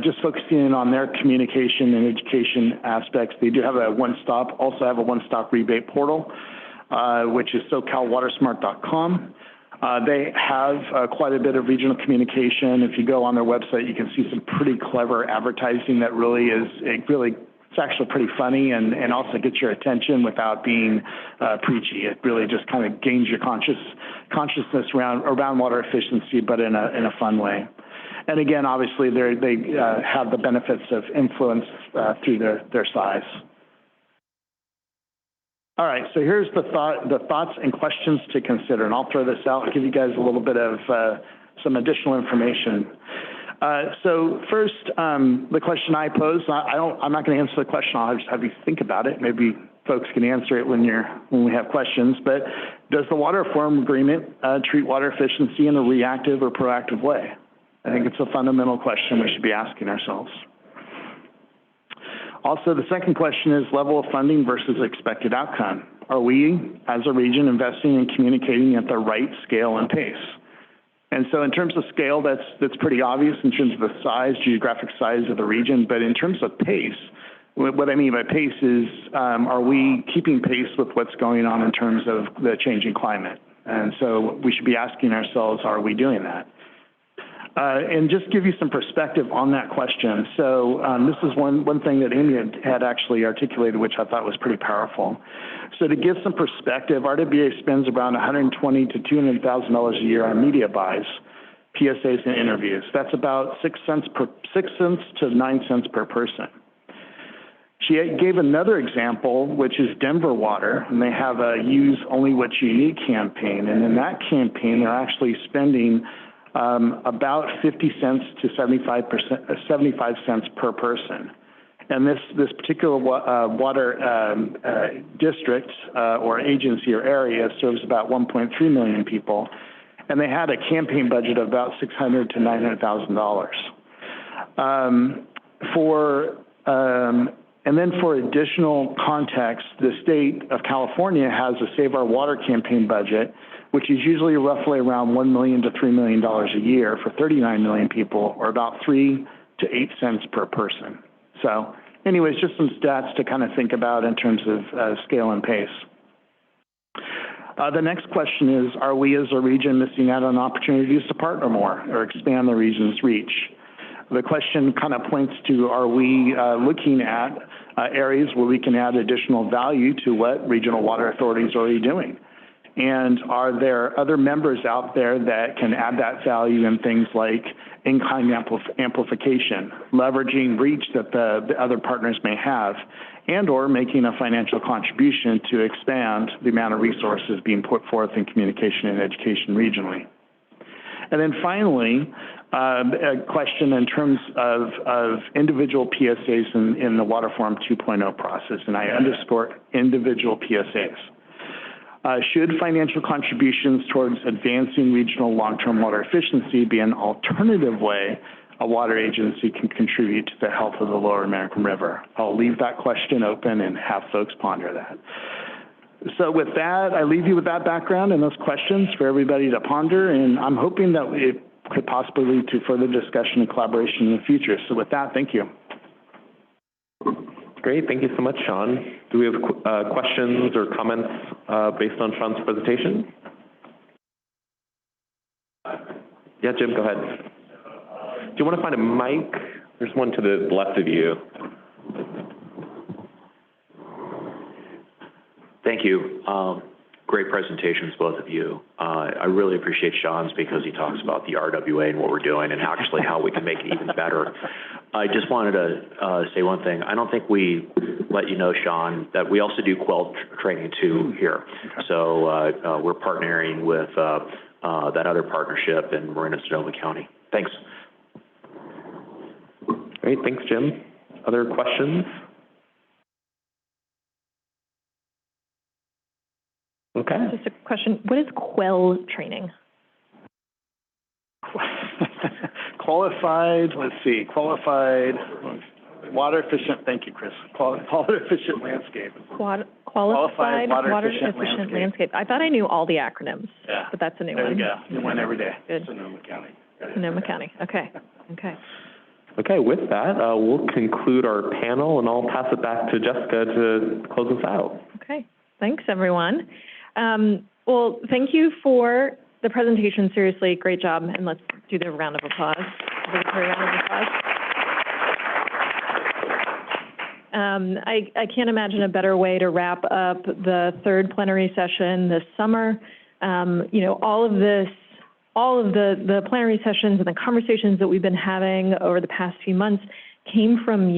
just focusing on their communication and education aspects. They do have a also have a one-stop rebate portal, which is SoCalWatersmart.com. They have quite a bit of regional communication. If you go on their website, you can see some pretty clever advertising that it's actually pretty funny and also gets your attention without being preachy. It really just kind of gains your consciousness around water efficiency, but in a fun way. And again, obviously, they have the benefits of influence through their size. All right, so here's the thoughts and questions to consider, and I'll throw this out and give you guys a little bit of some additional information. So first, the question I pose, I'm not going to answer the question. I'll just have you think about it. Maybe folks can answer it when we have questions. But does the Water Forum Agreement treat water efficiency in a reactive or proactive way? I think it's a fundamental question we should be asking ourselves. Also, the second question is level of funding versus expected outcome. Are we, as a region, investing and communicating at the right scale and pace? And so in terms of scale, that's pretty obvious in terms of the geographic size of the region. But in terms of pace, what I mean by pace is, are we keeping pace with what's going on in terms of the changing climate? And so we should be asking ourselves, are we doing that? And just give you some perspective on that question. So this is one thing that Amy had actually articulated, which I thought was pretty powerful. So to give some perspective, RWA spends around $120,000 to $200,000 a year on media buys, PSAs, and interviews. That's about 6 cents to 9 cents per person. She gave another example, which is Denver Water, and they have a Use Only What You Need campaign. And in that campaign, they're actually spending about 50 cents to 75 cents per person. And this particular water district or agency or area serves about 1.3 million people, and they had a campaign budget of about $600,000 to $900,000. And then for additional context, the state of California has a Save Our Water campaign budget, which is usually roughly around $1 million to $3 million a year for 39 million people, or about 3 to 8 cents per person. So anyways, just some stats to kind of think about in terms of scale and pace. The next question is, are we as a region missing out on opportunities to partner more or expand the region's reach? The question kind of points to, are we looking at areas where we can add additional value to what regional water authorities are already doing? And are there other members out there that can add that value in things like in-kind amplification, leveraging reach that the other partners may have, and or making a financial contribution to expand the amount of resources being put forth in communication and education regionally? And then finally, a question in terms of individual PSAs in the Water Forum 2.0 process, and I underscore individual PSAs. Should financial contributions towards advancing regional long-term water efficiency be an alternative way a water agency can contribute to the health of the Lower American River? I'll leave that question open and have folks ponder that. So with that, I leave you with that background and those questions for everybody to ponder, and I'm hoping that it could possibly lead to further discussion and collaboration in the future. So with that, thank you. Great, thank you so much, Sean. Do we have questions or comments based on Sean's presentation? Yeah, Jim, go ahead. Do you want to find a mic? There's one to the left of you. Thank you. Great presentations, both of you. I really appreciate Sean's because he talks about the RWA and what we're doing and actually how we can make it even better. I just wanted to say one thing. I don't think we let you know, Sean, that we also do quail training too here. So we're partnering with that other partnership in Marin and Sonoma County. Thanks. Great, thanks, Jim. Other questions? Okay. Just a question, what is quail training? Qualified water efficient, thank you, Chris. Water efficient landscape. Qualified water efficient landscape. I thought I knew all the acronyms, but that's a new one. There you go, you win every day. Good. Sonoma County. Sonoma County, okay, okay. Okay, with that, we'll conclude our panel, and I'll pass it back to Jessica to close us out. Okay, thanks, everyone. Well, thank you for the presentation. Seriously, great job. And let's do the round of applause. I can't imagine a better way to wrap up the third plenary session this summer. You know, all of the plenary sessions and the conversations that we've been having over the past few months came from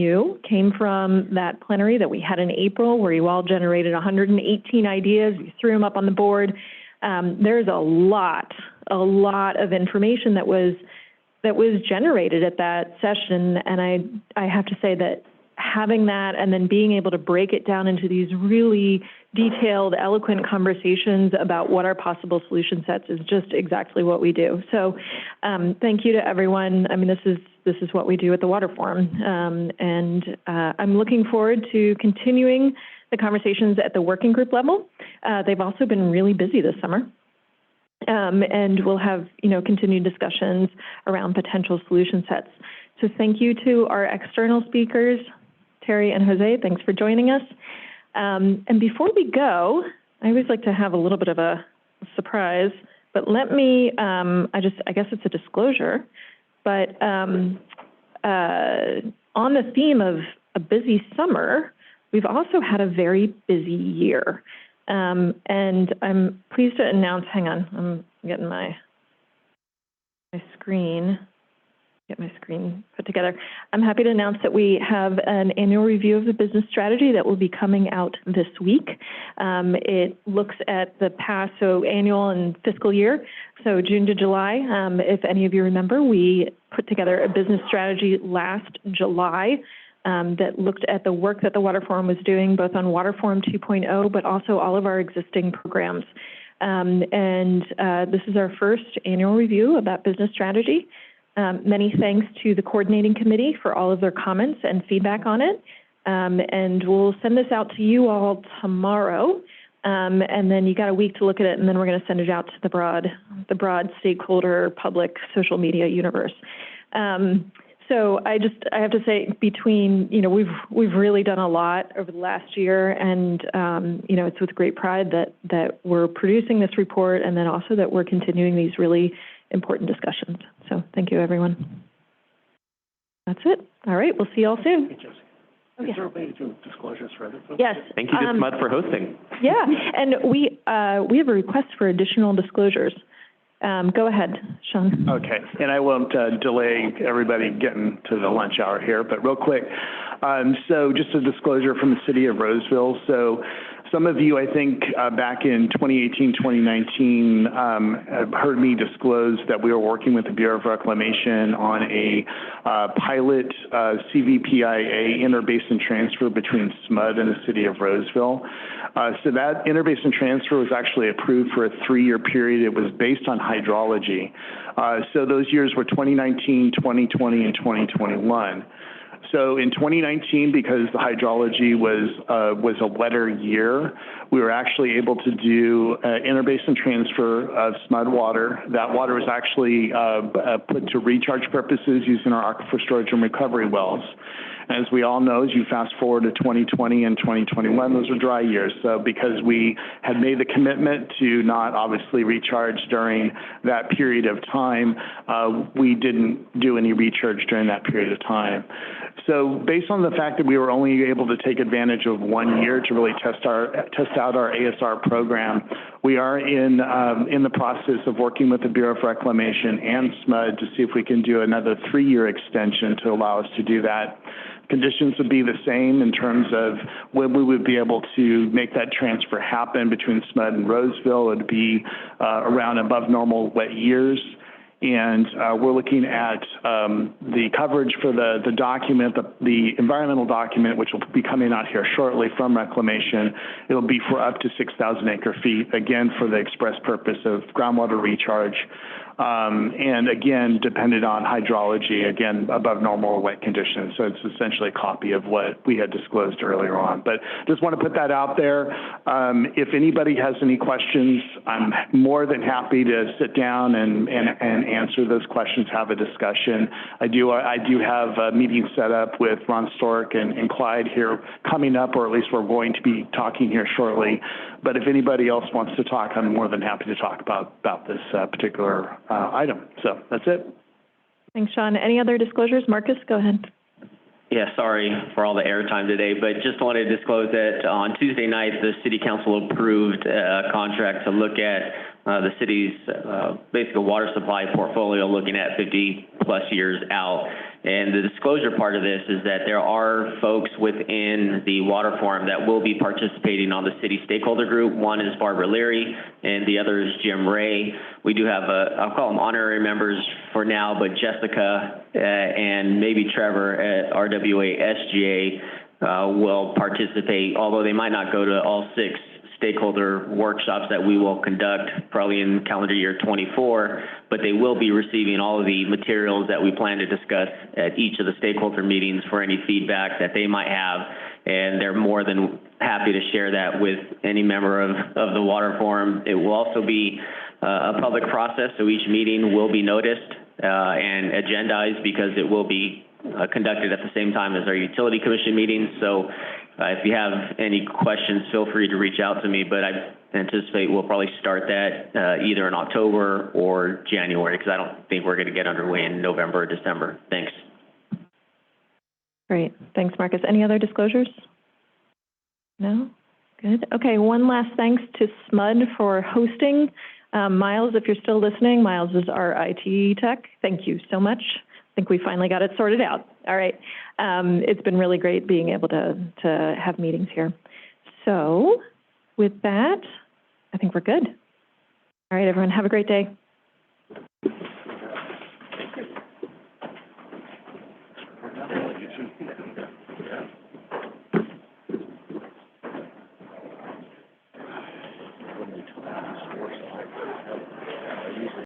that plenary that we had in April, where you all generated 118 ideas. You threw them up on the board. There's a lot of information that was generated at that session, and I have to say that having that and then being able to break it down into these really detailed, eloquent conversations about what our possible solution sets is just exactly what we do. So thank you to everyone. I mean, this is what we do at the Water Forum. And I'm looking forward to continuing the conversations at the working group level. They've also been really busy this summer. And we'll have, continued discussions around potential solution sets. So thank you to our external speakers, Terry and Jose. Thanks for joining us. And before we go, I always like to have a little bit of a surprise, but let me, I guess it's a disclosure, but on the theme of a busy summer, we've also had a very busy year. And I'm pleased to announce, hang on, I'm getting my screen. Get my screen put together. I'm happy to announce that we have an annual review of the business strategy that will be coming out this week. It looks at the past, so annual and fiscal year, so June to July. If any of you remember, we put together a business strategy last July that looked at the work that the Water Forum was doing, both on Water Forum 2.0, but also all of our existing programs. This is our first annual review of that business strategy. Many thanks to the coordinating committee for all of their comments and feedback on it. And we'll send this out to you all tomorrow. And then you got a week to look at it, and then we're going to send it out to the broad stakeholder, public, social media universe. So I have to say, between, we've really done a lot over the last year, and, it's with great pride that we're producing this report, and then also that we're continuing these really important discussions. So thank you, everyone. That's it. All right, we'll see you all soon. Is there a way to do disclosures for other folks? Yes. Thank you, Mud, for hosting. Yeah, and we have a request for additional disclosures. Go ahead, Sean. Okay, and I won't delay everybody getting to the lunch hour here, but real quick. So just a disclosure from the city of Roseville. So Some of you, I think, back in 2018, 2019, heard me disclose that we were working with the Bureau of Reclamation on a pilot CVPIA interbasin transfer between SMUD and the city of Roseville. So that interbasin transfer was actually approved for a 3-year period. It was based on hydrology. So those years were 2019, 2020, and 2021. So in 2019, because the hydrology was a wetter year, we were actually able to do interbasin transfer of SMUD water. That water was actually put to recharge purposes using our aquifer storage and recovery wells. As we all know, as you fast forward to 2020 and 2021, those were dry years. So because we had made the commitment to not obviously recharge during that period of time, we didn't do any recharge during that period of time. So based on the fact that we were only able to take advantage of 1 year to really test out our ASR program, we are in the process of working with the Bureau of Reclamation and SMUD to see if we can do another 3-year extension to allow us to do that. Conditions would be the same in terms of when we would be able to make that transfer happen between SMUD and Roseville. It would be around above normal wet years. And we're looking at the coverage for the document, the environmental document, which will be coming out here shortly from Reclamation. It'll be for up to 6,000 acre-feet, again, for the express purpose of groundwater recharge. And again, dependent on hydrology, again, above normal wet conditions. So it's essentially a copy of what we had disclosed earlier on. But just want to put that out there. If anybody has any questions, I'm more than happy to sit down and answer those questions, have a discussion. I do have a meeting set up with Ron Stork and Clyde here coming up, or at least we're going to be talking here shortly. But if anybody else wants to talk, I'm more than happy to talk about this particular item. So that's it. Thanks, Sean. Any other disclosures? Marcus, go ahead. Yeah, sorry for all the airtime today, but just wanted to disclose that on Tuesday night, the City Council approved a contract to look at the city's basically water supply portfolio, looking at 50-plus years out. And the disclosure part of this is that there are folks within the water forum that will be participating on the city stakeholder group. One is Barbara Leary, and the other is Jim Ray. We do have I'll call them honorary members for now, but Jessica and maybe Trevor at RWA SGA will participate, although they might not go to all 6 stakeholder workshops that we will conduct probably in calendar year 24, but they will be receiving all of the materials that we plan to discuss at each of the stakeholder meetings for any feedback that they might have, and they're more than happy to share that with any member of the water forum. It will also be a public process, so each meeting will be noticed and agendized because it will be conducted at the same time as our utility commission meetings. So if you have any questions, feel free to reach out to me, but I anticipate we'll probably start that either in October or January, because I don't think we're going to get underway in November or December. Thanks. Great. Thanks, Marcus. Any other disclosures? No? Good. Okay, one last thanks to SMUD for hosting. Miles, if you're still listening, Miles is our IT tech. Thank you so much. I think we finally got it sorted out. All right. It's been really great being able to have meetings here. So with that, I think we're good. All right, everyone, have a great day.